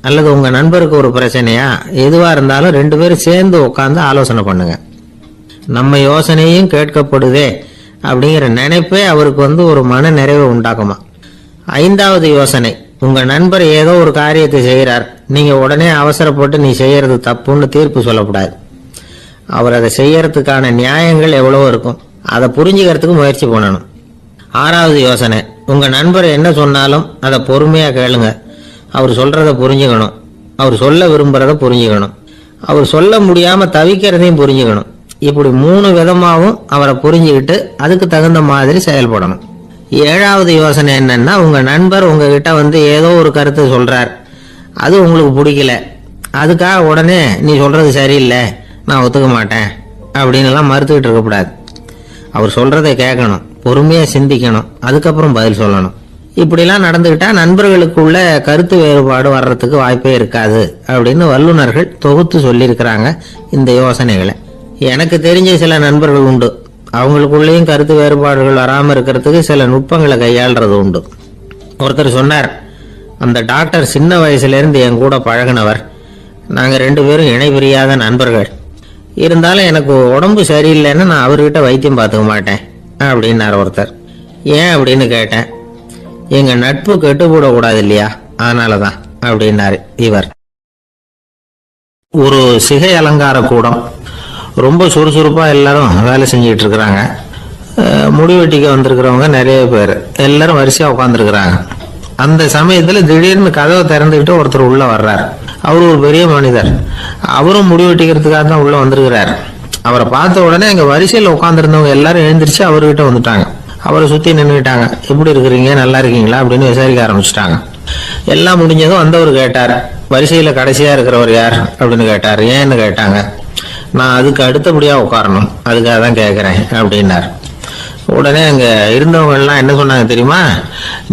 அல்லது உங்கள் நண்பருக்கு ஒரு பிரச்சனையா, எதுவாக இருந்தாலும் 2 பேரும் சேர்ந்து உட்காந்து ஆலோசனை பண்ணுங்க. நம்ம யோசனையும் கேட்கப்படுதே அப்படிங்கிற நினைப்பே அவருக்கு ஒரு மன நிறைவை உண்டாக்குமா. 5வது யோசனை, உங்க நண்பர் ஏதோ ஒரு காரியத்தை செய்கிறார், நீங்க உடனே அவசரப்பட்டு நீ செய்யறது தப்புன்னு தீர்ப்பு சொல்லக்கூடாது. அவர் அதை செய்யறதுக்கான நியாயங்கள் எவ்வளவோ இருக்கும், அதை புரிஞ்சுக்கிறதுக்கு முயற்சி பண்ணணும். 6வது யோசனை, உங்க நண்பர் என்ன சொன்னாலும் அதை பொறுமையா கேளுங்க. அவர் சொல்றத புரிஞ்சுக்கணும், அவர் சொல்ல விரும்புறத புரிஞ்சுக்கணும், அவர் சொல்ல முடியாம தவிக்கிறதையும் புரிஞ்சுக்கணும். இப்படி 3 விதமாகவும் அவரை புரிஞ்சுக்கிட்டு அதுக்கு தகுந்த மாதிரி செயல்படணும். 7வது யோசனை என்னன்னா, உங்க நண்பர் உங்ககிட்ட ஏதோ ஒரு கருத்தை சொல்றார், அது உங்களுக்கு பிடிக்கல, அதுக்காக உடனே நீ சொல்றது சரியில்லை, நான் ஒத்துக்க மாட்டேன் அப்படின்னு எல்லாம் மறுத்துக்கிட்டு இருக்கக்கூடாது. அவர் சொல்றதை கேட்கணும், பொறுமையா சிந்திக்கணும், அதுக்கப்புறம் பதில் சொல்லணும். இப்படிலாம் நடந்துகிட்டா நண்பர்களுக்குள்ள கருத்து வேறுபாடு வர்றதுக்கு வாய்ப்பே இருக்காது அப்படின்னு வல்லுநர்கள் தொகுத்து சொல்லியிருக்கிறாங்க இந்த யோசனைகளை. எனக்கு தெரிஞ்ச சில நண்பர்கள் உண்டு, அவங்களுக்குள்ளேயும் கருத்து வேறுபாடுகள் வராமல் இருக்கிறதுக்கு சில நுட்பங்களை கையாளுறது உண்டு. ஒருத்தர் சொன்னார், அந்த டாக்டர் சின்ன வயசுலேருந்து என் கூட பழகினவர், நாங்கள் 2 பேரும் இணை பிரியாத நண்பர்கள். இருந்தாலும் எனக்கு உடம்பு சரியில்லைன்னு நான் அவர்கிட்ட வைத்தியம் பார்த்துக்க மாட்டேன் அப்படின்னார் ஒருத்தர். ஏன் அப்படின்னு கேட்டேன். எங்கள் நட்பு கெட்டுப்படக்கூடாது இல்லையா, அதனால தான் அப்படின்னாரு இவர். ஒரு சிகை அலங்கார கூடம். ரொம்ப சுறுசுறுப்பாக எல்லாரும் வேலை செஞ்சுட்டு இருக்கிறாங்க. முடி வெட்டிக்க வந்திருக்கிறவங்க நிறைய பேர், எல்லாரும் வரிசையாக உட்காந்துருக்குறாங்க. அந்த சமயத்தில் திடீர்னு கதவை திறந்துக்கிட்டு ஒருத்தர் உள்ள வர்றார். அவர் ஒரு பெரிய மனிதர். அவரும் முடி வெட்டிக்கிறதுக்காக தான் உள்ள வந்திருக்கிறார். அவரை பார்த்த உடனே அங்கே வரிசையில் உட்காந்துருந்தவங்க எல்லாரும் எழுந்திரிச்சு அவர்கிட்ட வந்துட்டாங்க. அவரை சுற்றி நின்றுட்டாங்க. எப்படி இருக்கிறீங்க, நல்லா இருக்கீங்களா அப்படின்னு விசாரிக்க ஆரம்பிச்சுட்டாங்க. எல்லாம் முடிஞ்சதும் வந்தவர் கேட்டார், வரிசையில் கடைசியாக இருக்கிறவர் யார் அப்படின்னு கேட்டார். ஏன்னு கேட்டாங்க. நான் அதுக்கு அடுத்தபடியாக உட்காரணும், அதுக்காக தான் கேட்குறேன் அப்படின்னார். உடனே அங்கே இருந்தவங்க எல்லாம் என்ன சொன்னாங்க தெரியுமா?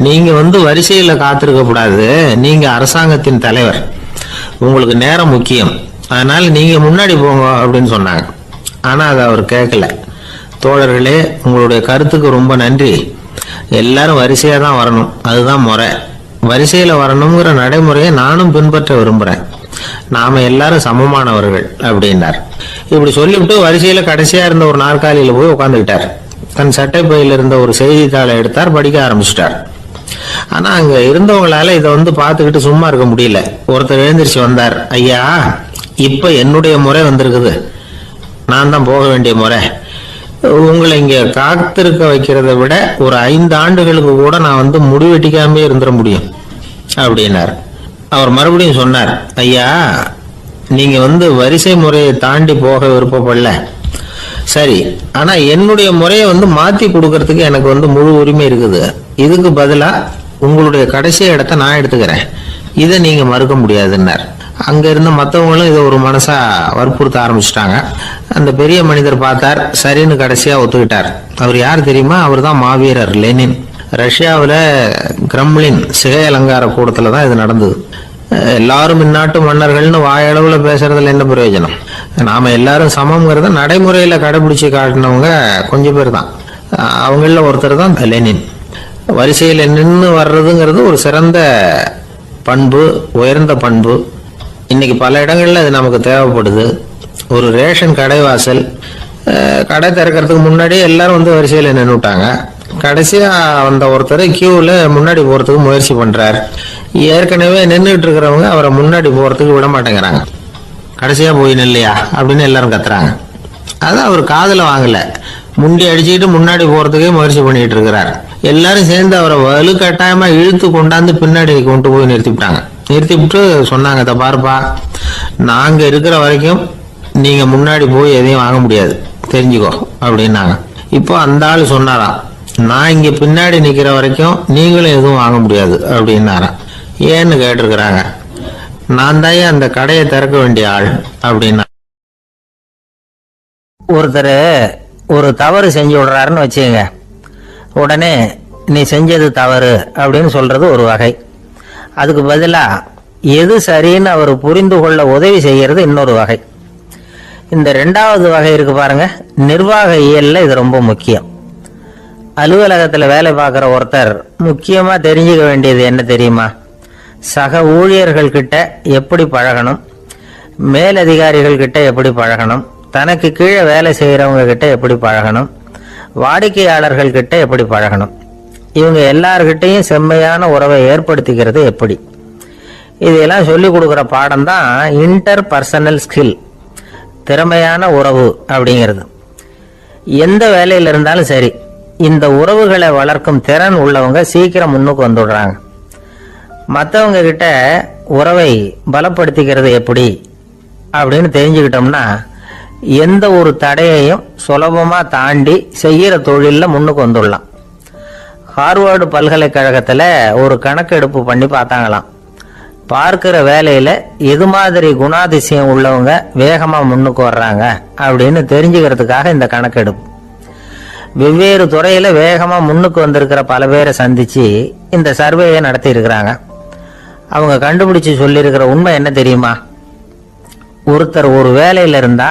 நீங்கள் வரிசையில் காத்திருக்க கூடாது, நீங்கள் அரசாங்கத்தின் தலைவர், உங்களுக்கு நேரம் முக்கியம், அதனால நீங்கள் முன்னாடி போங்க அப்படின்னு சொன்னாங்க. ஆனால் அதை அவர் கேட்கல. தோழர்களே, உங்களுடைய கருத்துக்கு ரொம்ப நன்றி. எல்லாரும் வரிசையாக தான் வரணும், அதுதான் முறை. வரிசையில் வரணுங்கிற நடைமுறையை நானும் பின்பற்ற விரும்புகிறேன். நாம எல்லாரும் சமமானவர்கள் அப்படின்னார். இப்படி சொல்லிவிட்டு வரிசையில் கடைசியாக இருந்த ஒரு நாற்காலியில் போய் உட்காந்துக்கிட்டார். தன் சட்டை பையில் இருந்த ஒரு செய்தித்தாளை எடுத்தார், படிக்க ஆரம்பிச்சிட்டார். ஆனா அங்க இருந்தவங்களால இதை பார்த்துக்கிட்டு சும்மா இருக்க முடியல. ஒருத்தர் எழுந்திரிச்சு வந்தார். ஐயா, இப்ப என்னுடைய முறை வந்திருக்குது, நான் தான் போக வேண்டிய முறை. உங்களை இங்க காத்திருக்க வைக்கிறத விட ஒரு 5 ஆண்டுகளுக்கு கூட நான் முடிவெட்டிக்காமே இருந்துட முடியும் அப்படின்னார். அவர் மறுபடியும் சொன்னார், ஐயா, நீங்க வரிசை முறையை தாண்டி போக விருப்பப்படல, சரி, ஆனா என்னுடைய முறையை மாத்தி கொடுக்கறதுக்கு எனக்கு முழு உரிமை இருக்குது. இதுக்கு பதிலா உங்களுடைய கடைசி இடத்த நான் எடுத்துக்கிறேன், இதை நீங்க மறுக்க முடியாதுன்னார். அங்க இருந்த மற்றவங்களும் இதை ஒரு மனசா வற்புறுத்த ஆரம்பிச்சுட்டாங்க. அந்த பெரிய மனிதர் பார்த்தார், சரின்னு கடைசியா ஒத்துக்கிட்டார். அவர் யார் தெரியுமா? அவர் தான் மாவீரர் லெனின். ரஷ்யாவில் கிரெம்ளின் சிகை அலங்கார கூடத்துல தான் இது நடந்தது. எல்லாரும் இந்நாட்டு மன்னர்கள்னு வாயளவுல பேசுறதுல என்ன பிரயோஜனம்? நாம எல்லாரும் சமம்ங்கிறத நடைமுறையில கடைபிடிச்சு காட்டினவங்க கொஞ்சம் பேர் தான். அவங்கள ஒருத்தர் தான் லெனின். வரிசையில் நின்று வர்றதுங்கிறது ஒரு சிறந்த பண்பு, உயர்ந்த பண்பு. இன்னைக்கு பல இடங்கள்ல அது நமக்கு தேவைப்படுது. ஒரு ரேஷன் கடைவாசல், கடை திறக்கிறதுக்கு முன்னாடி எல்லாரும் வரிசையில் நின்றுட்டாங்க. கடைசியா வந்த ஒருத்தர் கியூவில் முன்னாடி போறதுக்கு முயற்சி பண்றார். ஏற்கனவே நின்றுட்டு இருக்கிறவங்க அவரை முன்னாடி போறதுக்கு விட மாட்டேங்கிறாங்க. கடைசியா போய் நில்லையா அப்படின்னு எல்லாரும் கத்துறாங்க. அது அவர் காதுல வாங்கல. முண்டி அடிச்சுக்கிட்டு முன்னாடி போறதுக்கே முயற்சி பண்ணிட்டு இருக்கிறார். எல்லாரும் சேர்ந்து அவரை வலுக்கட்டாயமா இழுத்து கொண்டாந்து பின்னாடி கொண்டு போய் நிறுத்திவிட்டாங்க. நிறுத்திவிட்டு சொன்னாங்க, இதை பாருப்பா, நாங்க இருக்கிற வரைக்கும் நீங்க முன்னாடி போய் எதையும் வாங்க முடியாது, தெரிஞ்சுக்கோ அப்படின்னாங்க. இப்போ அந்த ஆள் சொன்னாராம், நான் இங்க பின்னாடி நிக்கிற வரைக்கும் நீங்களும் எதுவும் வாங்க முடியாது அப்படின்னாராம். ஏன்னு கேட்டிருக்கிறாங்க. நான் தான் அந்த கடையை திறக்க வேண்டிய ஆள் அப்படின்னா. ஒருத்தர் ஒரு தவறு செஞ்சு விடுறாருன்னு வச்சுக்கங்க, உடனே நீ செஞ்சது தவறு அப்படின்னு சொல்றது ஒரு வகை. அதுக்கு பதிலா எது சரின்னு அவர் புரிந்து கொள்ள உதவி செய்யறது இன்னொரு வகை. இந்த 2வது வகை இருக்கு பாருங்க, நிர்வாக இயல்ல இது ரொம்ப முக்கியம். அலுவலகத்தில் வேலை பார்க்குற ஒருத்தர் முக்கியமாக தெரிஞ்சுக்க வேண்டியது என்ன தெரியுமா? சக ஊழியர்கள் கிட்ட எப்படி பழகணும், மேலதிகாரிகள் கிட்ட எப்படி பழகணும், தனக்கு கீழே வேலை செய்கிறவங்க கிட்ட எப்படி பழகணும், வாடிக்கையாளர்கள் கிட்ட எப்படி பழகணும், இவங்க எல்லார்கிட்டையும் செம்மையான உறவை ஏற்படுத்திக்கிறது எப்படி, இதெல்லாம் சொல்லிக் கொடுக்குற பாடம் தான் இன்டர் பர்சனல் ஸ்கில், திறமையான உறவு அப்படிங்கிறது. எந்த வேலையில் இருந்தாலும் சரி, இந்த உறவுகளை வளர்க்கும் திறன் உள்ளவங்க சீக்கிரம் முன்னுக்கு வந்துடுறாங்க. மற்றவங்க கிட்ட உறவை பலப்படுத்திக்கிறது எப்படி அப்படின்னு தெரிஞ்சுக்கிட்டோம்னா எந்த ஒரு தடையையும் சுலபமா தாண்டி செய்யற தொழிலில் முன்னுக்கு வந்துடலாம். ஹார்வர்டு பல்கலைக்கழகத்தில் ஒரு கணக்கெடுப்பு பண்ணி பார்த்தாங்களாம். பார்க்கிற வேலையில எது மாதிரி குணாதிசயம் உள்ளவங்க வேகமா முன்னுக்கு வர்றாங்க அப்படின்னு தெரிஞ்சுக்கிறதுக்காக இந்த கணக்கெடுப்பு. வெவ்வேறு துறையில வேகமா முன்னுக்கு வந்திருக்கிற பல பேரை சந்திச்சு இந்த சர்வேயை நடத்தி இருக்கிறாங்க. அவங்க கண்டுபிடிச்சு சொல்லியிருக்கிற உண்மை என்ன தெரியுமா? ஒருத்தர் ஒரு வேலையில இருந்தா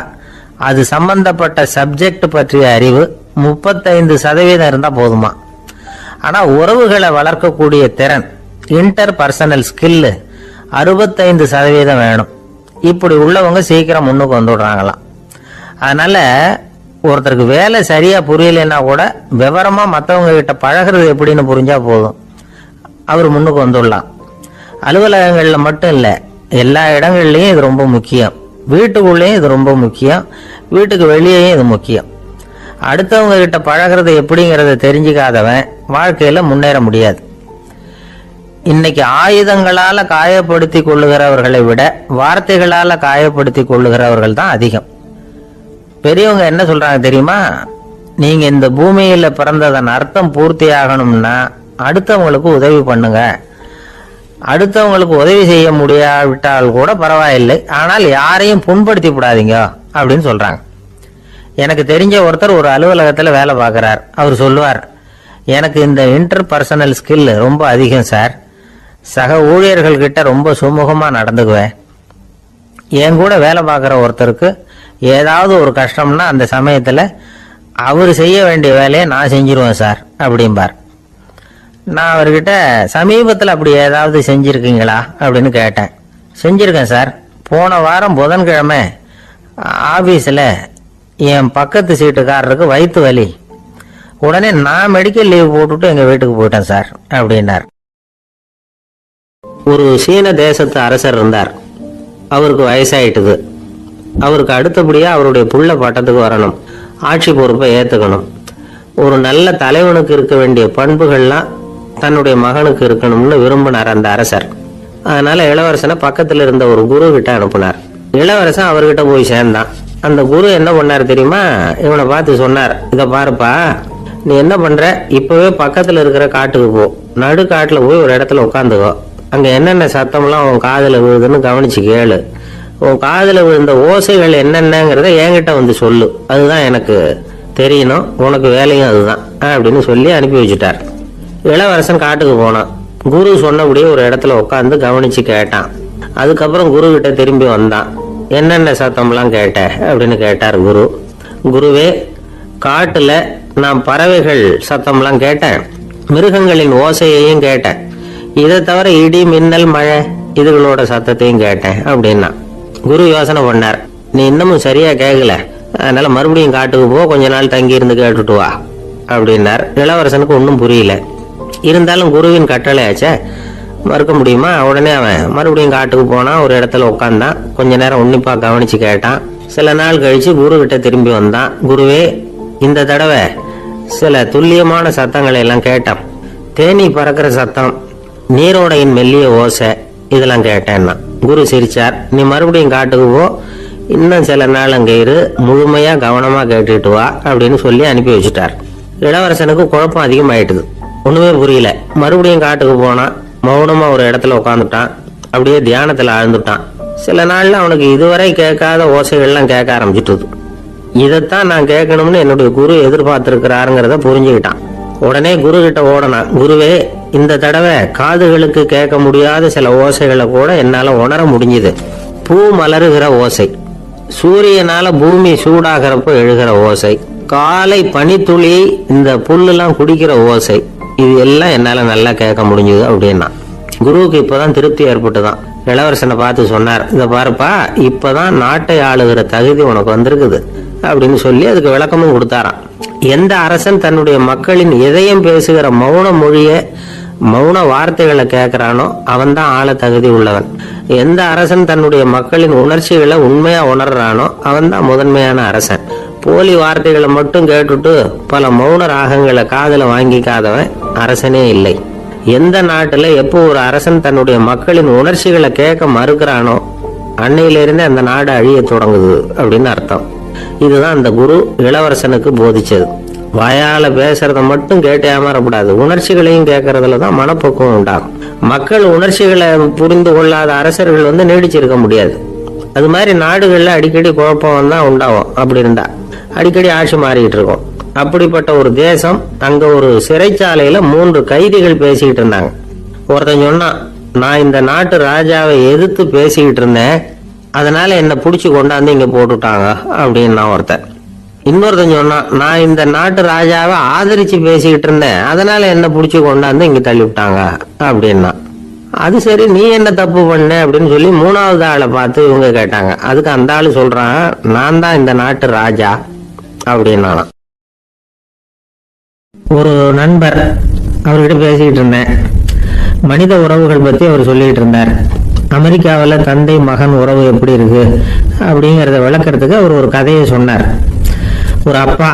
அது சம்பந்தப்பட்ட சப்ஜெக்ட் பற்றிய அறிவு 35% இருந்தா போதுமா. ஆனா உறவுகளை வளர்க்கக்கூடிய திறன், இன்டர் பர்சனல் ஸ்கில் 65% வேணும். இப்படி உள்ளவங்க சீக்கிரம் முன்னுக்கு வந்துடுறாங்களாம். அதனால ஒருத்தருக்கு வேலை சரியா புரியலைன்னா கூட விவரமா மற்றவங்க கிட்ட பழகிறது எப்படின்னு புரிஞ்சா போதும், அவர் முன்னுக்கு வந்துடலாம். அலுவலகங்கள்ல மட்டும் இல்லை, எல்லா இடங்கள்லையும் இது ரொம்ப முக்கியம். வீட்டுக்குள்ளேயும் இது ரொம்ப முக்கியம், வீட்டுக்கு வெளியேயும் இது முக்கியம். அடுத்தவங்க கிட்ட பழகிறது எப்படிங்கிறத தெரிஞ்சுக்காதவன் வாழ்க்கையில முன்னேற முடியாது. இன்னைக்கு ஆயுதங்களால காயப்படுத்தி கொள்ளுகிறவர்களை விட வார்த்தைகளால காயப்படுத்தி கொள்ளுகிறவர்கள் தான் அதிகம். பெரியவங்க என்ன சொல்றாங்க தெரியுமா? நீங்க இந்த பூமியில பிறந்ததன் அர்த்தம் பூர்த்தி ஆகணும்னா அடுத்தவங்களுக்கு உதவி பண்ணுங்க. அடுத்தவங்களுக்கு உதவி செய்ய முடியாவிட்டால் கூட பரவாயில்லை, ஆனால் யாரையும் புண்படுத்தி விடாதீங்க அப்படின்னு சொல்றாங்க. எனக்கு தெரிஞ்ச ஒருத்தர் ஒரு அலுவலகத்தில் வேலை பார்க்குறார். அவர் சொல்லுவார், எனக்கு இந்த இன்டர் பர்சனல் ஸ்கில் ரொம்ப அதிகம் சார். சக ஊழியர்கள்கிட்ட ரொம்ப சுமூகமாக நடந்துக்குவேன். என் கூட வேலை பார்க்குற ஒருத்தருக்கு ஏதாவது ஒரு கஷ்டம்னா அந்த சமயத்தில் அவர் செய்ய வேண்டிய வேலையை நான் செஞ்சிருவேன் சார் அப்படிம்பார். நான் அவர்கிட்ட சமீபத்தில் அப்படி ஏதாவது செஞ்சுருக்கீங்களா அப்படின்னு கேட்டேன். செஞ்சுருக்கேன் சார். போன வாரம் புதன்கிழமை ஆஃபீஸில் என் பக்கத்து சீட்டுக்காரருக்கு வயிற்று வலி. உடனே நான் மெடிக்கல் லீவ் போட்டுட்டு எங்கள் வீட்டுக்கு போயிட்டேன் சார் அப்படின்னார். ஒரு சீன தேசத்து அரசர் இருந்தார். அவருக்கு வயசாயிட்டுது. அவருக்கு அடுத்தபடியாக அவருடைய புள்ள பட்டத்துக்கு வரணும், ஆட்சி பொறுப்பை ஏற்றுக்கணும். ஒரு நல்ல தலைவனுக்கு இருக்க வேண்டிய பண்புகள்லாம் தன்னுடைய மகனுக்கு இருக்கணும்னு விரும்பினார் அந்த அரசர். அதனால இளவரசனை பக்கத்தில் இருந்த ஒரு குரு கிட்ட அனுப்புனார். இளவரசன் அவர்கிட்ட போய் சேர்ந்தான். அந்த குரு என்ன பண்ணார் தெரியுமா? இவனை பார்த்து சொன்னார், இதை பாருப்பா, நீ என்ன பண்ற, இப்பவே பக்கத்தில் இருக்கிற காட்டுக்கு போ, நடு காட்டில் போய் ஒரு இடத்துல உட்காந்துக்கோ. அங்கே என்னென்ன சத்தம்லாம் உன் காதில் விழுதுன்னு கவனிச்சு கேளு. உன் காதில் விழுந்த ஓசைகள் என்னென்னங்கிறத என்கிட்ட வந்து சொல்லு, அதுதான் எனக்கு தெரியணும், உனக்கு வேலையும் அதுதான் அப்படின்னு சொல்லி அனுப்பி வச்சுட்டார். இளவரசன் காட்டுக்கு போனான். குரு சொன்னபடியே ஒரு இடத்துல உட்காந்து கவனிச்சு கேட்டான். அதுக்கப்புறம் குரு கிட்ட திரும்பி வந்தான். என்னென்ன சத்தம்லாம் கேட்ட அப்படின்னு கேட்டார் குரு. குருவே, காட்டுல நான் பறவைகள் சத்தம்லாம் கேட்டேன், மிருகங்களின் ஓசையையும் கேட்டேன், இதை தவிர இடி மின்னல் மழை இதுகளோட சத்தத்தையும் கேட்டேன் அப்படின்னா. குரு யோசனை பண்ணார், நீ இன்னமும் சரியா கேட்கல, அதனால மறுபடியும் காட்டுக்கு போ, கொஞ்ச நாள் தங்கி இருந்து கேட்டுட்டு வா அப்படின்னார். இளவரசனுக்கு ஒன்றும் புரியல. இருந்தாலும் குருவின் கட்டளை ஆச்சே, மறுக்க முடியுமா? உடனே அவன் மறுபடியும் காட்டுக்கு போனான். ஒரு இடத்துல உட்காந்தான். கொஞ்ச நேரம் உன்னிப்பா கவனிச்சு கேட்டான். சில நாள் கழிச்சு குரு கிட்ட திரும்பி வந்தான். குருவே, இந்த தடவை சில துல்லியமான சத்தங்களை எல்லாம் கேட்டான். தேனி பறக்கிற சத்தம், நீரோடையின் மெல்லிய ஓசை, இதெல்லாம் கேட்டேன்னா. குரு சிரிச்சார். நீ மறுபடியும் காட்டுக்கு போ, இன்னும் சில நாள் அங்கே இரு, முழுமையா கவனமா கேட்டுட்டு வா அப்படின்னு சொல்லி அனுப்பி வச்சுட்டார். இளவரசனுக்கு குழப்பம் அதிகமாயிட்டுது. ஒண்ணுமே புரியல. மறுபடியும் காட்டுக்கு போனான். மௌனமா ஒரு இடத்துல உட்காந்துட்டான். அப்படியே தியானத்துல ஆழ்ந்துட்டான். சில நாள்ல அவனுக்கு இதுவரை கேட்காத ஓசைகள்லாம் கேட்க ஆரம்பிச்சுட்டுது. இதைத்தான் நான் கேட்கணும்னு என்னுடைய குரு எதிர்பார்த்திருக்கிறாருங்கிறத புரிஞ்சுக்கிட்டான். உடனே குரு கிட்ட ஓடனான். குருவே, இந்த தடவை காதுகளுக்கு கேட்க முடியாத சில ஓசைகளை கூட என்னால உணர முடிஞ்சுது. பூ மலருகிற ஓசை, சூரியனால பூமி சூடாகிறப்போ எழுகிற ஓசை, காலை பனித்துளி இந்த புல்லுலாம் குடிக்கிற ஓசை, இது எல்லாம் என்னால நல்லா கேட்க முடிஞ்சுது அப்படின்னா. குருவுக்கு இப்பதான் திருப்தி ஏற்பட்டுதான். இளவரசனை பார்த்து சொன்னார், இதை பாருப்பா, இப்பதான் நாட்டை ஆளுகிற தகுதி உனக்கு வந்திருக்குது அப்படின்னு சொல்லி அதுக்கு விளக்கமும் கொடுத்தாராம். எந்த அரசன் தன்னுடைய மக்களின் இதயம் பேசுகிற மௌன மொழிய மௌன வார்த்தைகளை கேட்கிறானோ அவன் தான் ஆள தகுதி உள்ளவன். எந்த அரசன் தன்னுடைய மக்களின் உணர்ச்சிகளை உண்மையா உணர்றானோ அவன் தான் முதன்மையான அரசன். போலி வார்த்தைகளை மட்டும் கேட்டுட்டு பல மௌன ராகங்களை காதுல வாங்கிக்காதவன் அரசனே இல்லை. எந்த நாட்டுல எப்போ ஒரு அரசன் தன்னுடைய மக்களின் உணர்ச்சிகளை கேட்க மறுக்கிறானோ அன்னையிலிருந்து அந்த நாடு அழிய தொடங்குது அப்படின்னு அர்த்தம். இதுதான் அந்த குரு இளவரசனுக்கு போதிச்சது. வாயால பேசுறத மட்டும் கேட்டு ஏமாறக்கூடாது, உணர்ச்சிகளையும் கேட்கறதுல தான் மனப்பக்குவம் உண்டாகும். மக்கள் உணர்ச்சிகளை புரிந்து கொள்ளாத அரசர்கள் நீடிச்சிருக்க முடியாது. அது மாதிரி நாடுகள்ல அடிக்கடி குழப்பம் தான் உண்டாகும். அப்படி இருந்தா அடிக்கடி ஆட்சி மாறிக்கிட்டு இருக்கும். அப்படிப்பட்ட ஒரு தேசம், அங்க ஒரு சிறைச்சாலையில 3 கைதிகள் பேசிக்கிட்டு இருந்தாங்க. ஒருத்தன் சொன்னான், நான் இந்த நாட்டு ராஜாவை எதிர்த்து பேசிக்கிட்டு இருந்தேன், அதனால என்னை பிடிச்சி கொண்டாந்து இங்க போட்டுட்டாங்க அப்படின்னா ஒருத்தன். இன்னொருத்தன் சொன்னான், நான் இந்த நாட்டு ராஜாவை ஆதரிச்சு பேசிக்கிட்டு இருந்தேன், அதனால என்ன பிடிச்சி கொண்டாந்து இங்க தள்ளி விட்டாங்க அப்படின்னா. அது சரி, நீ என்ன தப்பு பண்ண அப்படின்னு சொல்லி மூணாவது ஆளை பார்த்து இவங்க கேட்டாங்க. அதுக்கு அந்த ஆளு சொல்றான், நான் தான் இந்த நாட்டு ராஜா அப்படின்னாலாம். ஒரு நண்பர், அவர்கிட்ட பேசிக்கிட்டு இருந்தேன். மனித உறவுகள் பற்றி அவர் சொல்லிக்கிட்டு இருந்தார். அமெரிக்காவில் தந்தை மகன் உறவு எப்படி இருக்கு அப்படிங்கிறத விளக்கறதுக்கு அவர் ஒரு கதையை சொன்னார். ஒரு அப்பா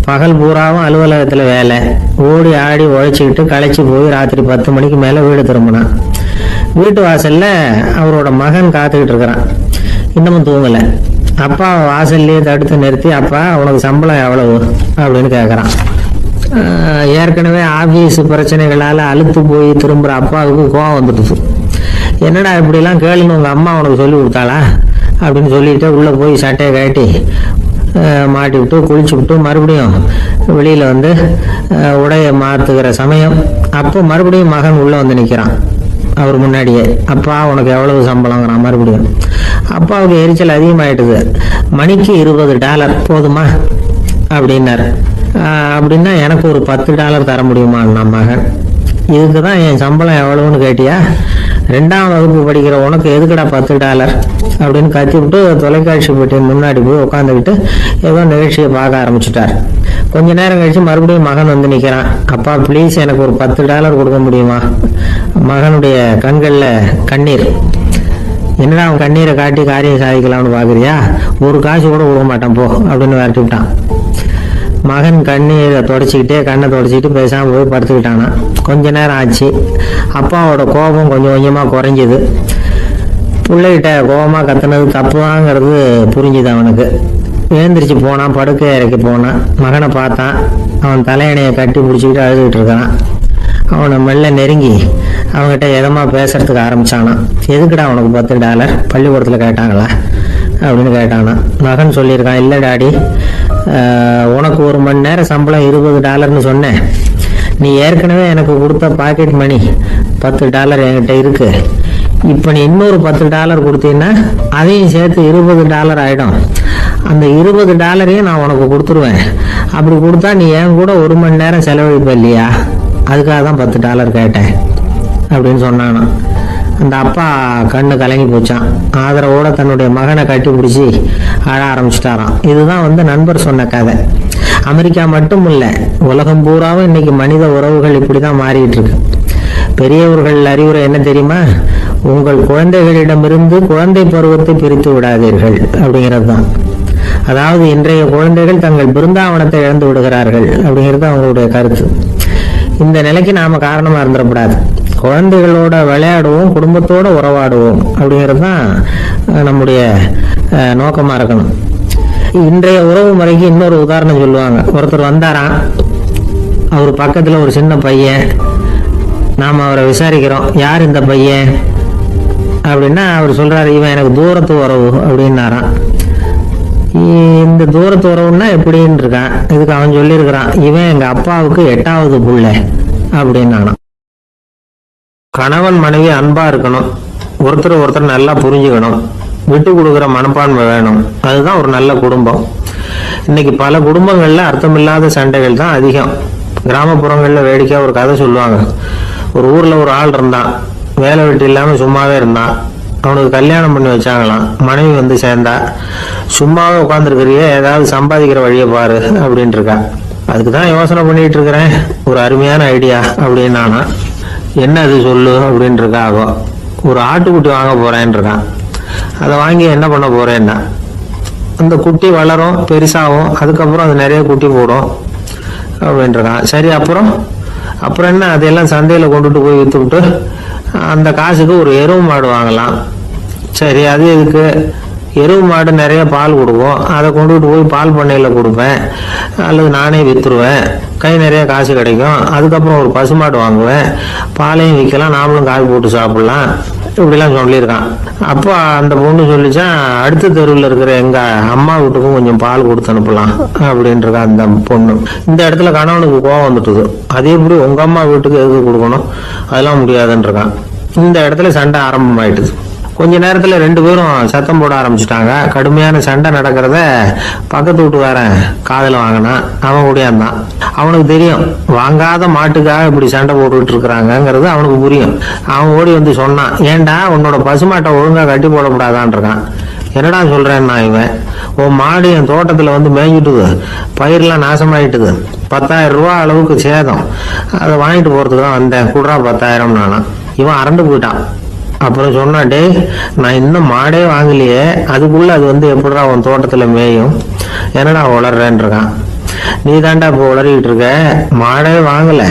பகல் பூராவும் அலுவலகத்தில் வேலை, ஓடி ஆடி உழைச்சிக்கிட்டு களைச்சி போய் ராத்திரி 10 மணிக்கு மேலே வீடு திரும்பினான். வீட்டு வாசல்ல அவரோட மகன் காத்துக்கிட்டு இருக்கிறான், இன்னமும் தூங்கலை. அப்பா வாசல்லையே தடுத்து நிறுத்தி, அப்பா உனக்கு சம்பளம் எவ்வளவு அப்படின்னு கேட்குறான். ஏற்கனவே ஆபீஸ் பிரச்சனைகளால் அழுத்து போய் திரும்புகிற அப்பாவுக்கு கோவம் வந்துடுச்சு. என்னடா இப்படிலாம் கேளுன்னு உங்கள் அம்மா உனக்கு சொல்லி கொடுத்தாளா அப்படின்னு சொல்லிட்டு உள்ளே போய் சட்டையை கட்டி மாட்டி விட்டு குளிச்சு விட்டு மறுபடியும் வெளியில் வந்து உடையை மாற்றுகிற சமயம் அப்போ மறுபடியும் மகன் உள்ளே வந்து நிற்கிறான் அவர் முன்னாடியே. அப்பா உனக்கு எவ்வளவு சம்பளங்கிறான் மறுபடியும். அப்பாவுக்கு எரிச்சல் அதிகமாயிட்டுது. மணிக்கு $20 போதுமா அப்படின்னாரு. அப்படின்னா எனக்கு ஒரு $10 தர முடியுமா நம்ம மகன்? இதுக்கு தான் என் சம்பளம் எவ்வளவுன்னு கேட்டியா? 2ஆம் வகுப்பு படிக்கிற உனக்கு எதுக்குடா $10 அப்படின்னு கத்தி விட்டு தொலைக்காட்சி பெட்டியின் முன்னாடி போய் உட்காந்துக்கிட்டு ஏதோ நிகழ்ச்சியை பார்க்க ஆரம்பிச்சுட்டார். கொஞ்ச நேரம் கழிச்சு மறுபடியும் மகன் வந்து நிற்கிறான். அப்பா ப்ளீஸ் எனக்கு ஒரு $10 கொடுக்க முடியுமா? மகனுடைய கண்களில் கண்ணீர். என்னடா அவன் கண்ணீரை காட்டி காரியம் சாதிக்கலாம்னு பார்க்குறியா? ஒரு காசு கூட கொடுக்க மாட்டான் போ அப்படின்னு விரட்டி விட்டான். மகன் கண்ணீரை தொடச்சிக்கிட்டே கண்ணை தொடச்சிக்கிட்டு பேசாமல் போய் படுத்துக்கிட்டானா. கொஞ்ச நேரம் ஆச்சு. அப்பாவோட கோபம் கொஞ்சம் கொஞ்சமாக குறைஞ்சிது. பிள்ளைகிட்ட கோபமாக கத்துனது தப்புதாங்கிறது புரிஞ்சுது அவனுக்கு. எழுந்திரிச்சு போனான், படுக்கை இறக்கி போனான். மகனை பார்த்தான். அவன் தலையணையை கட்டி பிடிச்சிக்கிட்டு அழுதுகிட்டு இருக்கான். அவனை மெல்ல நெருங்கி அவங்ககிட்ட எதமா பேசுறதுக்கு ஆரம்பிச்சானான். எதுக்குடா உனக்கு $10 பள்ளிக்கூடத்தில் கேட்டாங்களா அப்படின்னு கேட்டானா. மகன் சொல்லியிருக்கான், இல்லை டாடி, உனக்கு 1 மணி நேரம் சம்பளம் $20ன்னு சொன்னேன். நீ ஏற்கனவே எனக்கு கொடுத்த பாக்கெட் மணி $10 என்கிட்ட இருக்கு. இப்போ நீ இன்னொரு $10 கொடுத்தீங்கன்னா அதையும் சேர்த்து $20 ஆகிடும். அந்த $20 நான் உனக்கு கொடுத்துருவேன். அப்படி கொடுத்தா நீ என் கூட 1 மணி நேரம் செலவழிப்ப இல்லையா? அதுக்காக தான் $10 கேட்டேன் அப்படின்னு சொன்னானா. அந்த அப்பா கண்ணு கலங்கி போச்சான். ஆதரவோட தன்னுடைய மகனை கட்டி பிடிச்சி அழ ஆரம்பிச்சிட்டாராம். இதுதான் நண்பர் சொன்ன கதை. அமெரிக்கா மட்டும் இல்லை, உலகம் பூராவும் இன்னைக்கு மனித உறவுகள் இப்படி தான் மாறிட்டு இருக்கு. பெரியவர்கள் அறிவுரை என்ன தெரியுமா? உங்கள் குழந்தைகளிடமிருந்து குழந்தை பருவத்தை பிரித்து விடாதீர்கள் அப்படிங்கிறது தான். அதாவது இன்றைய குழந்தைகள் தங்கள் பிருந்தாவனத்தை இழந்து விடுகிறார்கள் அப்படிங்கிறது அவங்களுடைய கருத்து. இந்த நிலைக்கு நாம காரணமா இருந்துடக்கூடாது. குழந்தைகளோட விளையாடுவோம், குடும்பத்தோட உறவாடுவோம் அப்படிங்கிறது தான் நம்முடைய நோக்கமா இருக்கணும். இன்றைய உறவு முறைக்கு இன்னொரு உதாரணம் சொல்லுவாங்க. ஒருத்தர் வந்தாராம், அவர் பக்கத்துல ஒரு சின்ன பையன். நாம் அவரை விசாரிக்கிறோம், யார் இந்த பையன் அப்படின்னா அவர் சொல்றாரு, இவன் எனக்கு தூரத்து உறவு அப்படின்னாராம். இந்த தூரத்து உறவுன்னா எப்படின்னு இருக்கான். இதுக்கு அவன் சொல்லியிருக்கிறான், இவன் எங்க அப்பாவுக்கு 8வது புள்ள அப்படின்னானான். கணவன் மனைவி அன்பா இருக்கணும், ஒருத்தர் நல்லா புரிஞ்சுக்கணும், விட்டு கொடுக்குற மனப்பான்மை வேணும். அதுதான் ஒரு நல்ல குடும்பம். இன்னைக்கு பல குடும்பங்கள்ல அர்த்தமில்லாத சண்டைகள் தான் அதிகம். கிராமப்புறங்கள்ல வேடிக்கையா ஒரு கதை சொல்லுவாங்க. ஒரு ஊர்ல ஒரு ஆள் இருந்தான், வேலை வெட்டி இல்லாம சும்மாவே இருந்தான். அவனுக்கு கல்யாணம் பண்ணி வச்சாங்களாம். மனைவி வந்து சேர்ந்தா, சும்மாவே உட்காந்துருக்கிறியே, ஏதாவது சம்பாதிக்கிற வழியை பாரு அப்படின்ட்டு இருக்கா. அதுக்கு தான் யோசனை பண்ணிட்டு இருக்கிறேன், ஒரு அருமையான ஐடியா அப்படின்னு நானா. என்ன அது சொல்லு அப்படின்னு இருக்கா. ஆகும், ஒரு ஆட்டுக்குட்டி வாங்க போறேன்னு இருக்கான். அதை வாங்கி என்ன பண்ண போறேன்னா, அந்த குட்டி வளரும், பெருசாகும், அதுக்கப்புறம் அது நிறைய குட்டி போடும் அப்படின்ட்டுருக்கான். சரி, அப்புறம் என்ன, அதையெல்லாம் சந்தையில் கொண்டுட்டு போய் விற்றுவிட்டு அந்த காசுக்கு ஒரு எருவு மாடு வாங்கலாம். சரி, அது எதுக்கு? எருவு மாடு நிறைய பால் கொடுக்கும், அதை கொண்டுகிட்டு போய் பால் பண்ணையில் கொடுப்பேன், அல்லது நானே விற்றுருவேன், கை நிறைய காசு கிடைக்கும். அதுக்கப்புறம் ஒரு பசுமாடு வாங்குவேன், பாலையும் விற்கலாம், நாமளும் காய் போட்டு சாப்பிடலாம், இப்படிலாம் சொல்லியிருக்கான். அப்போ அந்த பொண்ணு சொல்லிச்சான், அடுத்த தெருவில் இருக்கிற எங்க அம்மா வீட்டுக்கும் கொஞ்சம் பால் கொடுத்து அனுப்பலாம் அப்படின்ட்டு அந்த பொண்ணு. இந்த இடத்துல கணவனுக்கு கோவம் வந்துட்டுது. அதே எப்படி உங்க அம்மா வீட்டுக்கு எதுக்கு கொடுக்கணும், அதெல்லாம் முடியாதுன்னு இருக்கான். இந்த இடத்துல சண்டை ஆரம்பமாயிட்டுது. கொஞ்ச நேரத்துல 2 பேரும் சத்தம் போட ஆரம்பிச்சுட்டாங்க. கடுமையான சண்டை நடக்கிறத பக்கத்து வீட்டுக்காரன் காதுல வாங்கினான். அவன் ஓடியாந்தான். அவனுக்கு தெரியும் வாங்காத மாட்டுக்காக இப்படி சண்டை போட்டுக்கிட்டு இருக்கிறாங்கிறது அவனுக்கு புரியும். அவன் ஓடி வந்து சொன்னான், ஏண்டா உன்னோட பசுமாட்டை ஒழுங்கா கட்டி போடக்கூடாதான்னு இருக்கான். என்னடா சொல்றேன்னா இவன், உன் மாடு என் தோட்டத்துல வந்து மேய்ஞ்சிட்டுது, பயிரெல்லாம் நாசமாயிட்டுது, 10,000 ரூபா அளவுக்கு சேதம், அதை வாங்கிட்டு போறதுக்கு தான் வந்தேன், குடுறா 10,000 நானா. இவன் அரண்டு போயிட்டான். அப்புறம் சொன்னா, டே நான் இன்னும் மாடே வாங்கலையே, அதுக்குள்ள அது வந்து எப்படிடா உன் தோட்டத்துல மேயும், என்னடா உளர்றேன்னு இருக்கான். நீ தாண்டா இப்போ உளறிக்கிட்டு இருக்க, மாடே வாங்கல,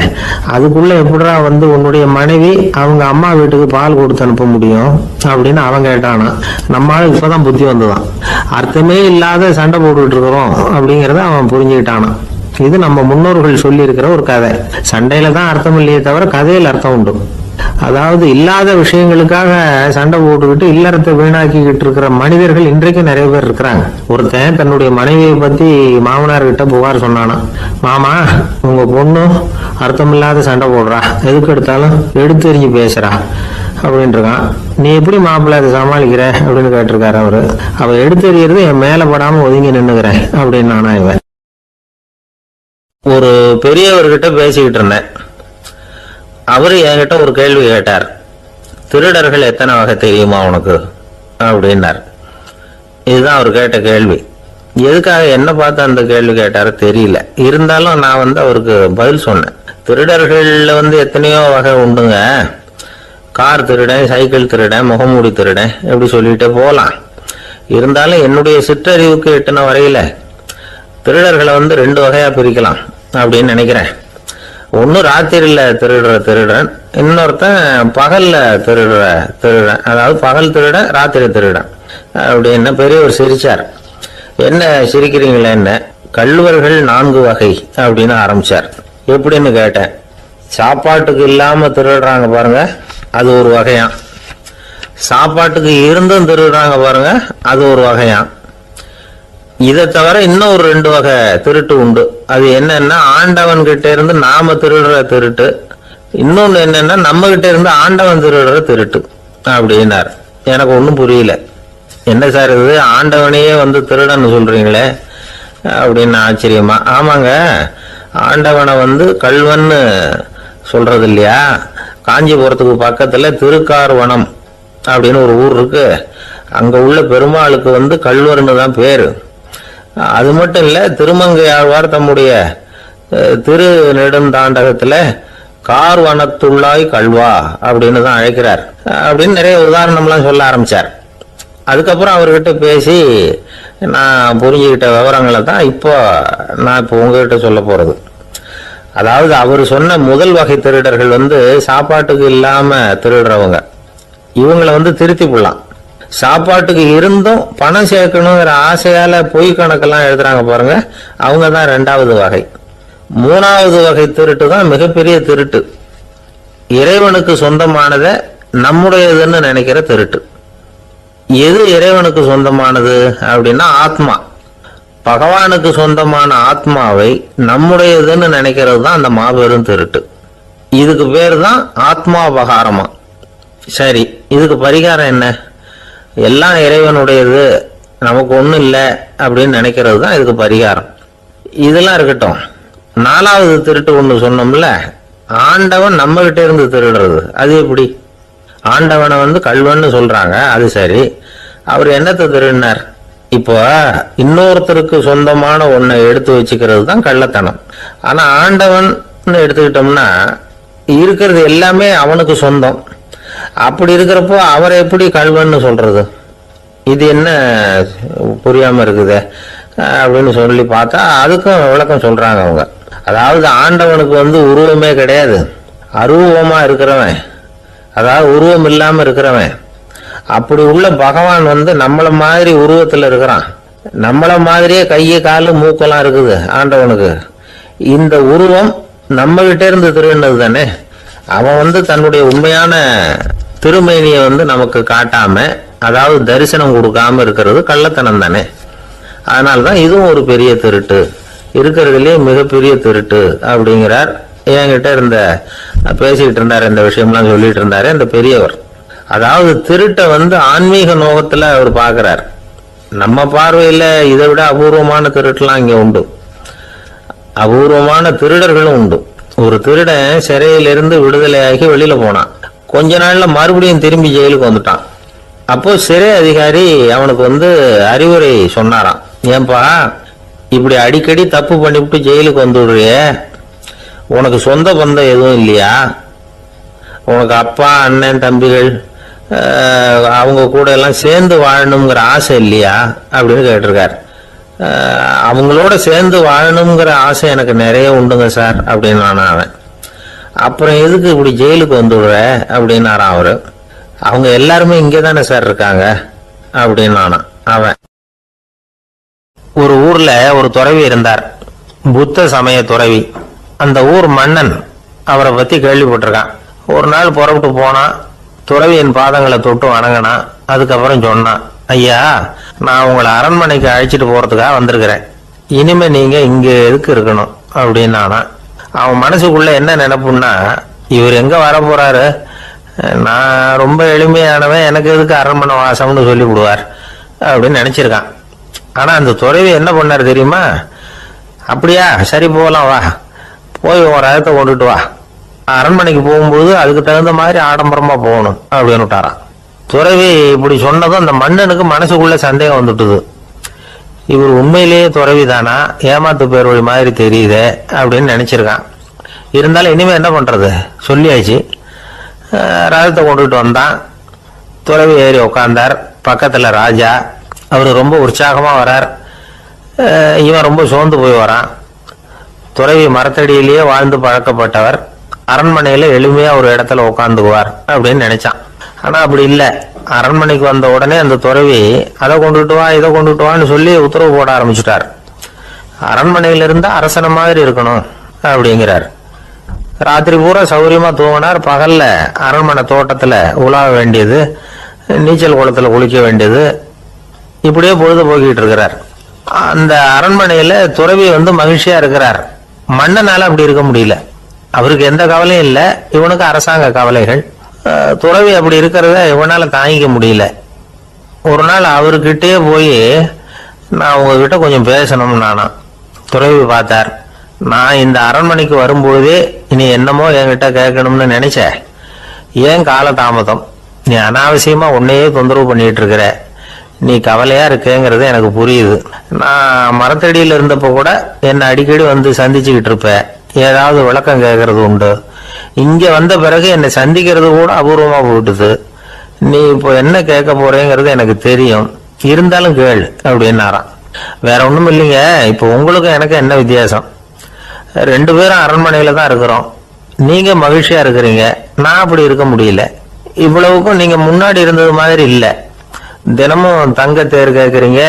அதுக்குள்ள எப்படிடா வந்து உன்னுடைய மனைவி அவங்க அம்மா வீட்டுக்கு பால் கொடுத்து அனுப்ப முடியும் அப்படின்னு அவன் கேட்டானா. நம்மளால இப்பதான் புத்தி வந்துதான். அர்த்தமே இல்லாத சண்டை போட்டுக்கிட்டு இருக்கிறோம் அப்படிங்கறத அவன் புரிஞ்சுக்கிட்டானான். இது நம்ம முன்னோர்கள் சொல்லி இருக்கிற ஒரு கதை. சண்டையில தான் அர்த்தம் இல்லையே தவிர கதையில் அர்த்தம் உண்டு. அதாவது இல்லாத விஷயங்களுக்காக சண்டை போட்டுக்கிட்டு இல்லறத்தை வீணாக்கிக்கிட்டு இருக்கிற மனிதர்கள் இன்றைக்கு நிறைய பேர் இருக்கிறாங்க. ஒருத்தன் தன்னுடைய மனைவியை பத்தி மாமனார் கிட்ட புகார் சொன்னானா, மாமா உங்க பொண்ணு அர்த்தமில்லாத சண்டை போடுறா, எதுக்கு எடுத்தாலும் எடுத்தெறிஞ்சு பேசுறா அப்படின்னு இருக்கான். நீ எப்படி மாப்பிள்ளை அதை சமாளிக்கிற அப்படின்னு கேட்டிருக்காரு அவரு. அவ எடுத்தெறியறது என் மேல படாம ஒதுங்கி நின்னுக்கிறேன் அப்படின்னு நானா. இவன் ஒரு பெரியவர்கிட்ட பேசிக்கிட்டு இருந்தேன். அவரு என்கிட்ட ஒரு கேள்வி கேட்டார். திருடர்கள் எத்தனை வகை தெரியுமா உனக்கு அப்படின்னார். இதுதான் அவர் கேட்ட கேள்வி. எதுக்காக என்ன பார்த்து அந்த கேள்வி கேட்டாரு தெரியல. இருந்தாலும் நான் வந்து அவருக்கு பதில் சொன்னேன். திருடர்கள்ல வந்து எத்தனையோ வகை உண்டுங்க. கார் திருடன், சைக்கிள் திருடன், முகமூடி திருடன், எப்படி சொல்லிட்டே போகலாம். இருந்தாலும் என்னுடைய சிற்றறிவுக்கு எட்டுன வரையில திருடர்களை வந்து 2 வகையா பிரிக்கலாம் அப்படின்னு நினைக்கிறேன். ஒன்னு ராத்திரியில திருடுற திருடன், இன்னொருத்தன் பகல்ல திருடுற திருடன். அதாவது பகல் திருடன், ராத்திரி திருடன் அப்படின்னு பெரியவர் சிரிச்சார். என்ன சிரிக்கிறீங்களே, என்ன கள்வர்கள் 4 வகை அப்படின்னு ஆரம்பிச்சார். எப்படின்னு கேட்டேன். சாப்பாட்டுக்கு இல்லாம திருடுறாங்க பாருங்க, அது ஒரு வகையான். சாப்பாட்டுக்கு இருந்தும் திருடுறாங்க பாருங்க, அது ஒரு வகையான். இதை தவிர இன்னும் ஒரு 2 வகை திருட்டு உண்டு. அது என்னன்னா, ஆண்டவன் கிட்ட இருந்து நாம திருடுற திருட்டு, இன்னொன்னு என்னன்னா நம்ம கிட்ட இருந்து ஆண்டவன் திருடுற திருட்டு அப்படின்னார். எனக்கு ஒன்றும் புரியல. என்ன சார் இது, ஆண்டவனையே வந்து திருடன்னு சொல்றீங்களே அப்படின்னு ஆச்சரியமா. ஆமாங்க, ஆண்டவனை வந்து கள்வன்னு சொல்றது இல்லையா. காஞ்சிபுரத்துக்கு பக்கத்துல திருக்கார்வனம் அப்படின்னு ஒரு ஊர் இருக்கு. அங்க உள்ள பெருமாளுக்கு வந்து கள்வர்னு தான் பேரு. அது மட்டும் இல்ல, திருமங்கை ஆழ்வார் தம்முடைய திரு நெடுந்தாண்டகத்துல கார்வனத்துள்ளாய் கல்வா அப்படின்னு தான் அழைக்கிறார் அப்படின்னு நிறைய உதாரணம்லாம் சொல்ல ஆரம்பிச்சார். அதுக்கப்புறம் அவர்கிட்ட பேசி நான் புரிஞ்சுக்கிட்ட விவரங்களை தான் இப்போ உங்ககிட்ட சொல்ல போறது. அதாவது அவர் சொன்ன முதல் வகை திருடர்கள் வந்து சாப்பாட்டுக்கு இல்லாம திருடுறவங்க. இவங்களை வந்து திருத்தி போடலாம். சாப்பாட்டுக்கு இருந்தும் பணம் சேர்க்கணுங்கிற ஆசையால பொய் கணக்கெல்லாம் எழுதுறாங்க பாருங்க, அவங்க தான் 2வது வகை. 3வது வகை திருட்டு தான் மிகப்பெரிய திருட்டு. இறைவனுக்கு சொந்தமானதை நம்முடையதுன்னு நினைக்கிற திருட்டு. எது இறைவனுக்கு சொந்தமானது அப்படின்னா ஆத்மா. பகவானுக்கு சொந்தமான ஆத்மாவை நம்முடையதுன்னு நினைக்கிறது தான் அந்த மாபெரும் திருட்டு. இதுக்கு பேர் தான் ஆத்மாபகாரமா. சரி, இதுக்கு பரிகாரம் என்ன? எல்லாம் இறைவனுடையது, நமக்கு ஒண்ணும் இல்லை அப்படின்னு நினைக்கிறது தான் இதுக்கு பரிகாரம். இதெல்லாம் இருக்கட்டும். 4வது திருட்டு ஒண்ணு சொன்னோம்ல, ஆண்டவன் நம்ம கிட்ட இருந்து திருடுறது. அது எப்படி? ஆண்டவனை வந்து கள்வன்னு சொல்றாங்க, அது சரி. அவர் என்னத்தை திருடினார்? இப்போ இன்னொருத்தருக்கு சொந்தமான ஒன்னை எடுத்து வச்சுக்கிறது தான் கள்ளத்தனம். ஆனா ஆண்டவன் எடுத்துக்கிட்டோம்னா இருக்கிறது எல்லாமே அவனுக்கு சொந்தம். அப்படி இருக்கிறப்போ அவரை எப்படி கள்வன்னு சொல்றது? இது என்ன புரியாம இருக்குது அப்படின்னு சொல்லி பார்த்தா அதுக்கும் விளக்கம் சொல்றாங்க அவங்க. அதாவது ஆண்டவனுக்கு வந்து உருவமே கிடையாது, அருவமா இருக்கிறவன், அதாவது உருவம் இல்லாம இருக்கிறவன். அப்படி உள்ள பகவான் வந்து நம்மள மாதிரி உருவத்துல இருக்கிறான். நம்மள மாதிரியே கையை காலு மூக்கெல்லாம் இருக்குது ஆண்டவனுக்கு. இந்த உருவம் நம்ம கிட்ட இருந்து திருடினது தானே. அவன் வந்து தன்னுடைய உண்மையான திருமேனியை வந்து நமக்கு காட்டாம, அதாவது தரிசனம் கொடுக்காம இருக்கிறது கள்ளத்தனம் தானே. அதனால்தான் இதுவும் ஒரு பெரிய திருட்டு, இருக்கிறதுலயே மிகப்பெரிய திருட்டு அப்படிங்கிறார். என்கிட்ட பேசிக்கிட்டு இருந்தாரு, இந்த விஷயம்லாம் சொல்லிட்டு இருந்தாரு அந்த பெரியவர். அதாவது திருட்டை ஆன்மீக நோகத்துல அவர் பார்க்கிறார். நம்ம பார்வையில இதை விட அபூர்வமான திருட்டுலாம் இங்க உண்டு. அபூர்வமான திருடர்களும் உண்டு. ஒரு திருடன் சிறையிலிருந்து விடுதலையாகி வெளியில போனான். கொஞ்ச நாள்ல மறுபடியும் திரும்பி ஜெயிலுக்கு வந்துட்டான். அப்போ சிறை அதிகாரி அவனுக்கு அறிவுரை சொன்னாராம். ஏன்பா இப்படி அடிக்கடி தப்பு பண்ணிவிட்டு ஜெயிலுக்கு வந்துடுறிய, உனக்கு சொந்த பந்தம் எதுவும் இல்லையா? உனக்கு அப்பா அண்ணன் தம்பிகள் அவங்க கூட எல்லாம் சேர்ந்து வாழணுங்கிற ஆசை இல்லையா அப்படின்னு கேட்டிருக்காரு. அவங்களோட சேர்ந்து வாழணுங்கிற ஆசை எனக்கு நிறைய உண்டுங்க சார் அப்படின்னு அவன். அப்புறம் எதுக்கு இப்படி ஜெயிலுக்கு வந்துடுற அப்படின்னாரான் அவரு. அவங்க எல்லாருமே இங்கே தானே சார் இருக்காங்க அப்படின்னு அவன். ஒரு ஊர்ல ஒரு துறவி இருந்தார், புத்த சமய துறவி. அந்த ஊர் மன்னன் அவரை பத்தி கேள்விப்பட்டிருக்கான். ஒரு நாள் புறப்பட்டு போனான். துறவியின் பாதங்களை தொட்டு வணங்கினான். அதுக்கப்புறம் சொன்னான், ஐயா நான் உங்களை அரண்மனைக்கு அழைச்சிட்டு போறதுக்காக வந்திருக்கிறேன். இனிமே நீங்க இங்க எதுக்கு இருக்கணும் அப்படின்னு அவன் மனசுக்குள்ள என்ன நினைப்புன்னா, இவர் எங்க வர போறாரு, நான் ரொம்ப எளிமையானவன், எனக்கு எதுக்கு அரண்மனை வாசம்னு சொல்லி விடுவார் அப்படின்னு நினைச்சிருக்கான். ஆனா அந்த துறவி என்ன பண்ணாரு தெரியுமா? அப்படியா, சரி போகலாம், வா போய் ஒரு ரகத்தை கொண்டுட்டு வா, அரண்மனைக்கு போகும்போது அதுக்கு தகுந்த மாதிரி ஆடம்பரமா போகணும் அப்படின்னு விட்டாரான். துறவி இப்படி சொன்னதும் அந்த மன்னனுக்கு மனசுக்குள்ள சந்தேகம் வந்துட்டுது. இவர் உண்மையிலேயே துறவி தானா, ஏமாத்து பேர் வழி மாதிரி தெரியுதே அப்படின்னு நினைச்சிருக்கான். இருந்தாலும் இனிமே என்ன பண்றது, சொல்லியாச்சு. ரகத்தை கொண்டுட்டு வந்தான். துறவி ஏறி உக்காந்தார். பக்கத்துல ராஜா. அவரு ரொம்ப உற்சாகமா வரார். இவன் ரொம்ப சோர்ந்து போய் வரான். துறவி மரத்தடியிலேயே வாழ்ந்து பழக்கப்பட்டவர், அரண்மனையில எளிமையா ஒரு இடத்துல உட்காந்துக்குவார் அப்படின்னு நினைச்சான். ஆனா அப்படி இல்லை. அரண்மனைக்கு வந்த உடனே அந்த துறவி அதை கொண்டுட்டு வா இதை கொண்டுட்டு வான்னு சொல்லி உத்தரவு போட ஆரம்பிச்சுட்டார். அரண்மனையில இருந்தா அரசன மாதிரி இருக்கணும் அப்படிங்கிறார். ராத்திரி பூரா சௌரியமா தூங்கினார். பகல்ல அரண்மனை தோட்டத்துல உலாவ வேண்டியது, நீச்சல் குளத்துல குளிக்க வேண்டியது, இப்படியே பொழுது போக்கிட்டு இருக்கிறார். அந்த அரண்மனையில துறவி மகிழ்ச்சியா இருக்கிறார். மன்னனால அப்படி இருக்க முடியல. அவருக்கு எந்த கவலையும் இல்லை, இவனுக்கு அரசாங்க கவலைகள். துறவி அப்படி இருக்கிறத இவனால தாங்கிக்க முடியல. ஒரு நாள் அவர்கிட்டயே போய், நான் உங்ககிட்ட கொஞ்சம் பேசணும்னு நானும். துறவி பார்த்தார். நான் இந்த அரண்மனைக்கு வரும்பொழுதே இனி என்னமோ என்கிட்ட கேட்கணும்னு நினைச்ச, ஏன் கால தாமதம், நீ அனாவசியமா உன்னையே தொந்தரவு பண்ணிட்டு இருக்கிற, நீ கவலையா இருக்கேங்கிறது எனக்கு புரியுது. நான் மரத்தடியில இருந்தப்ப கூட என்னை அடிக்கடி சந்திச்சுக்கிட்டு இருப்ப, ஏதாவது விளக்கம் கேட்கறது உண்டு. இங்க வந்த பிறகு என்னை சந்திக்கிறது கூட அபூர்வமா போயிட்டுது. நீ இப்போ என்ன கேட்க போறேங்கிறது எனக்கு தெரியும், இருந்தாலும் கேள் அப்படின்னாராம். வேற ஒண்ணும் இல்லைங்க, இப்போ உங்களுக்கும் எனக்கு என்ன வித்தியாசம், 2 பேரும் அரண்மனையில தான் இருக்கிறோம். நீங்க மகிழ்ச்சியா இருக்கிறீங்க, நான் அப்படி இருக்க முடியல. இவ்வளவுக்கும் நீங்க முன்னாடி இருந்தது மாதிரி இல்லை. தினமும் தங்க தேர் கேட்குறீங்க,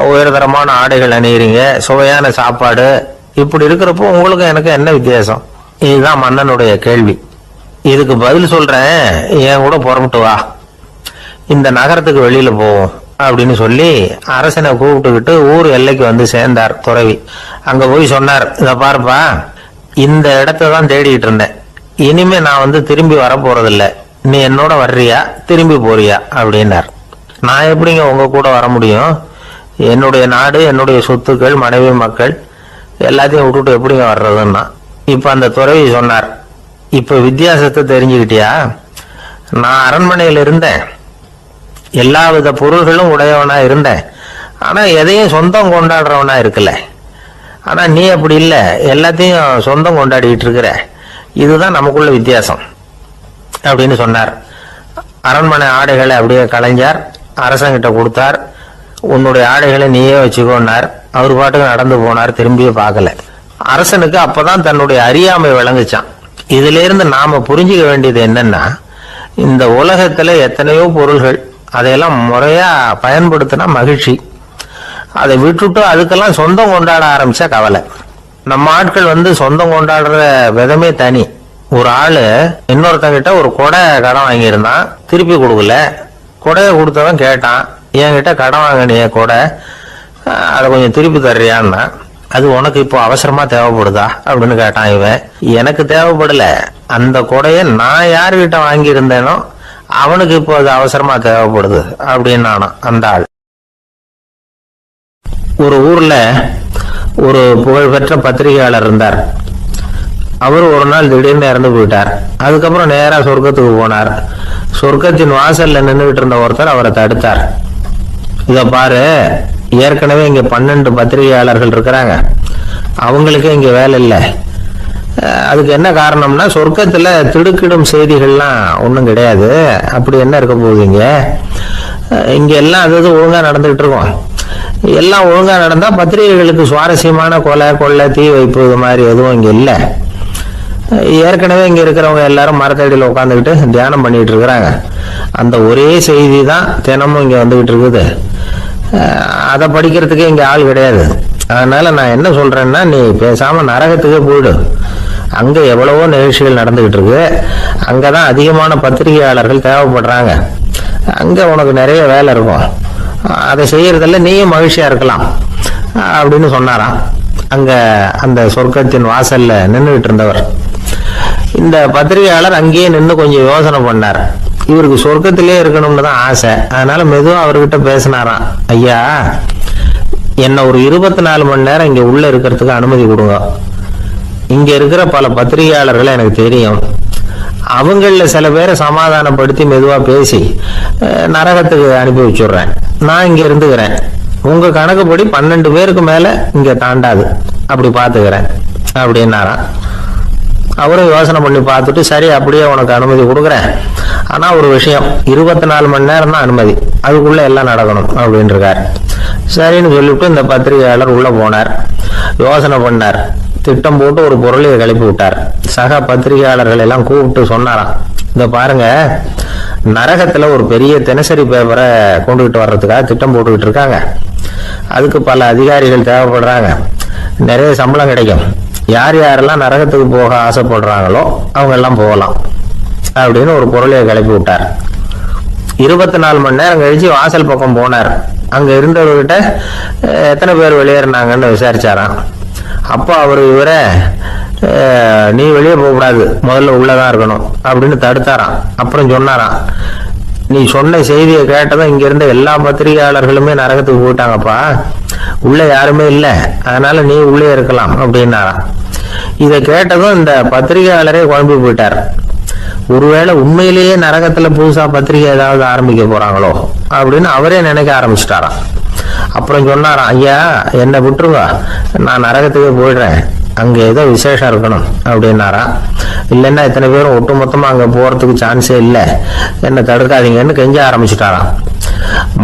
உயர்தரமான ஆடைகள் அணிகிறீங்க, சுவையான சாப்பாடு. இப்படி இருக்கிறப்போ உங்களுக்கு எனக்கு என்ன வித்தியாசம்? இதுதான் மன்னனுடைய கேள்வி. இதுக்கு பதில் சொல்றேன், என் கூட புறப்பட்டு வா, இந்த நகரத்துக்கு வெளியில போவோம் அப்படின்னு சொல்லி அரசனை கூப்பிட்டுக்கிட்டு ஊர் எல்லைக்கு சேர்ந்தார் துறவி. அங்க போய் சொன்னார், இத பாருப்பா, இந்த இடத்த தான் தேடிட்டு இருந்தேன். இனிமே நான் திரும்பி வர போறதில்ல. நீ என்னோட வர்றியா திரும்பி போறியா அப்படின்னார். நான் எப்படிங்க உங்க கூட வர முடியும்? என்னுடைய நாடு, என்னுடைய சொத்துக்கள், மனைவி மக்கள் எல்லாத்தையும் விட்டுட்டு எப்படிங்க வர்றதுன்னா. இப்ப அந்த துறவி சொன்னார், இப்ப வித்தியாசத்தை தெரிஞ்சுக்கிட்டியா? நான் அரண்மனையில் இருந்தேன், எல்லா வித பொருள்களும் உடையவனா இருந்தேன், ஆனா எதையும் சொந்தம் கொண்டாடுறவனா இருக்கல. ஆனா நீ அப்படி இல்லை, எல்லாத்தையும் சொந்தம் கொண்டாடிட்டு இருக்கிற. இதுதான் நமக்குள்ள வித்தியாசம் அப்படின்னு சொன்னார். அரண்மனை ஆடைகளை அப்படியே கலைஞர் அரசங்கிட்ட கொடுத்தார். உன்னுடைய ஆடைகளை நீயே வச்சுக்கோன்னார். அவர் பாட்டுக்கு நடந்து போனார், திரும்பியே பார்க்கல. அரசனுக்கு அப்பதான் தன்னுடைய அறியாமை விளங்குச்சான். இதுல இருந்து நாம புரிஞ்சுக்க வேண்டியது என்னன்னா, இந்த உலகத்துல எத்தனையோ பொருள்கள், அதையெல்லாம் முறையா பயன்படுத்தினா மகிழ்ச்சி. அதை விட்டுட்டு அதுக்கெல்லாம் சொந்தம் கொண்டாட ஆரம்பிச்சா கவலை. நம்ம ஆட்கள் சொந்தம் கொண்டாடுற விதமே தனி. ஒரு ஆளு இன்னொருத்தங்கிட்ட ஒரு கொடை கடன் வாங்கியிருந்தான், திருப்பி கொடுக்கல. கொடையை கொடுத்தவன் கேட்டான், என்கிட்ட கடன் வாங்கினிய கொடை, அதை கொஞ்சம் திருப்பி தர்றியான்னா. அது உனக்கு இப்போ அவசரமா தேவைப்படுதா அப்படின்னு கேட்டான் இவன். எனக்கு தேவைப்படல, அந்த கொடையை நான் யாருகிட்ட வாங்கியிருந்தேனோ அவனுக்கு இப்போ அது அவசரமா தேவைப்படுது அப்படின்னு நானும் அந்த ஆள். ஒரு ஊர்ல ஒரு புகழ்பெற்ற பத்திரிகையாளர் இருந்தார். அவர் ஒரு நாள் திடீர்னு இறந்து போயிட்டார். அதுக்கப்புறம் நேரா சொர்க்கத்துக்கு போனார். சொர்க்கத்தின் வாசல்ல நின்றுகிட்டு இருந்த ஒருத்தர் அவரை தடுத்தார். இத பாரு, ஏற்கனவே இங்க 12 பத்திரிகையாளர்கள் இருக்கிறாங்க, அவங்களுக்கே இங்க வேலை இல்லை. அதுக்கு என்ன காரணம்னா, சொர்க்கத்துல திடுக்கிடும் செய்திகள்லாம் ஒன்றும் கிடையாது. அப்படி என்ன இருக்க போகுதுங்க, இங்க எல்லாம் அது ஒழுங்கா நடந்துகிட்டு இருக்கோம். எல்லாம் ஒழுங்கா நடந்தா பத்திரிகைகளுக்கு சுவாரஸ்யமான கொலை கொள்ளை தீ வைப்பு இது மாதிரி எதுவும் இங்க இல்லை. ஏற்கனவே இங்க இருக்கிறவங்க எல்லாரும் மரத்தடியில் உட்காந்துக்கிட்டு தியானம் பண்ணிட்டு இருக்கிறாங்க. அந்த ஒரே செய்தி தான் தினமும் இங்க வந்துகிட்டு இருக்குது. அதை படிக்கிறதுக்கே இங்க ஆள் கிடையாது. அதனால நான் என்ன சொல்றேன்னா, நீ பேசாம நரகத்துக்கே போயிடு. அங்க எவ்வளவோ நிகழ்ச்சிகள் நடந்துகிட்டு இருக்கு. அங்கதான் அதிகமான பத்திரிகையாளர்கள் தேவைப்படுறாங்க. அங்க உனக்கு நிறைய வேலை இருக்கும். அதை செய்யறதில்ல, நீயும் மகிழ்ச்சியா இருக்கலாம் அப்படின்னு சொன்னாராம். அங்க அந்த சொர்க்கத்தின் வாசல்ல நின்றுகிட்டு இருந்தவர். இந்த பத்திரிகையாளர் அங்கேயே நின்று கொஞ்சம் யோசனை பண்ணார். இவருக்கு சொர்க்கத்திலே இருக்கணும்னு தான் ஆசை. அதனால மெதுவா அவர்கிட்ட பேசினாராம். ஐயா, என்ன ஒரு 24 மணி நேரம் இங்க உள்ள இருக்கிறதுக்கு அனுமதி கொடுங்க. இங்க இருக்கிற பல பத்திரிகையாளர்களை எனக்கு தெரியும். அவங்கள சில பேரை சமாதானப்படுத்தி மெதுவா பேசி நரகத்துக்கு அனுப்பி வச்சுடுறேன். நான் இங்க இருந்துக்கிறேன். உங்க கணக்குப்படி 12 பேருக்கு மேல இங்க தாண்டாது, அப்படி பாத்துக்கிறேன் அப்படின்னாராம். அவரும் யோசனை பண்ணி பார்த்துட்டு, சரி அப்படியே உனக்கு அனுமதி கொடுக்குறேன், ஆனா ஒரு விஷயம், 24 மணி நேரம் தான் அனுமதி, அதுக்குள்ள எல்லாம் நடக்கணும் அப்படின்னு இருக்காரு. சரின்னு சொல்லிவிட்டு இந்த பத்திரிகையாளர் உள்ள போனார். யோசனை பண்ணார். திட்டம் போட்டு ஒரு பொருளையை கிளப்பி விட்டார். சக பத்திரிகையாளர்கள் எல்லாம் கூப்பிட்டு சொன்னாராம், இந்த பாருங்க, நரகத்துல ஒரு பெரிய தினசரி பேப்பரை கொண்டுகிட்டு வர்றதுக்காக திட்டம் போட்டுக்கிட்டு இருக்காங்க. அதுக்கு பல அதிகாரிகள் தேவைப்படுறாங்க. நிறைய சம்பளம் கிடைக்கும். யார் யாரெல்லாம் நரகத்துக்கு போக ஆசைப்படுறாங்களோ அவங்க எல்லாம் போகலாம் அப்படின்னு ஒரு பொருளையை கிளப்பி விட்டார். 24 மணி நேரம் கழிச்சு வாசல் பக்கம் போனார். அங்க இருந்தவர்கிட்ட எத்தனை பேர் வெளியேறினாங்கன்னு விசாரிச்சாராம். அப்போ அவர் இவரை, நீ வெளியே போகக்கூடாது, முதல்ல உள்ளதான் இருக்கணும் அப்படின்னு தடுத்தாராம். அப்புறம் சொன்னாராம், நீ சொன்ன செய்தியை கேட்டதும் இங்க இருந்த எல்லா பத்திரிகையாளர்களுமே நரகத்துக்கு போயிட்டாங்கப்பா, உள்ள யாருமே இல்லை, அதனால நீ உள்ளே இருக்கலாம் அப்படின்னாராம். இதை கேட்டதும் இந்த பத்திரிகையாளரே குழம்பி போயிட்டார். ஒருவேளை உண்மையிலேயே நரகத்துல புதுசா பத்திரிகை ஏதாவது ஆரம்பிக்க போறாங்களோ அப்படின்னு அவரே நினைக்க ஆரம்பிச்சிட்டாராம். அப்புறம் சொன்னாராம், ஐயா என்னை விட்டுருங்க, நான் நரகத்துக்கே போயிடுறேன், அங்க ஏதோ விசேஷம் இருக்கணும் அப்படின்னாராம். இல்லைன்னா இத்தனை பேரும் ஒட்டுமொத்தமா அங்க போறதுக்கு சான்ஸே இல்லை, என்ன தடுக்காதீங்கன்னு கெஞ்ச ஆரம்பிச்சுட்டாராம்.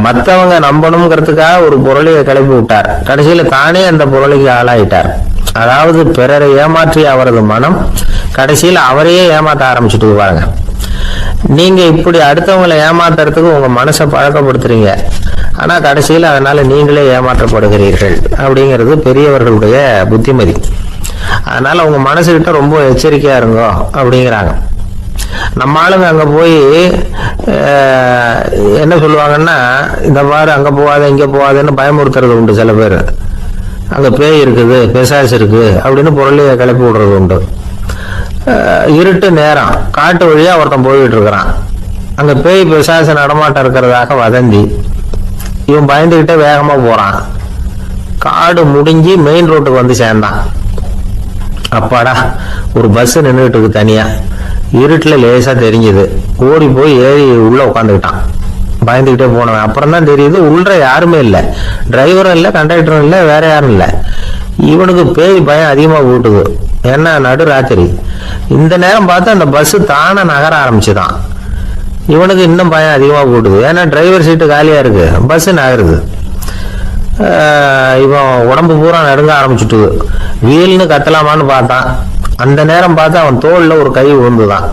மற்றவங்க நம்பணுங்கிறதுக்காக ஒரு பொருளையை கிளப்பி விட்டார். கடைசியில தானே அந்த பொருளைக்கு ஆளாயிட்டார். அதாவது பிறரை ஏமாற்றிய அவரது மனம் கடைசியில் அவரையே ஏமாத்த ஆரம்பிச்சுட்டு பாருங்க. நீங்க இப்படி அடுத்தவங்களை ஏமாத்துறதுக்கு உங்க மனசை பழக்கப்படுத்துறீங்க, ஆனா கடைசியில் அதனால நீங்களே ஏமாற்றப்படுகிறீர்கள் அப்படிங்கிறது பெரியவர்களுடைய புத்திமதி. அதனால உங்க மனசுகிட்ட ரொம்ப எச்சரிக்கையா இருங்கோ அப்படிங்கிறாங்க. நம்ம ஆளுங்க அங்க போய் என்ன சொல்லுவாங்கன்னா, இந்த மாதிரி அங்க போகாத இங்க போகாதன்னு பயமுறுத்துறது உண்டு. சில பேர் அங்க பேய் இருக்குது, பிசாசு இருக்கு அப்படின்னு பொருளைய கிளப்பி விடுறது உண்டு. இருட்டு நேரம் காட்டு வழியா ஒருத்தன் போயிட்டு இருக்கிறான். அங்க பேய் பிசாசு நடமாட்டம் இருக்கிறதாக வதந்தி. இவன் பயந்துகிட்டே வேகமா போறான். காடு முடிஞ்சு மெயின் ரோட்டுக்கு வந்து சேர்ந்தான். அப்பாடா, ஒரு பஸ் நின்றுட்டு இருக்கு தனியா, இருட்டுல லேசா தெரிஞ்சது. ஓடி போய் ஏறி உள்ள உட்காந்துக்கிட்டான். பயந்துகிட்டே போனவன் அப்புறம் தான் தெரியுது உள்ள யாருமே இல்லை, டிரைவரும் இல்லை, கண்டக்டரும் இல்லை, வேற யாரும் இல்லை. இவனுக்கு பேய் பயம் அதிகமா கூட்டுது. ஏன்னா நடு ராத்திரி. இந்த நேரம் பார்த்து அந்த பஸ் தானே நகர ஆரம்பிச்சுதான். இவனுக்கு இன்னும் பயம் அதிகமா கூட்டுது. ஏன்னா டிரைவர் சீட்டு காலியா இருக்கு, பஸ் நகருது. இவன் உடம்பு பூரா நடுங்க ஆரம்பிச்சுட்டு வீல்னு கத்தலாமான்னு பார்த்தான். அந்த நேரம் பார்த்து அவன் தோல்ல ஒரு கை விழுந்துதான்.